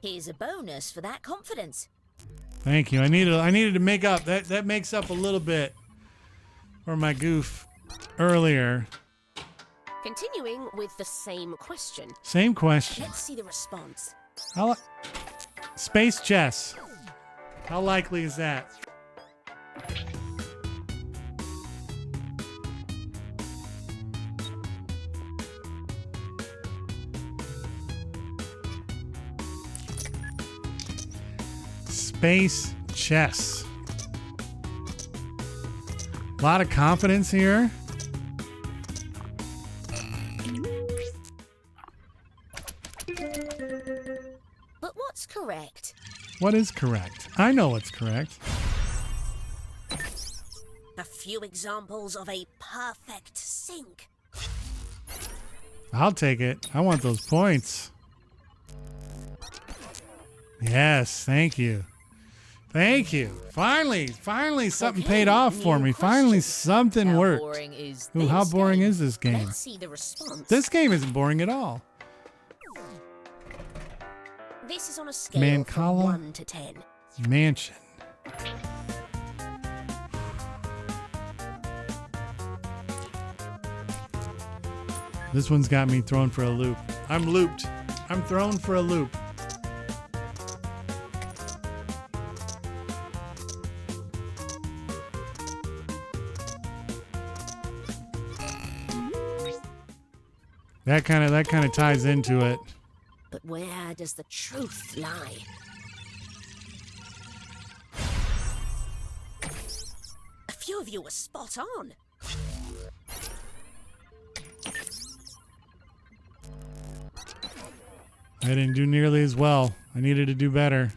Speaker 15: Here's a bonus for that confidence.
Speaker 1: Thank you. I needed to make up. That makes up a little bit for my goof earlier.
Speaker 11: Continuing with the same question.
Speaker 1: Same question.
Speaker 11: Let's see the response.
Speaker 1: Space chess. How likely is that? Space Chess. A lot of confidence here.
Speaker 15: But what's correct?
Speaker 1: What is correct? I know what's correct.
Speaker 15: A few examples of a perfect sink.
Speaker 1: I'll take it. I want those points. Yes, thank you. Thank you. Finally something paid off for me. Finally something worked. Ooh, how boring is this game?
Speaker 15: Let's see the response.
Speaker 1: This game isn't boring at all.
Speaker 15: This is on a scale
Speaker 1: Mancala
Speaker 15: from 1 to 10.
Speaker 1: Mansion. This one's got me thrown for a loop. I'm looped. I'm thrown for a loop. That kind of ties into it.
Speaker 15: But where does the truth lie? A few of you were spot on.
Speaker 1: I didn't do nearly as well. I needed to do better.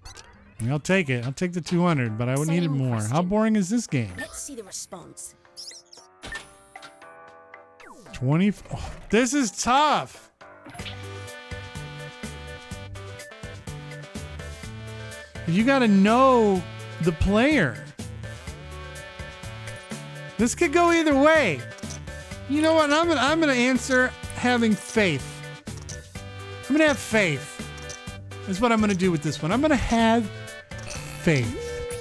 Speaker 1: I mean, I'll take it. I'll take the 200, but I would needed more. How boring is this game?
Speaker 15: Let's see the response.
Speaker 1: 20. Oh, this is tough. You got to know the player. This could go either way. You know what? I'm gonna answer having faith. I'm gonna have faith. That's what I'm gonna do with this one. I'm gonna have faith.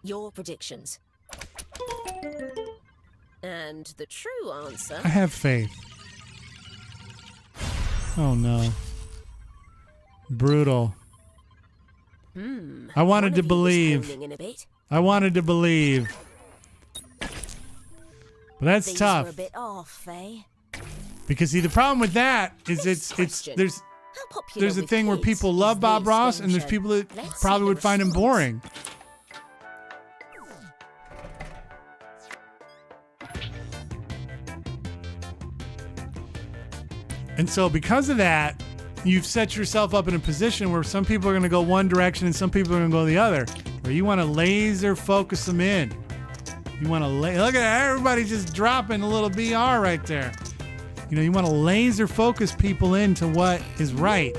Speaker 15: Your predictions. And the true answer.
Speaker 1: I have faith. Oh no. Brutal. I wanted to believe. I wanted to believe. But that's
Speaker 15: These
Speaker 1: tough.
Speaker 15: were a bit off, eh?
Speaker 1: Because see, the problem with that is there's a thing where people love Bob Ross and there's people that probably would find him boring. And so because of that, you've set yourself up in a position where some people are going to go one direction and some people are going to go the other. Where you want to laser focus them in. You want to look at everybody just dropping a little BR right there. You know, you want to laser focus people into what is right.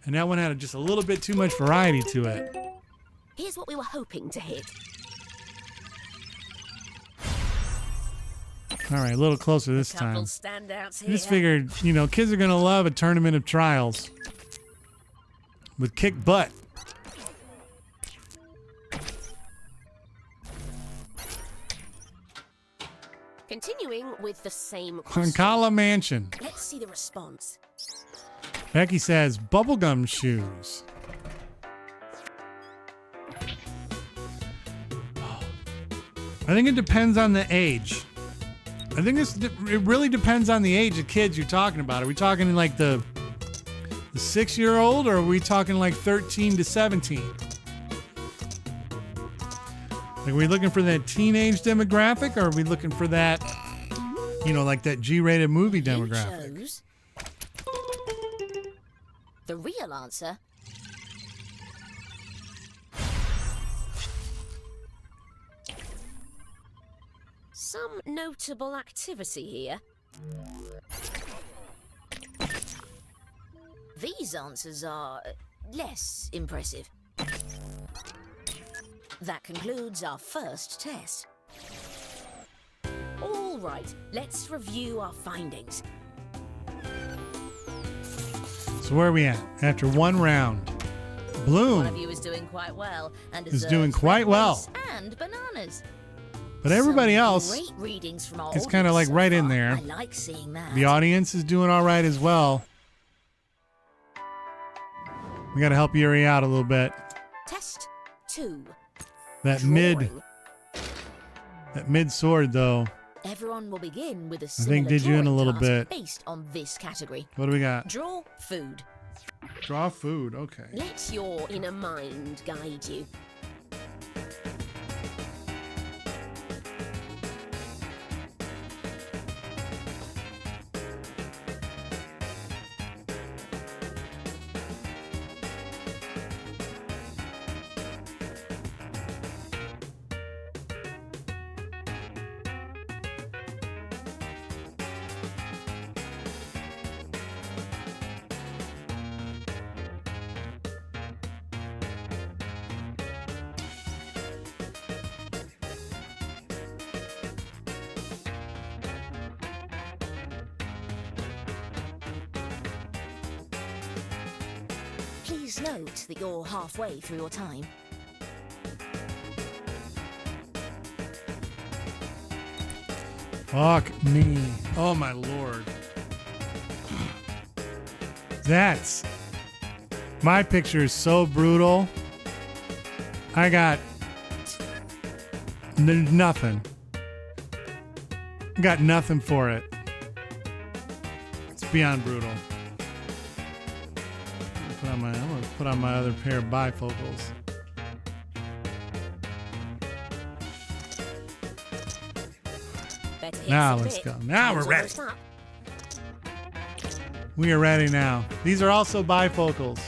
Speaker 1: And that one had just a little bit too much variety to it.
Speaker 15: Here's what we were hoping to hit.
Speaker 1: All right, a little closer this time.
Speaker 15: Standouts
Speaker 1: I just
Speaker 15: here.
Speaker 1: figured, you know, kids are going to love a tournament of trials with kick butt.
Speaker 15: Continuing with the same question.
Speaker 1: Mancala Mansion.
Speaker 15: Let's see the response.
Speaker 1: Becky says bubblegum shoes. I think it depends on the age. I think it really depends on the age of kids you're talking about. Are we talking like the 6-year-old or are we talking like 13 to 17? Like, are we looking for that teenage demographic or are we looking for that, you know, like that G-rated movie demographic?
Speaker 15: You chose the real answer. Some notable activity here. These answers are less impressive. That concludes our first test. All right, let's review our findings.
Speaker 1: So where are we at? After one round, Bloom
Speaker 15: One of you is doing quite well and
Speaker 1: is doing quite well.
Speaker 15: And bananas.
Speaker 1: But everybody else
Speaker 15: Great readings from our
Speaker 1: is kind of like
Speaker 15: audience so
Speaker 1: right in
Speaker 15: far.
Speaker 1: there.
Speaker 15: I like seeing that.
Speaker 1: The audience is doing all right as well. We got to help Yuri out a little bit.
Speaker 15: Test 2.
Speaker 1: That mid sword though.
Speaker 15: Everyone will begin with a
Speaker 1: I
Speaker 15: similar
Speaker 1: think did you in a
Speaker 15: drawing
Speaker 1: little
Speaker 15: task
Speaker 1: bit.
Speaker 15: based on this category.
Speaker 1: What do we got?
Speaker 15: Draw food.
Speaker 1: Draw food. Okay.
Speaker 15: Let your inner mind guide you. Please note that you're halfway through your time.
Speaker 1: Fuck me. Oh my lord. That's... My picture is so brutal. I got... nothing. Got nothing for it. It's beyond brutal. I'm gonna put on my other pair of bifocals. Now let's go. Now we're ready. We are ready now. These are also bifocals,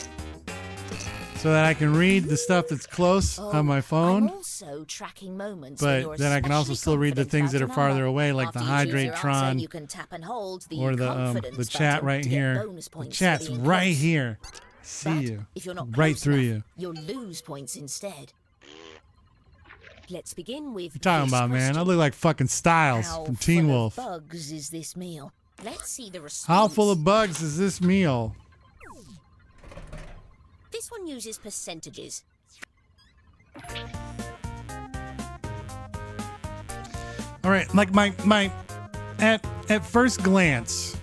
Speaker 1: so that I can read the stuff that's close on my phone.
Speaker 15: I'm also tracking moments
Speaker 1: but then I can also still read the things that are farther away, like the Hydratron
Speaker 15: you can tap and hold the
Speaker 1: or the chat right here. The chat's right here. See you.
Speaker 15: If you're not
Speaker 1: right through you.
Speaker 15: You'll lose points instead. Let's begin with.
Speaker 1: What you talking about, man? I look like fucking Styles from Teen Wolf.
Speaker 15: How full of bugs is this meal? Let's see the response.
Speaker 1: How full of bugs is this meal?
Speaker 15: This one uses percentages.
Speaker 1: All right, like my at first glance,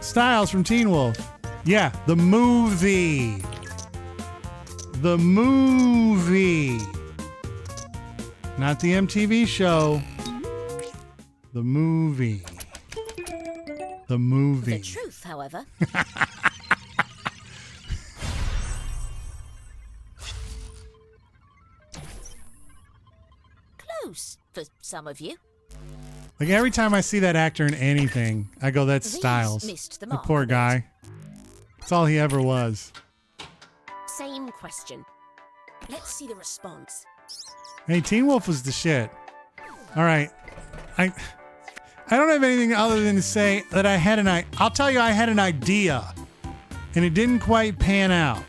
Speaker 1: Styles from Teen Wolf. Yeah, the movie. The movie. Not the MTV show. The movie. The movie.
Speaker 15: The truth, however. Close for some of you.
Speaker 1: Like every time I see that actor in anything, I go, that's
Speaker 15: These
Speaker 1: Styles.
Speaker 15: missed the
Speaker 1: The
Speaker 15: mark
Speaker 1: poor
Speaker 15: a bit.
Speaker 1: guy. That's all he ever was.
Speaker 15: Same question. Let's see the response.
Speaker 1: Hey, Teen Wolf was the shit. All right. I don't have anything other than to say that I'll tell you I had an idea and it didn't quite pan out.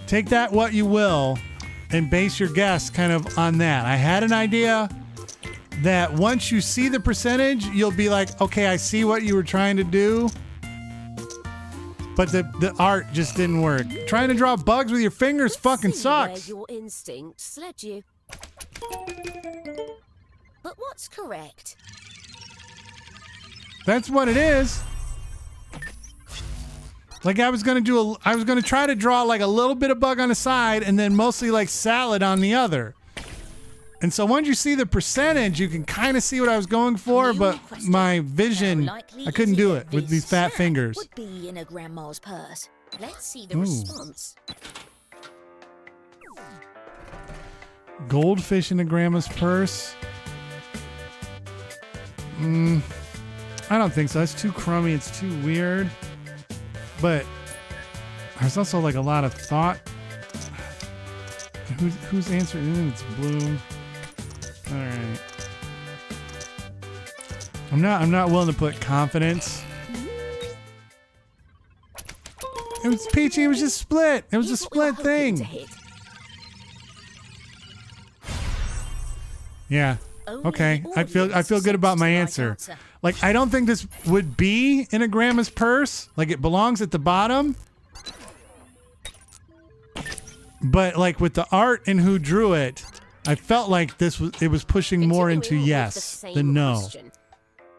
Speaker 1: Take that what you will and base your guess kind of on that. I had an idea that once you see the percentage, you'll be like, okay, I see what you were trying to do. But the art just didn't work. Trying to draw bugs with your fingers fucking sucks.
Speaker 15: Where your instincts led you. But what's correct?
Speaker 1: That's what it is. Like I was gonna try to draw like a little bit of bug on the side and then mostly like salad on the other. And so once you see the percentage, you can kind of see what I was going for, but my vision, I couldn't do it with these fat fingers.
Speaker 15: Would be in a grandma's purse. Let's see the response.
Speaker 1: Goldfish in a grandma's purse? I don't think so. It's too crummy. It's too weird. But there's also like a lot of thought. Who's answering? It's Bloom. All right. I'm not willing to put confidence. It was Peachy. It was just split. It was a split thing. Yeah. Okay. I feel good about my answer. Like I don't think this would be in a grandma's purse. Like it belongs at the bottom. But like with the art and who drew it, I felt like it was pushing more into yes than no.
Speaker 15: Question.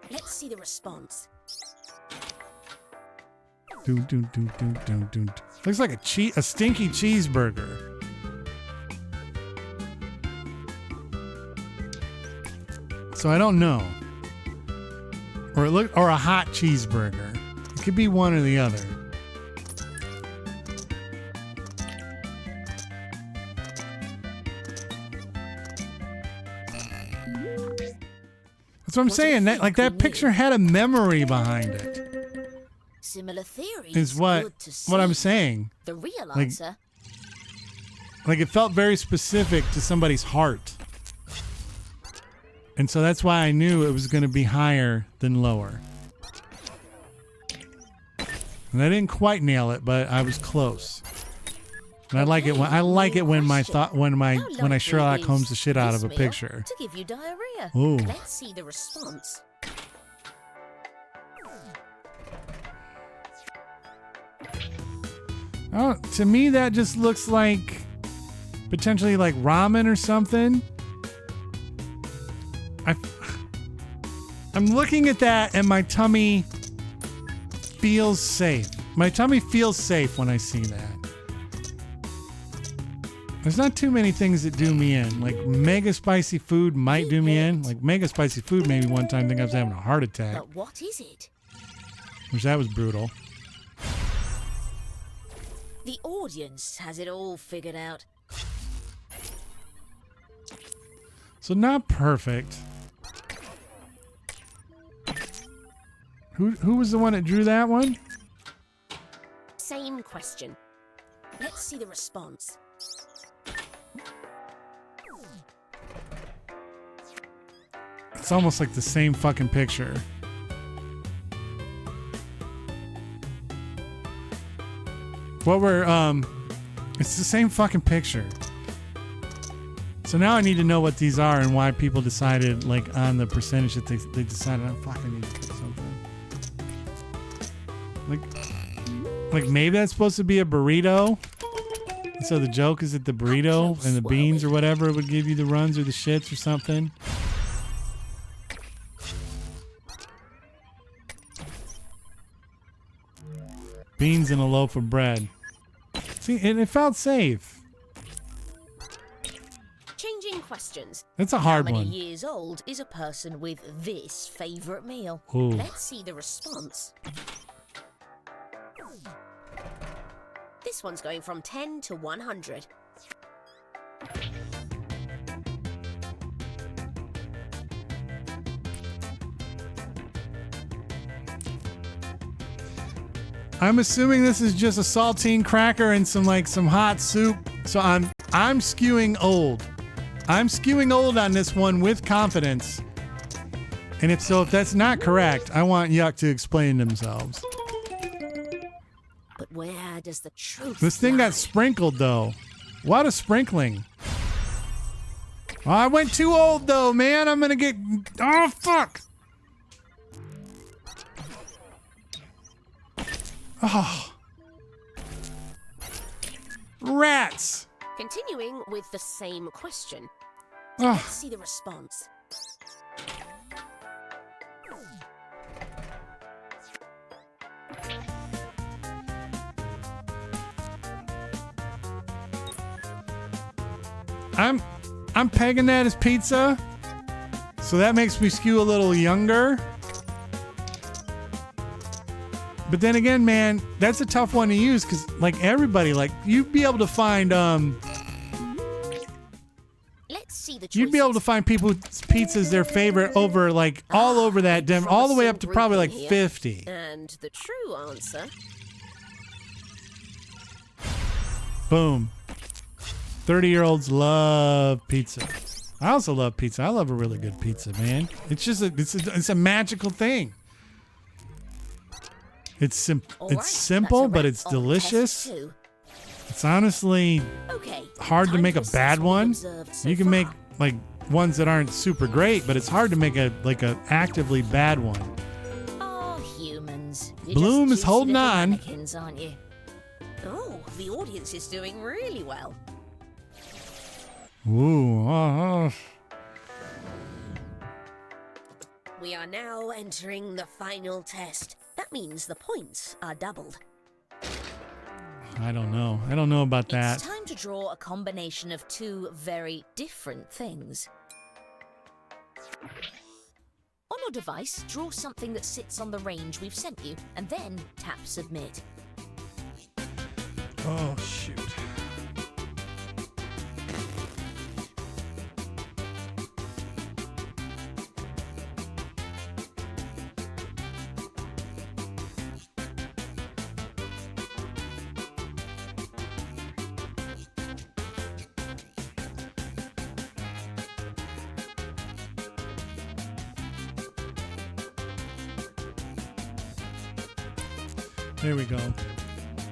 Speaker 15: Let's see the response.
Speaker 1: Looks like a stinky cheeseburger. So I don't know. Or a hot cheeseburger. could be one or the other. That's what I'm saying. That picture had a memory behind it.
Speaker 15: Similar theories.
Speaker 1: Is what I'm saying.
Speaker 15: The real answer.
Speaker 1: Like it felt very specific to somebody's heart. And so that's why I knew it was going to be higher than lower. And I didn't quite nail it, but I was close. And I like it when I Sherlock Holmes the shit out of a picture.
Speaker 15: To give you diarrhea.
Speaker 1: Ooh.
Speaker 15: Let's see the response.
Speaker 1: Oh, to me that just looks like potentially like ramen or something. I'm looking at that and my tummy feels safe. My tummy feels safe when I see that. There's not too many things that do me in. Like mega spicy food might do me in. Like mega spicy food maybe one time I think I was having a heart attack.
Speaker 15: But what is it?
Speaker 1: Which that was brutal.
Speaker 15: The audience has it all figured out.
Speaker 1: So not perfect. Who was the one that drew that one?
Speaker 15: Same question. Let's see the response.
Speaker 1: It's almost like the same fucking picture. It's the same fucking picture. So now I need to know what these are and why people decided, like, on the percentage that they decided, I fucking need to put something. Like maybe that's supposed to be a burrito. And so the joke is that the burrito and the beans or whatever would give you the runs or the shits or something. Beans and a loaf of bread. See, it felt safe.
Speaker 15: Changing questions.
Speaker 1: That's a hard one.
Speaker 15: How many years old is a person with this favorite meal?
Speaker 1: Ooh.
Speaker 15: Let's see the response. This one's going from 10 to 100.
Speaker 1: I'm assuming this is just a saltine cracker and some hot soup. So I'm skewing old. I'm skewing old on this one with confidence. And if that's not correct, I want Yuck to explain themselves.
Speaker 15: But where does the truth
Speaker 1: This thing
Speaker 15: lie?
Speaker 1: got sprinkled though. What a sprinkling. Oh, I went too old though, man. I'm gonna get. Oh, fuck. Oh. Rats.
Speaker 15: Continuing with the same question.
Speaker 1: Oh.
Speaker 15: Let's see the response.
Speaker 1: I'm pegging that as pizza. So that makes me skew a little younger. But then again, man, that's a tough one to use because, like, everybody, like, you'd be able to find,
Speaker 15: Let's see the
Speaker 1: you'd be able to find people whose pizza's their favorite over, like, all over that, all the way up to probably, like, 50.
Speaker 15: And the true answer.
Speaker 1: Boom. 30-year-olds love pizza. I also love pizza. I love a really good pizza, man. It's just it's a magical thing. It's simple, but it's delicious. It's honestly hard to make a bad one. You can make like ones that aren't super great, but it's hard to make a actively bad one.
Speaker 15: Oh, humans.
Speaker 1: Bloom is holding on.
Speaker 15: Mannequins, aren't you? Oh, the audience is doing really well.
Speaker 1: Ooh.
Speaker 15: We are now entering the final test. That means the points are doubled.
Speaker 1: I don't know. I don't know about that.
Speaker 15: It's time to draw a combination of two very different things. On device, draw something that sits on the range we've sent you, and then tap submit.
Speaker 1: Oh, shoot. There we go.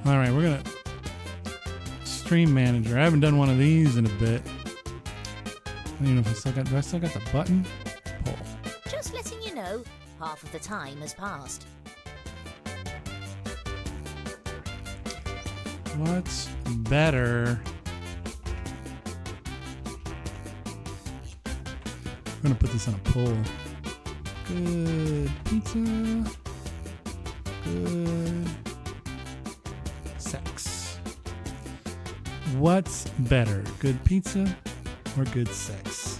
Speaker 1: All right, we're gonna stream manager. I haven't done one of these in a bit. I don't even know if I still got. Do I still got the button? Pull.
Speaker 15: Just letting you know, half of the time has passed.
Speaker 1: What's better? I'm gonna put this on a pull. Good pizza. Good sex. What's better, good pizza or good sex?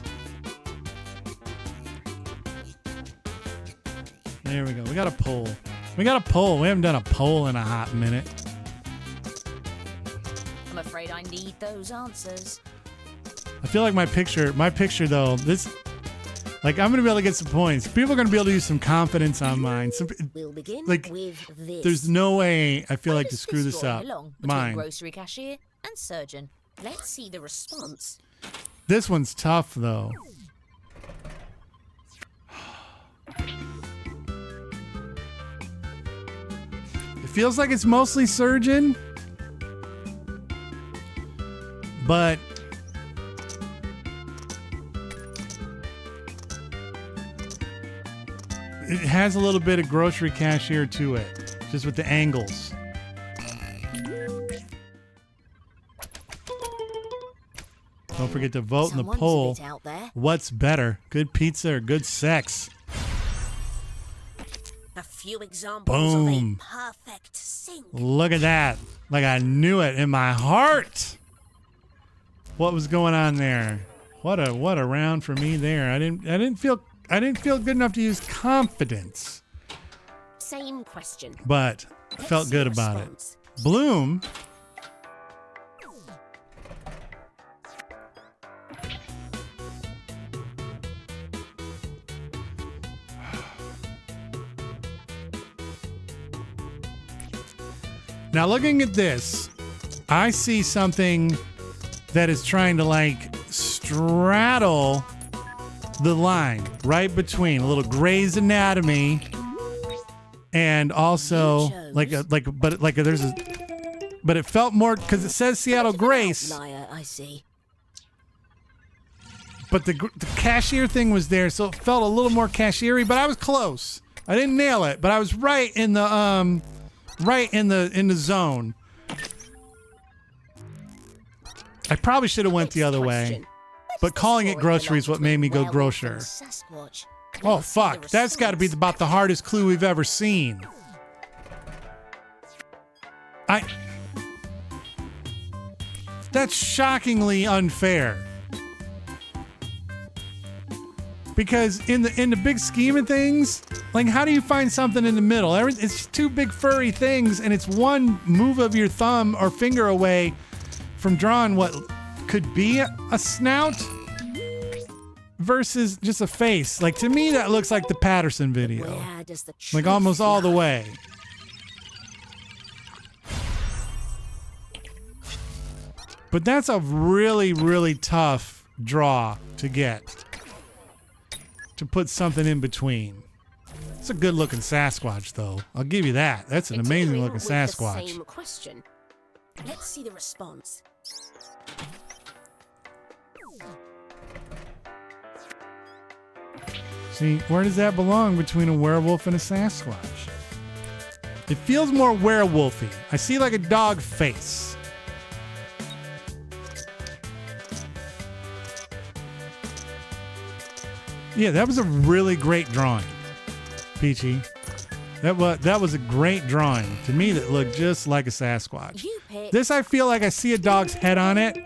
Speaker 1: There we go. We got a poll. We got a poll. We haven't done a poll in a hot minute.
Speaker 15: I'm afraid I need those answers.
Speaker 1: I feel like my picture though, this, like, I'm gonna be able to get some points. People are gonna be able to use some confidence on mine.
Speaker 15: We'll begin
Speaker 1: like,
Speaker 15: with this.
Speaker 1: there's no way I feel like to screw this up.
Speaker 15: Along
Speaker 1: Mine.
Speaker 15: grocery cashier and surgeon. Let's see the response.
Speaker 1: This one's tough though. It feels like it's mostly surgeon, but it has a little bit of grocery cashier to it, just with the angles. Don't forget to vote in the
Speaker 15: Someone's
Speaker 1: poll.
Speaker 15: a bit out there.
Speaker 1: What's better, good pizza or good sex?
Speaker 15: A few examples of
Speaker 1: Boom.
Speaker 15: a perfect sync.
Speaker 1: Look at that. Like I knew it in my heart. What was going on there? What a round for me there. I didn't feel good enough to use confidence,
Speaker 15: Same question.
Speaker 1: but I felt good about it. Bloom. Now looking at this, I see something that is trying to like straddle the line right between a little Grey's Anatomy and also but it felt more because it says Seattle Grace,
Speaker 15: Liar, I see.
Speaker 1: but the cashier thing was there, so it felt a little more cashiery. But I was close. I didn't nail it, but I was right in the zone. I probably should have went the other way, but calling it grocery is what made me go grocer. Oh fuck, that's got to be about the hardest clue we've ever seen. That's shockingly unfair. Because in the big scheme of things, like how do you find something in the middle? It's two big furry things, and it's one move of your thumb or finger away from drawing what could be a snout versus just a face. Like to me, that looks like the Patterson video, like almost all the way. But that's a really, really tough draw to get. To put something in between. It's a good looking Sasquatch though. I'll give you that. That's an amazing looking Sasquatch.
Speaker 15: Same question. Let's see the response.
Speaker 1: See, where does that belong between a werewolf and a Sasquatch? It feels more werewolfy. I see like a dog face. Yeah, that was a really great drawing, Peachy. That was a great drawing. To me, that looked just like a Sasquatch. This, I feel like I see a dog's head on it,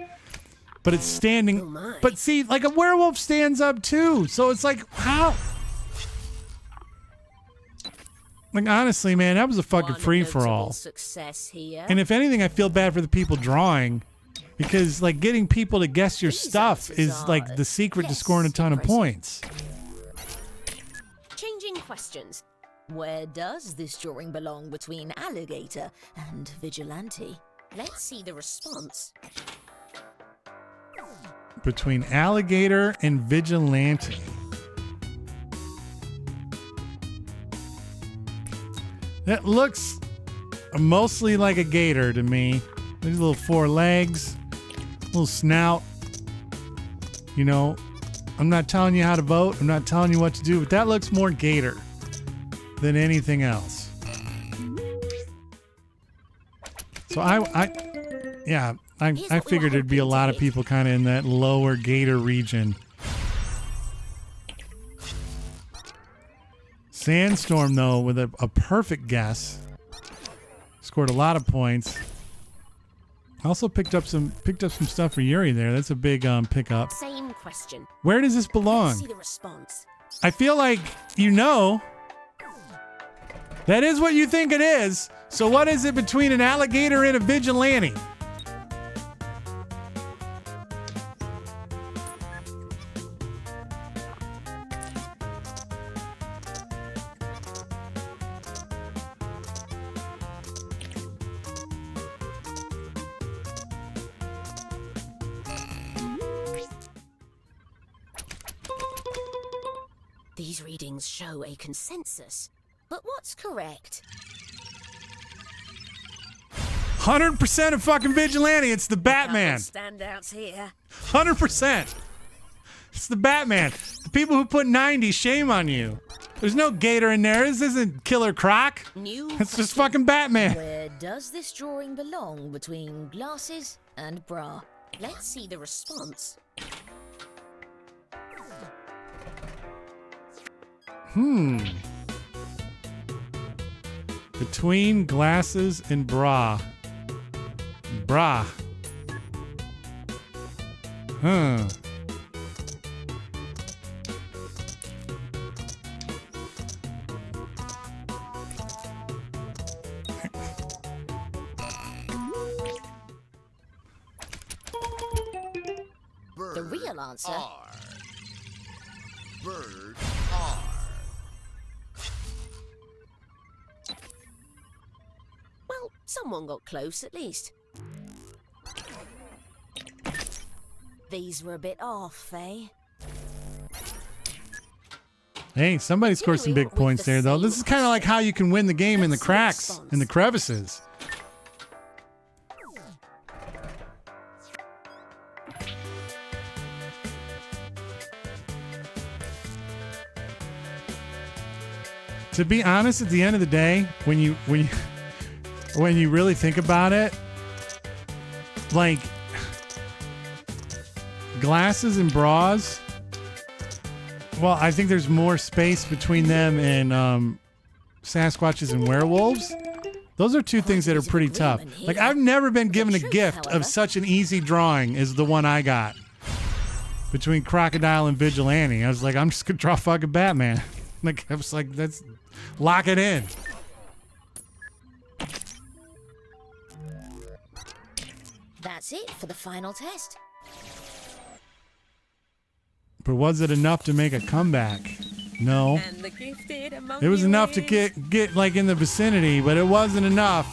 Speaker 1: but it's standing. But see, like a werewolf stands up too. So it's like, how? Like, honestly, man, that was a fucking
Speaker 15: One
Speaker 1: free-for-all.
Speaker 15: notable success here.
Speaker 1: And if anything, I feel bad for the people drawing. Because, like, getting people to guess your stuff is, like, the secret to scoring a ton of points.
Speaker 15: Changing questions. Where does this drawing belong between alligator and vigilante? Let's see the response.
Speaker 1: Between alligator and vigilante. That looks mostly like a gator to me. These little 4 legs, little snout. You know, I'm not telling you how to vote. I'm not telling you what to do, but that looks more gator than anything else. So I figured there'd be a lot of people kind of in that lower gator region. Sandstorm, though, with a perfect guess, scored a lot of points. Also picked up some stuff for Yuri there. That's a big pickup.
Speaker 15: Same question.
Speaker 1: Where does this belong?
Speaker 15: Let's see the response.
Speaker 1: I feel like you know. That is what you think it is. So what is it between an alligator and a vigilante?
Speaker 15: These readings show a consensus. But what's correct?
Speaker 1: 100% of fucking vigilante. It's the Batman.
Speaker 15: Standouts here.
Speaker 1: 100%. It's the Batman. The people who put 90, shame on you. There's no gator in there. This isn't Killer Croc. It's just fucking Batman.
Speaker 15: Where does this drawing belong between glasses and bra? Let's see the response.
Speaker 1: Between glasses and bra. Bra.
Speaker 15: The real answer.
Speaker 16: Bird R.
Speaker 15: Well, someone got close at least. These were a bit off, eh?
Speaker 1: Hey, somebody scored some big points there, though. This is kind of like how you can win the game in the cracks, in the crevices. To be honest, at the end of the day, when you really think about it, like glasses and bras, well, I think there's more space between them and Sasquatches and werewolves. Those are two things that are pretty tough. Like, I've never been given a gift of such an easy drawing as the one I got between Crocodile and Vigilante. I was like, I'm just gonna draw fucking Batman. Like, I was like, let's lock it in.
Speaker 15: That's it for the final test.
Speaker 1: But was it enough to make a comeback? No.
Speaker 15: And the gifted among
Speaker 1: It was
Speaker 15: you
Speaker 1: enough to
Speaker 15: is-
Speaker 1: get like in the vicinity, but it wasn't enough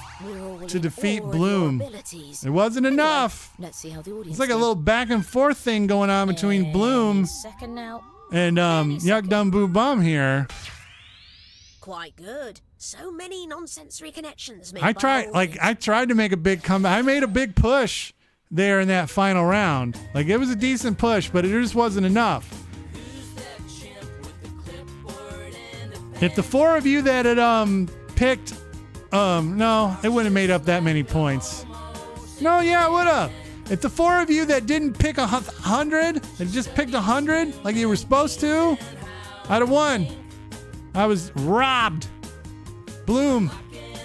Speaker 1: to defeat Bloom. It wasn't enough.
Speaker 15: Let's see how the audience
Speaker 1: It's like a
Speaker 15: do.
Speaker 1: little back and forth thing going on between Bloom
Speaker 15: Second now.
Speaker 1: and Yuck Dum Boo Bum here.
Speaker 15: Quite good. So many non-sensory connections made
Speaker 1: I
Speaker 15: by
Speaker 1: tried to make a big comeback. I made a big push there in that final round. Like, it was a decent push, but it just wasn't enough. If the four of you that had picked no, it wouldn't have made up that many points. No, yeah, it would have. If the four of you that didn't pick 100, that just picked 100 like you were supposed to, I'd have won. I was robbed. Bloom.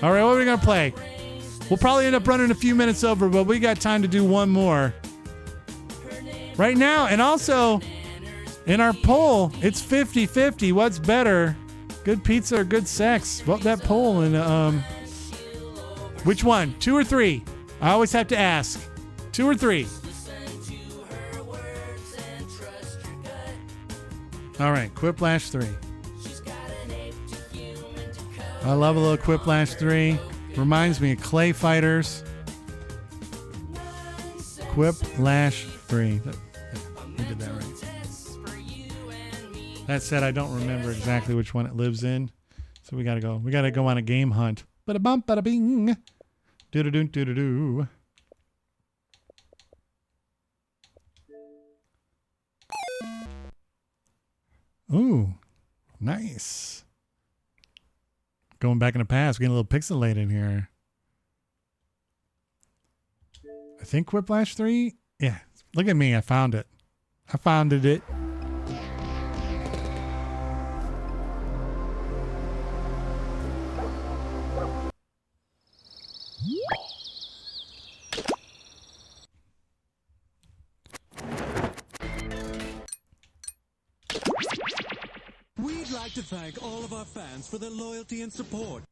Speaker 1: All right, what are we going to play? We'll probably end up running a few minutes over, but we got time to do one more. Right now, and also in our poll, it's 50-50. What's better? Good pizza or good sex? Vote that poll. And which one? 2 or 3? I always have to ask. 2 or 3? All right, Quiplash 3. I love a little Quiplash 3. Reminds me of Clay Fighters. Quiplash 3. We did that right. That said, I don't remember exactly which one it lives in. So we gotta go. We gotta go on a game hunt. Bada bump, bada bing. Do do do do do do. Ooh, nice. Going back in the past, getting a little pixelated in here. I think Quiplash 3? Yeah. Look at me. I found it. I found it.
Speaker 4: We'd like to thank all of our fans for their loyalty and support.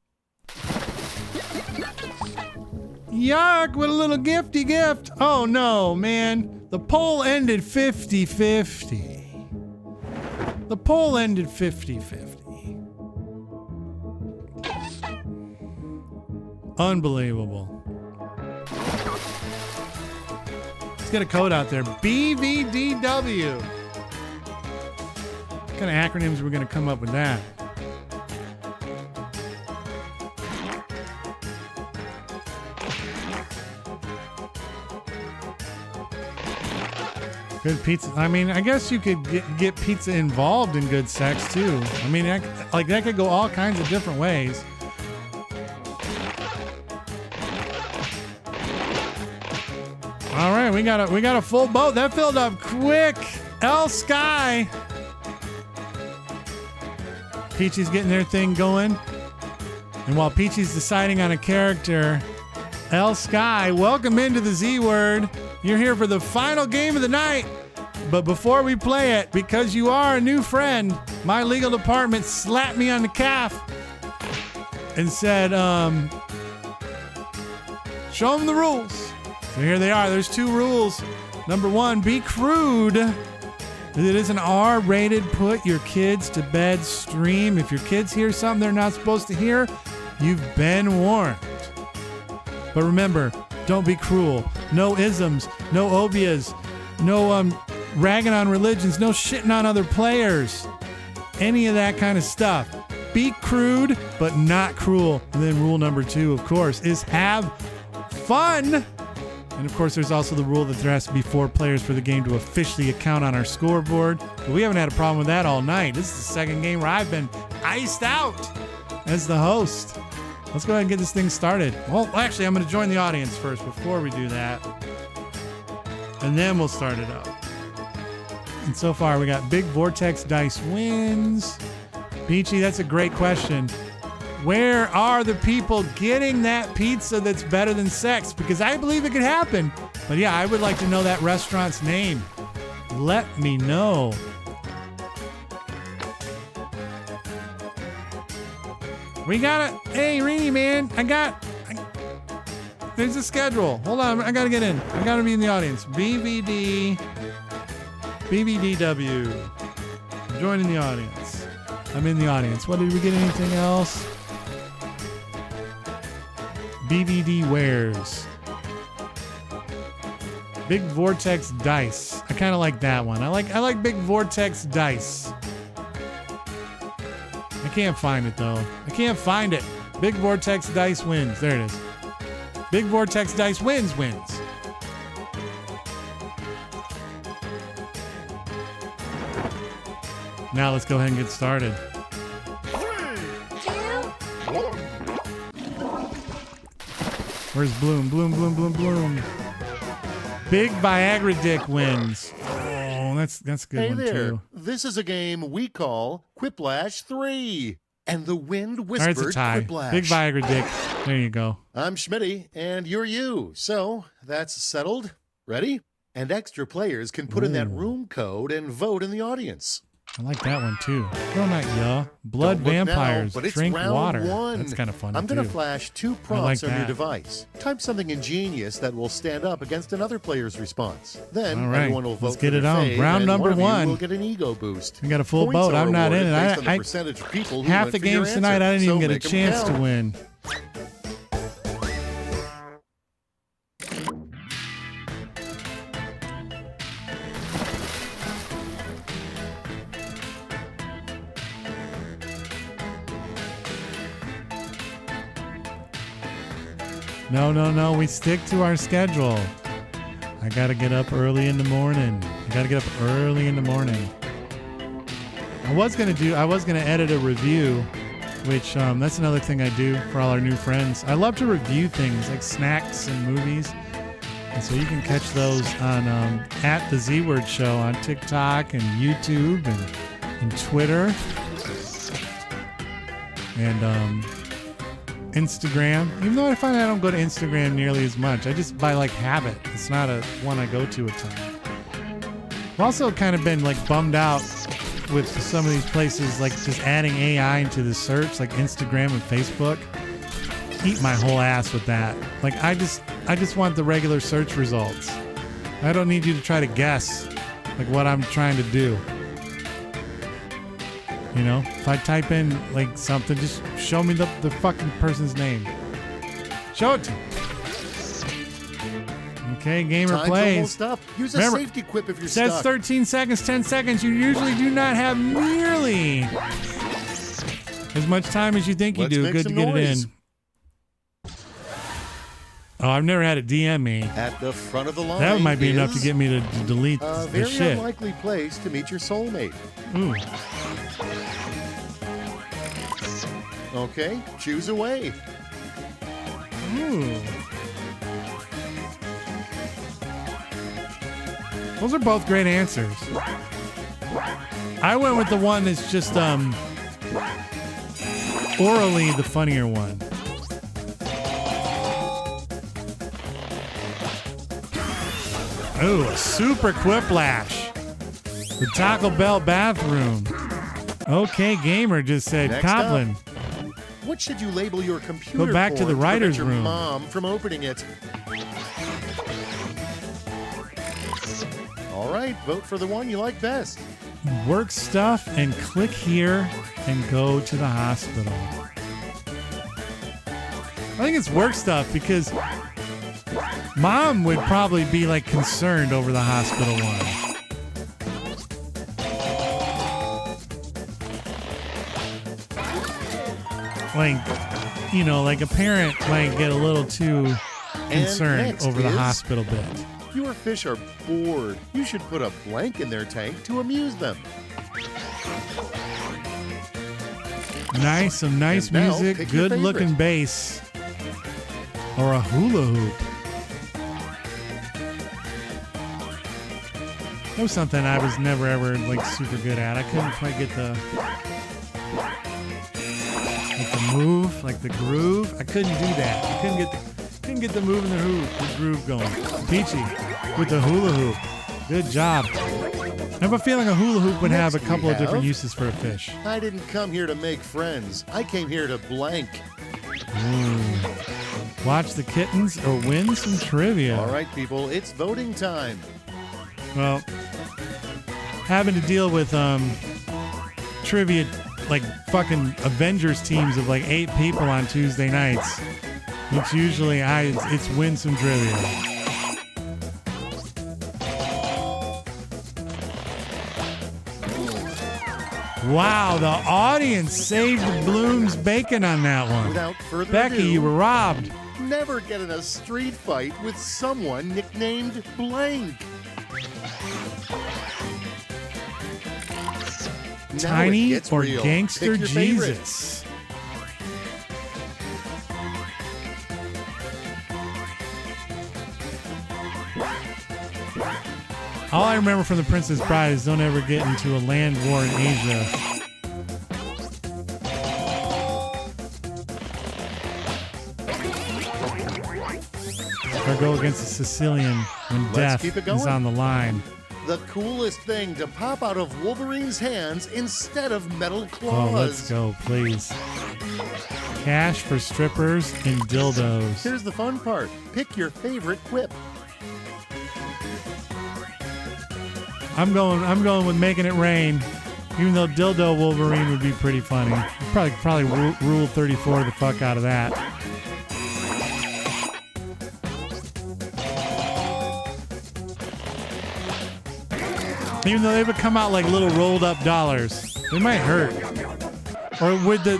Speaker 1: Yuck, what a little gifty gift. Oh no, man. The poll ended 50-50. The poll ended 50-50. Unbelievable. Let's get a code out there. BVDW. What kind of acronyms are we going to come up with that? Good pizza. I mean, I guess you could get pizza involved in good sex too. I mean, that could go all kinds of different ways. All right, we got a full boat. That filled up quick. L Sky. Peachy's getting their thing going. And while Peachy's deciding on a character, L Sky, welcome into the Z Word. You're here for the final game of the night. But before we play it, because you are a new friend, my legal department slapped me on the calf and said, show them the rules. So here they are. There's 2 rules. Number 1, be crude. It is an R-rated put your kids to bed stream. If your kids hear something they're not supposed to hear, you've been warned. But remember, don't be cruel. No isms, no obias, no ragging on religions, no shitting on other players. Any of that kind of stuff. Be crude, but not cruel. And then rule number 2, of course, is have fun. And of course, there's also the rule that there has to be 4 players for the game to officially account on our scoreboard. But we haven't had a problem with that all night. This is the second game where I've been iced out as the host. Let's go ahead and get this thing started. Well, actually, I'm going to join the audience first before we do that. And then we'll start it up. And so far, we got Big Vortex Dice wins. Peachy, that's a great question. Where are the people getting that pizza that's better than sex? Because I believe it could happen. But yeah, I would like to know that restaurant's name. Let me know. We got it. Hey, Reenie, man. There's a schedule. Hold on. I got to get in. I got to be in the audience. BVDW. I'm joining the audience. I'm in the audience. What, did we get anything else? BVD wares. Big Vortex Dice. I kind of like that one. I like Big Vortex Dice. I can't find it though. I can't find it. Big Vortex Dice wins. There it is. Big Vortex Dice wins. Now let's go ahead and get started. Where's Bloom? Bloom. Big Viagra Dick wins. Oh, that's a good one too.
Speaker 16: This is a game we call Quiplash 3. And the wind whispered
Speaker 1: it's a tie.
Speaker 16: Quiplash.
Speaker 1: Big Viagra Dick. There you go.
Speaker 16: I'm Schmitty, and you're you. So that's settled. Ready? And extra players can put in that room code and vote in the audience.
Speaker 1: I like that one too. No, not yeah. Blood
Speaker 16: Don't look
Speaker 1: vampires
Speaker 16: now, but it's
Speaker 1: drink
Speaker 16: round
Speaker 1: water.
Speaker 16: one.
Speaker 1: That's kind of fun.
Speaker 16: I'm
Speaker 1: to
Speaker 16: going
Speaker 1: do.
Speaker 16: to flash 2
Speaker 1: I
Speaker 16: prompts
Speaker 1: like
Speaker 16: on your
Speaker 1: that.
Speaker 16: device. Type something ingenious that will stand up against another player's response. Then
Speaker 1: All right,
Speaker 16: everyone will vote
Speaker 1: let's get
Speaker 16: for
Speaker 1: it
Speaker 16: their
Speaker 1: on.
Speaker 16: fave,
Speaker 1: Round
Speaker 16: and
Speaker 1: number
Speaker 16: one. Of you
Speaker 1: one.
Speaker 16: will get an ego boost.
Speaker 1: We got a full
Speaker 16: Points
Speaker 1: boat.
Speaker 16: are
Speaker 1: I'm not in
Speaker 16: awarded
Speaker 1: it.
Speaker 16: based on the
Speaker 1: I
Speaker 16: percentage of people who
Speaker 1: half
Speaker 16: went
Speaker 1: the
Speaker 16: for your
Speaker 1: games tonight.
Speaker 16: answer.
Speaker 1: I didn't
Speaker 16: So
Speaker 1: even get a
Speaker 16: make 'em
Speaker 1: chance to
Speaker 16: count.
Speaker 1: win. No. We stick to our schedule. I got to get up early in the morning. I was going to edit a review, which that's another thing I do for all our new friends. I love to review things like snacks and movies. And so you can catch those on at the Z Word Show on TikTok and YouTube and Twitter and Instagram. Even though I find I don't go to Instagram nearly as much. I just by like habit. It's not a one I go to a ton. I've also kind of been like bummed out with some of these places, like just adding AI into the search, like Instagram and Facebook. Eat my whole ass with that. Like I just want the regular search results. I don't need you to try to guess like what I'm trying to do. You know, if I type in like something, just show me the fucking person's name. Show it to me. Okay, gamer
Speaker 16: Time's
Speaker 1: plays.
Speaker 16: almost up. Use a
Speaker 1: Remember,
Speaker 16: safety quip if you're
Speaker 1: says
Speaker 16: stuck.
Speaker 1: 13 seconds, 10 seconds. You usually do not have nearly as much time as you think you
Speaker 16: Let's
Speaker 1: do.
Speaker 16: make
Speaker 1: Good to
Speaker 16: some
Speaker 1: get
Speaker 16: noise.
Speaker 1: it in. Oh, I've never had it DM me.
Speaker 16: At the front of the line,
Speaker 1: That might be enough to
Speaker 16: is
Speaker 1: get me to delete
Speaker 16: a
Speaker 1: the
Speaker 16: very
Speaker 1: shit.
Speaker 16: unlikely place to meet your soulmate.
Speaker 1: Ooh.
Speaker 16: Okay, choose a way.
Speaker 1: Ooh. Those are both great answers. I went with the one that's just orally the funnier one. Oh, a super quiplash. The Taco Bell bathroom. Okay, gamer just said
Speaker 16: Next
Speaker 1: Coplin.
Speaker 16: up, what should you label your computer
Speaker 1: Go back
Speaker 16: for
Speaker 1: to the
Speaker 16: prevent
Speaker 1: writer's
Speaker 16: your
Speaker 1: room.
Speaker 16: mom from opening it? All right, vote for the one you like best.
Speaker 1: Work stuff and click here and go to the hospital. I think it's work stuff because Mom would probably be like concerned over the hospital one. Like, you know, like a parent might get a little too concerned
Speaker 16: next
Speaker 1: over the
Speaker 16: is-
Speaker 1: hospital bit.
Speaker 16: Your fish are bored. You should put a blank in their tank to amuse them.
Speaker 1: Nice, some nice
Speaker 16: And now,
Speaker 1: music,
Speaker 16: pick your
Speaker 1: good looking
Speaker 16: favorite.
Speaker 1: bass, or a hula hoop. That was something I was never ever like super good at. I couldn't quite get the move, like the groove. I couldn't do that. I couldn't get the move and the groove going. Peachy with the hula hoop. Good job. I have a feeling a hula hoop would have a
Speaker 16: Next
Speaker 1: couple
Speaker 16: we
Speaker 1: of different
Speaker 16: have-
Speaker 1: uses for a fish.
Speaker 16: I didn't come here to make friends. I came here to blank.
Speaker 1: Ooh. Watch the kittens or win some trivia.
Speaker 16: All right, people, it's voting time.
Speaker 1: Well, having to deal with trivia, like fucking Avengers teams of like 8 people on Tuesday nights. It's usually it's win some trivia. Wow, the audience saved Bloom's bacon on that one.
Speaker 16: Without further
Speaker 1: Becky,
Speaker 16: ado,
Speaker 1: you were robbed.
Speaker 16: Never get in a street fight with someone nicknamed blank. Now it
Speaker 1: Tiny
Speaker 16: gets
Speaker 1: or
Speaker 16: real.
Speaker 1: Gangster
Speaker 16: Pick your favorite.
Speaker 1: Jesus? All I remember from The Princess Bride is don't ever get into a land war in Asia. Or go against a Sicilian when
Speaker 16: Let's
Speaker 1: death
Speaker 16: keep it
Speaker 1: is
Speaker 16: going.
Speaker 1: on the line.
Speaker 16: The coolest thing to pop out of Wolverine's hands instead of metal claws.
Speaker 1: Oh, let's go, please. Cash for strippers and dildos.
Speaker 16: Here's the fun part. Pick your favorite quip.
Speaker 1: I'm going with making it rain. Even though dildo Wolverine would be pretty funny. Probably rule 34 the fuck out of that. Even though they would come out like little rolled up dollars, they might hurt. Or would the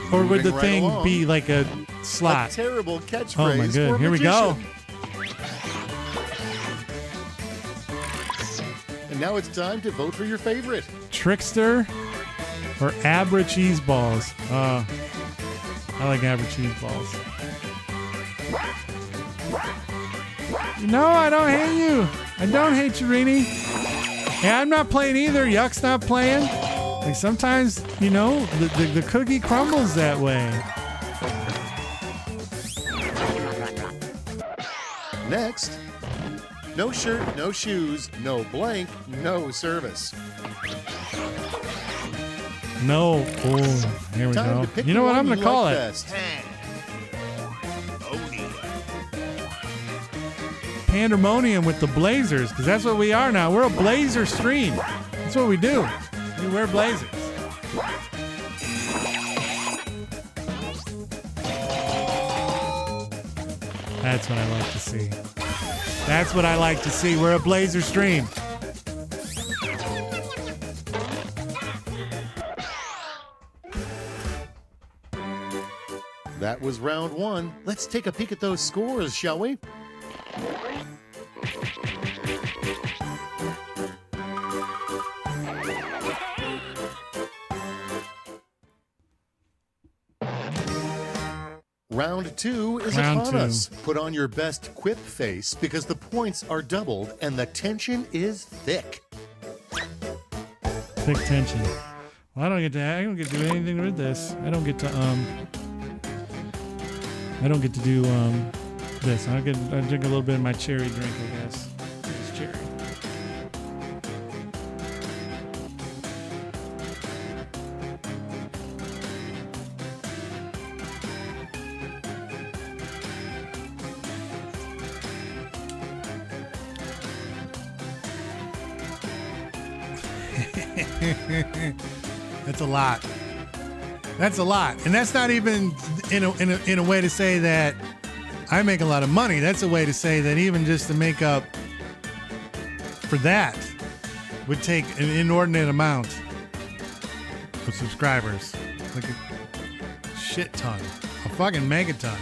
Speaker 16: right
Speaker 1: thing
Speaker 16: along.
Speaker 1: be like a slot?
Speaker 16: A terrible catchphrase.
Speaker 1: Oh my god!
Speaker 16: For
Speaker 1: Here we go.
Speaker 16: magician. And now it's time to vote for your favorite.
Speaker 1: Trickster or Abra cheese balls? I like Abra cheese balls. No, I don't hate you. I don't hate you, Rini. Yeah, I'm not playing either. Yuck's not playing. Like sometimes, the cookie crumbles that way.
Speaker 16: Next, no shirt, no shoes, no blank, no service.
Speaker 1: No. Oh, here we
Speaker 16: Time
Speaker 1: go.
Speaker 16: to pick
Speaker 1: You know
Speaker 16: the
Speaker 1: what
Speaker 16: one
Speaker 1: I'm going
Speaker 16: you
Speaker 1: to call
Speaker 16: like
Speaker 1: it?
Speaker 16: best.
Speaker 1: Pandemonium with the Blazers, because that's what we are now. We're a Blazer stream. That's what we do. We wear Blazers. That's what I like to see. That's what I like to see. We're a Blazer stream.
Speaker 16: That was round one. Let's take a peek at those scores, shall we? Round two is upon us. Put on your best quip face because the points are doubled and the tension is thick.
Speaker 1: Thick tension. Well, I don't get to do anything with this. I don't get to do this. I drink a little bit of my cherry drink, I guess. It's cherry. That's a lot. That's a lot. And that's not even in a way to say that I make a lot of money. That's a way to say that even just to make up for that would take an inordinate amount of subscribers. Like a shit ton. A fucking megaton.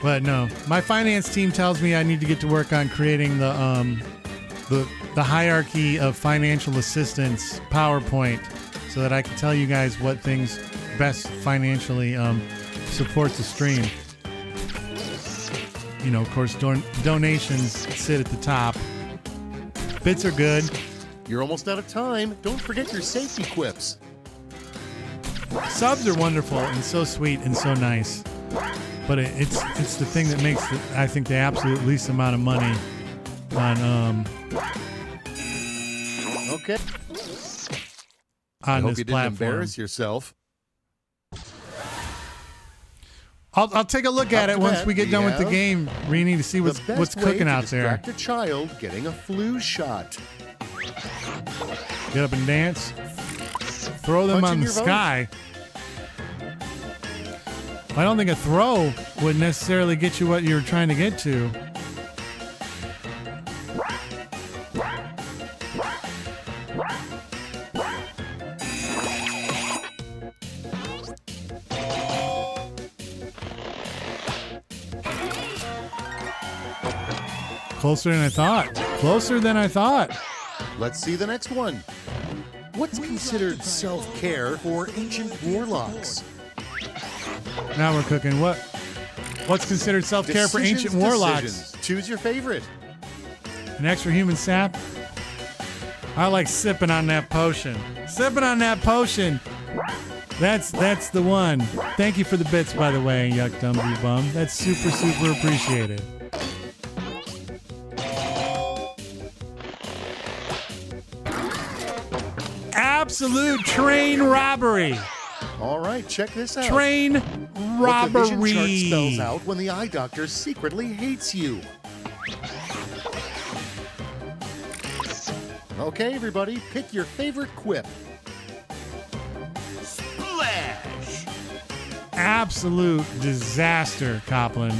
Speaker 1: But no, my finance team tells me I need to get to work on creating the hierarchy of financial assistance PowerPoint so that I can tell you guys what things best financially support the stream. You know, of course, donations sit at the top. Bits are good.
Speaker 16: You're almost out of time. Don't forget your safety quips.
Speaker 1: Subs are wonderful and so sweet and so nice. But it's the thing that makes I think the absolute least amount of money on
Speaker 16: Okay.
Speaker 1: On
Speaker 16: I hope
Speaker 1: this
Speaker 16: you didn't
Speaker 1: platform.
Speaker 16: embarrass yourself.
Speaker 1: I'll take a look at
Speaker 16: Up
Speaker 1: it
Speaker 16: to
Speaker 1: once
Speaker 16: that,
Speaker 1: we get done with the
Speaker 16: have
Speaker 1: game, Rini, to see
Speaker 16: the
Speaker 1: what's
Speaker 16: best way
Speaker 1: cooking
Speaker 16: to
Speaker 1: out there.
Speaker 16: distract a child getting a flu shot.
Speaker 1: Get up and dance. Throw them
Speaker 16: Punch
Speaker 1: on
Speaker 16: in
Speaker 1: the
Speaker 16: your vote.
Speaker 1: sky. I don't think a throw would necessarily get you what you're trying to get to. Closer than I thought. Closer than I thought.
Speaker 16: Let's see the next one. What's considered self-care for ancient warlocks?
Speaker 1: Now we're cooking. What's considered self-care for ancient
Speaker 16: Decisions,
Speaker 1: warlocks?
Speaker 16: decisions. Choose your favorite.
Speaker 1: An extra human sap? I like sipping on that potion. Sipping on that potion. That's the one. Thank you for the bits, by the way, Yuck Dumby Bum. That's super, super appreciated. Absolute train robbery.
Speaker 16: All right, check this out.
Speaker 1: Train
Speaker 16: What the vision
Speaker 1: robbery.
Speaker 16: chart spells out when the eye doctor secretly hates you. Okay, everybody, pick your favorite quip.
Speaker 2: Splash!
Speaker 1: Absolute disaster, Copland.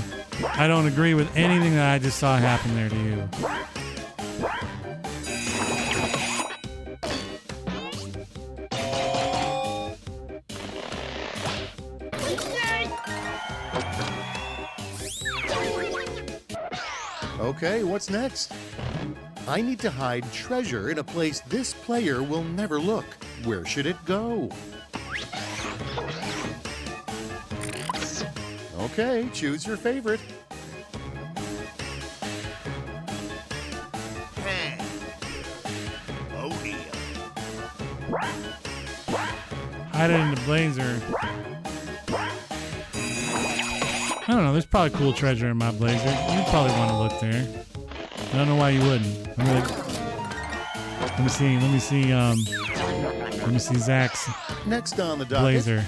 Speaker 1: I don't agree with anything that I just saw happen there to you.
Speaker 16: Okay, what's next? I need to hide treasure in a place this player will never look. Where should it go? Okay, choose your favorite.
Speaker 2: Pan. Oh, dear.
Speaker 1: Hide it in the blazer. I don't know. There's probably cool treasure in my blazer. You'd probably want to look there. I don't know why you wouldn't. Let me see Zach's
Speaker 16: Next on the docket,
Speaker 1: blazer.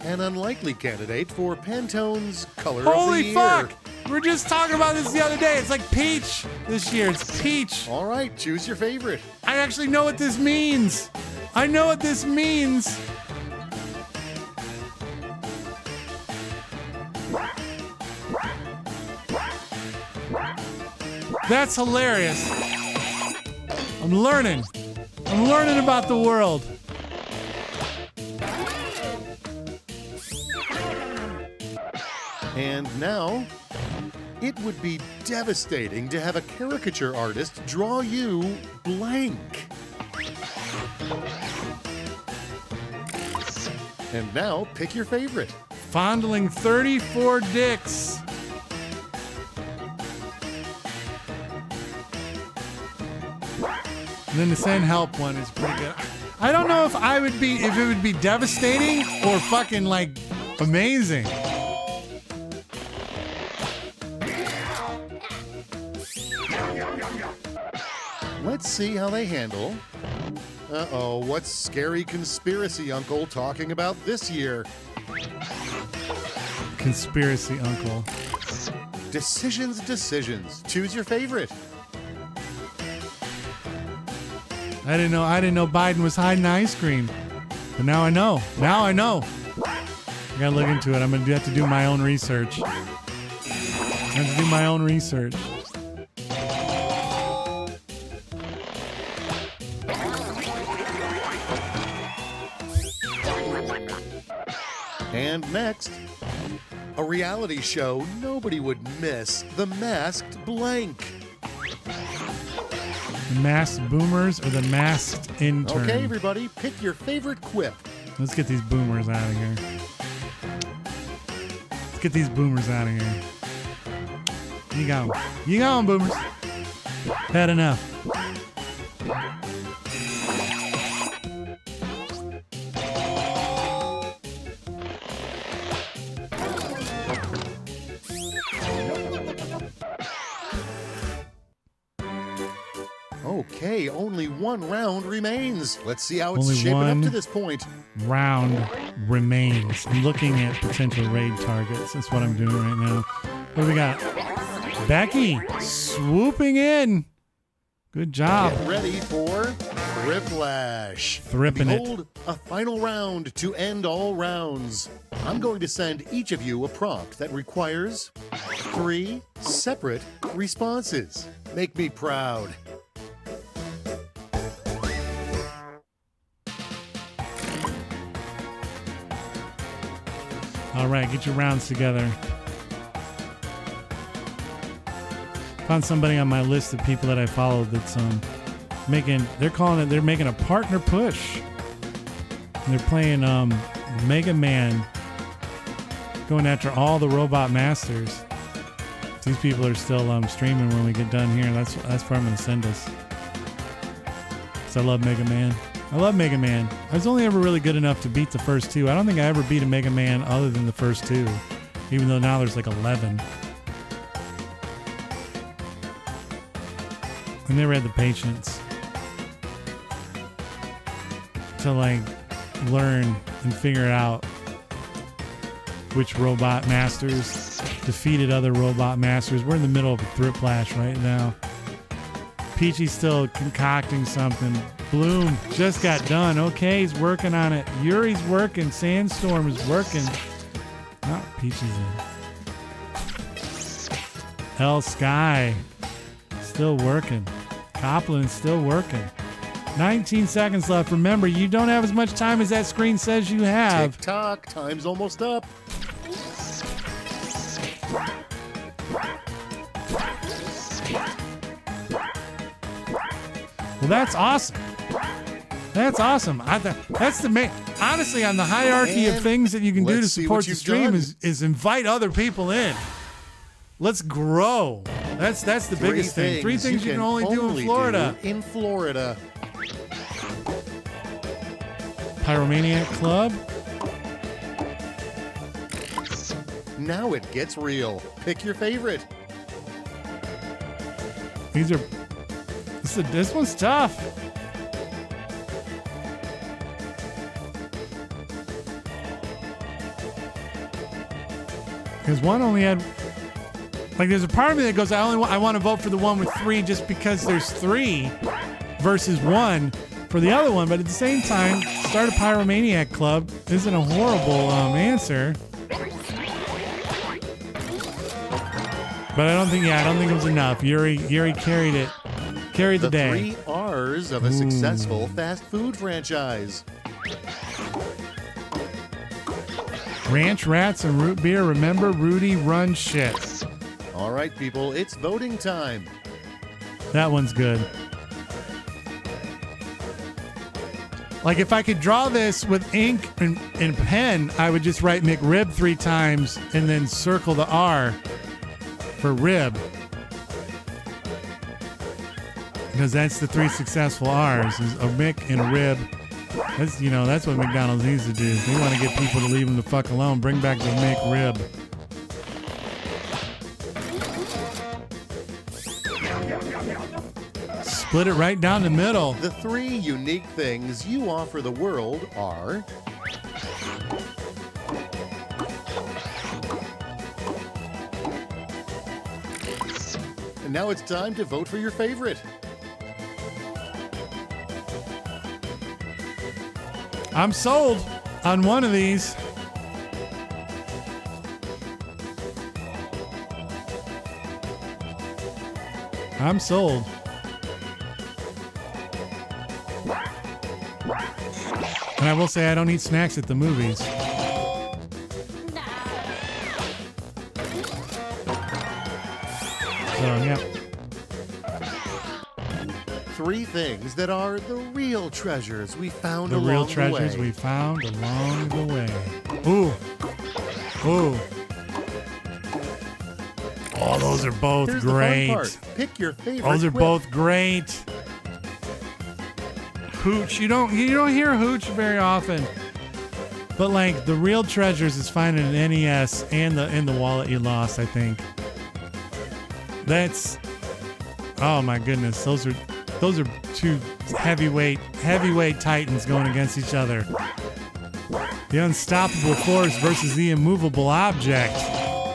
Speaker 16: an unlikely candidate for Pantone's Color of
Speaker 1: Holy
Speaker 16: the Year.
Speaker 1: fuck! We were just talking about this the other day. It's like peach this year. It's peach.
Speaker 16: All right, choose your favorite.
Speaker 1: I actually know what this means. I know what this means. That's hilarious. I'm learning. I'm learning about the world.
Speaker 16: And now, it would be devastating to have a caricature artist draw you blank. And now, pick your favorite.
Speaker 1: Fondling 34 dicks. And then the send help one is pretty good. I don't know if it would be devastating or fucking like amazing.
Speaker 16: Let's see how they handle. Uh-oh, what's Scary Conspiracy Uncle talking about this year?
Speaker 1: Conspiracy Uncle.
Speaker 16: Decisions. Choose your favorite.
Speaker 1: I didn't know Biden was hiding ice cream. But now I know. I gotta look into it. I'm gonna have to do my own research.
Speaker 16: And next, a reality show nobody would miss, The Masked Blank.
Speaker 1: The masked boomers or the masked intern?
Speaker 16: Okay, everybody, pick your favorite quip.
Speaker 1: Let's get these boomers out of here. You go, boomers. Had enough.
Speaker 16: Okay, only one round remains. Let's see how it's
Speaker 1: Only
Speaker 16: shaping
Speaker 1: one
Speaker 16: up to this point.
Speaker 1: Round remains. I'm looking at potential raid targets. That's what I'm doing right now. What do we got? Becky swooping in. Good job.
Speaker 16: Get ready for Thriplash.
Speaker 1: Thripping it.
Speaker 16: Behold, a final round to end all rounds. I'm going to send each of you a prompt that requires 3 separate responses. Make me proud.
Speaker 1: All right, get your rounds together. Found somebody on my list of people that I followed that's they're making a partner push. And they're playing Mega Man, going after all the robot masters. These people are still streaming when we get done here. That's where I'm gonna send us. 'Cause I love Mega Man. I love Mega Man. I was only ever really good enough to beat the first two. I don't think I ever beat a Mega Man other than the first two, even though now there's like 11. I never had the patience to like learn and figure it out which robot masters defeated other robot masters. We're in the middle of a thriplash right now. Peachy's still concocting something. Bloom just got done. Okay, he's working on it. Yuri's working. Sandstorm is working. Not Peachy's in. L Sky still working. Copland's still working. 19 seconds left. Remember, you don't have as much time as that screen says you have.
Speaker 16: Tick-tock, time's almost up.
Speaker 1: Well, that's awesome. That's awesome. That's the main. Honestly, on the hierarchy of things that you can do to support the stream is invite other people in. Let's grow. That's the biggest thing. 3 things you can only do in Florida. Pyromaniac Club.
Speaker 16: Now it gets real. Pick your favorite.
Speaker 1: This one's tough. Because one only had, like, there's a part of me that goes, I want to vote for the one with 3 just because there's 3 versus 1 for the other one. But at the same time, start a Pyromaniac Club isn't a horrible answer. But I don't think it was enough. Yuri carried it. Carried the day.
Speaker 16: 3 R's of a successful fast food franchise.
Speaker 1: Ranch Rats and Root Beer. Remember, Rudy run shit.
Speaker 16: All right, people, it's voting time.
Speaker 1: That one's good. Like, if I could draw this with ink and pen, I would just write McRib 3 times and then circle the R for rib. Because that's the 3 successful R's, is a Mick and a rib. That's what McDonald's needs to do. They want to get people to leave them the fuck alone. Bring back the McRib. Split it right down the middle.
Speaker 16: The 3 unique things you offer the world are... And now it's time to vote for your favorite.
Speaker 1: I'm sold on one of these. I'm sold. And I will say I don't eat snacks at the movies. So, yeah.
Speaker 16: 3 things that are the real treasures we found
Speaker 1: The
Speaker 16: along
Speaker 1: real
Speaker 16: the
Speaker 1: treasures
Speaker 16: way.
Speaker 1: we found along the way. Ooh. Ooh. Oh, those are both
Speaker 16: Here's
Speaker 1: great.
Speaker 16: The fun part. Pick your favorite.
Speaker 1: Those are
Speaker 16: quip.
Speaker 1: both great. Hooch. You don't hear Hooch very often. But like the real treasures is finding an NES and the wallet you lost, I think. That's, oh my goodness. Those are 2 heavyweight titans going against each other. The unstoppable force versus the immovable object.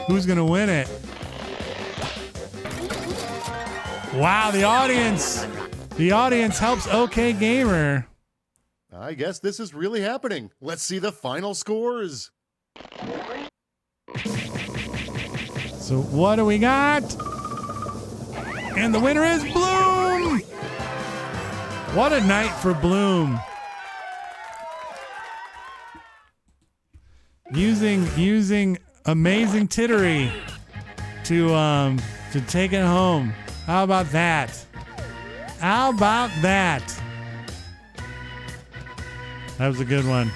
Speaker 1: Who's gonna win it? Wow, the audience helps OK Gamer.
Speaker 16: I guess this is really happening. Let's see the final scores.
Speaker 1: So what do we got? And the winner is Bloom! What a night for Bloom. Using amazing tittery to take it home. How about that? How about that? That was a good one.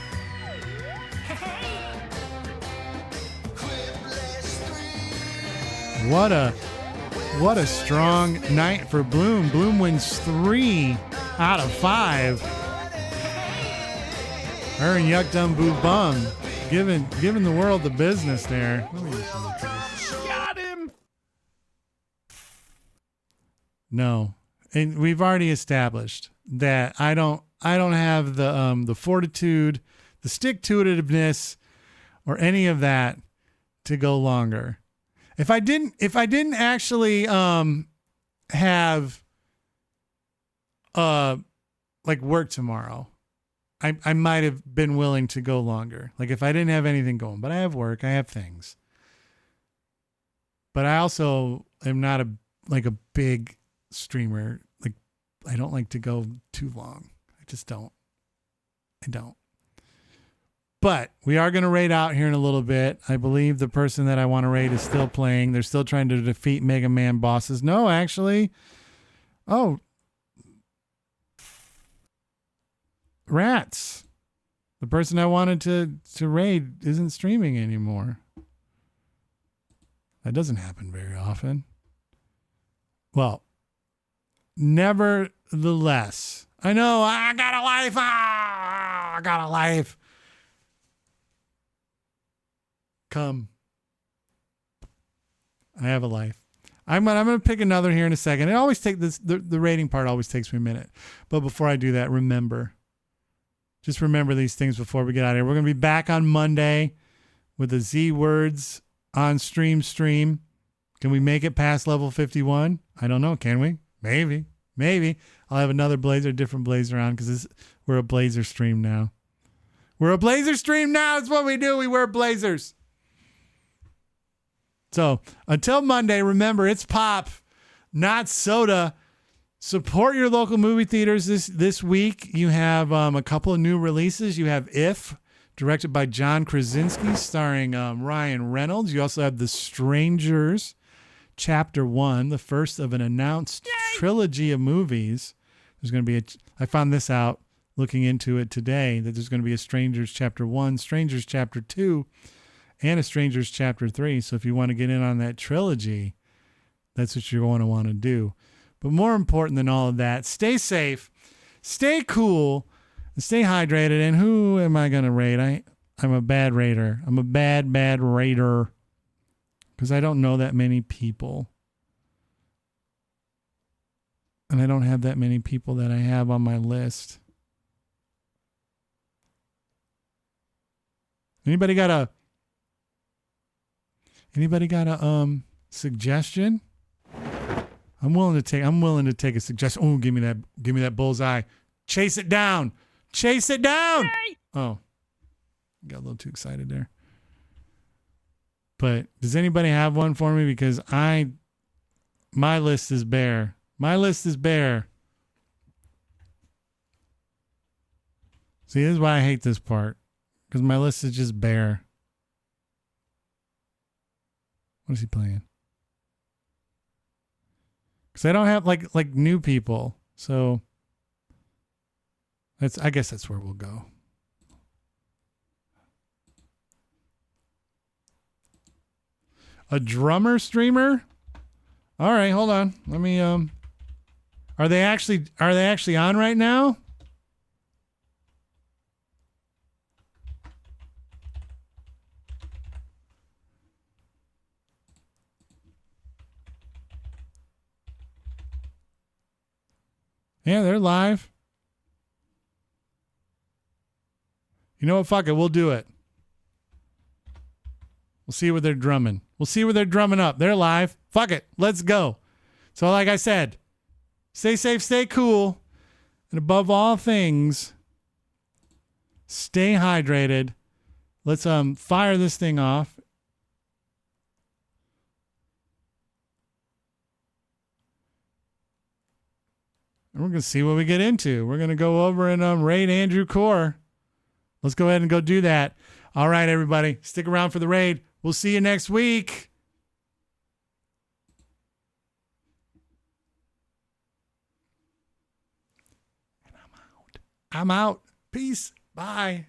Speaker 1: What a strong night for Bloom. Bloom wins 3 out of 5. Her and Yuck Dum Boo Bum giving the world the business there. Let me just look at this.
Speaker 12: Got him.
Speaker 1: No, and we've already established that I don't have the fortitude, the stick-to-itiveness, or any of that to go longer. If I didn't actually have like work tomorrow, I might have been willing to go longer. Like if I didn't have anything going, but I have work, I have things. But I also am not a big streamer. Like I don't like to go too long. I just don't. I don't. But we are going to raid out here in a little bit. I believe the person that I want to raid is still playing. They're still trying to defeat Mega Man bosses. No, actually. Oh. Rats. The person I wanted to raid isn't streaming anymore. That doesn't happen very often. Well, nevertheless, I know I got a life. I got a life. Come. I have a life. I'm gonna pick another here in a second. It always takes the rating part always takes me a minute. But before I do that, just remember these things before we get out of here. We're gonna be back on Monday with the Z Words on stream. Can we make it past level 51? I don't know. Can we? Maybe. I'll have another different blazer on because we're a blazer stream now. We're a blazer stream now. It's what we do. We wear blazers. So until Monday, remember, it's pop, not soda. Support your local movie theaters this week. You have a couple of new releases. You have If, directed by John Krasinski, starring Ryan Reynolds. You also have The Strangers, Chapter 1, the first of an announced trilogy of movies. There's going to be I found this out looking into it today, that there's going to be a Strangers Chapter 1, Strangers Chapter 2, and a Strangers Chapter 3. So if you want to get in on that trilogy, that's what you're going to want to do. But more important than all of that, stay safe, stay cool, and stay hydrated. And who am I going to raid? I'm a bad raider. I'm a bad raider because I don't know that many people. And I don't have that many people that I have on my list. Anybody got a suggestion? I'm willing to take a suggestion. Oh, give me that bullseye. Chase it down. Yay! Oh. Got a little too excited there. But does anybody have one for me? Because my list is bare. See, this is why I hate this part. Because my list is just bare. What is he playing? Because I don't have like new people. So I guess that's where we'll go. A drummer streamer? All right, hold on. Let me are they actually on right now? Yeah, they're live. You know what? Fuck it. We'll do it. We'll see what they're drumming. We'll see what they're drumming up. They're live. Fuck it. Let's go. So like I said, stay safe, stay cool. And above all things, stay hydrated. Let's fire this thing off. And we're going to see what we get into. We're going to go over and raid Andrew Core. Let's go ahead and go do that. All right, everybody. Stick around for the raid. We'll see you next week. And I'm out. Peace. Bye.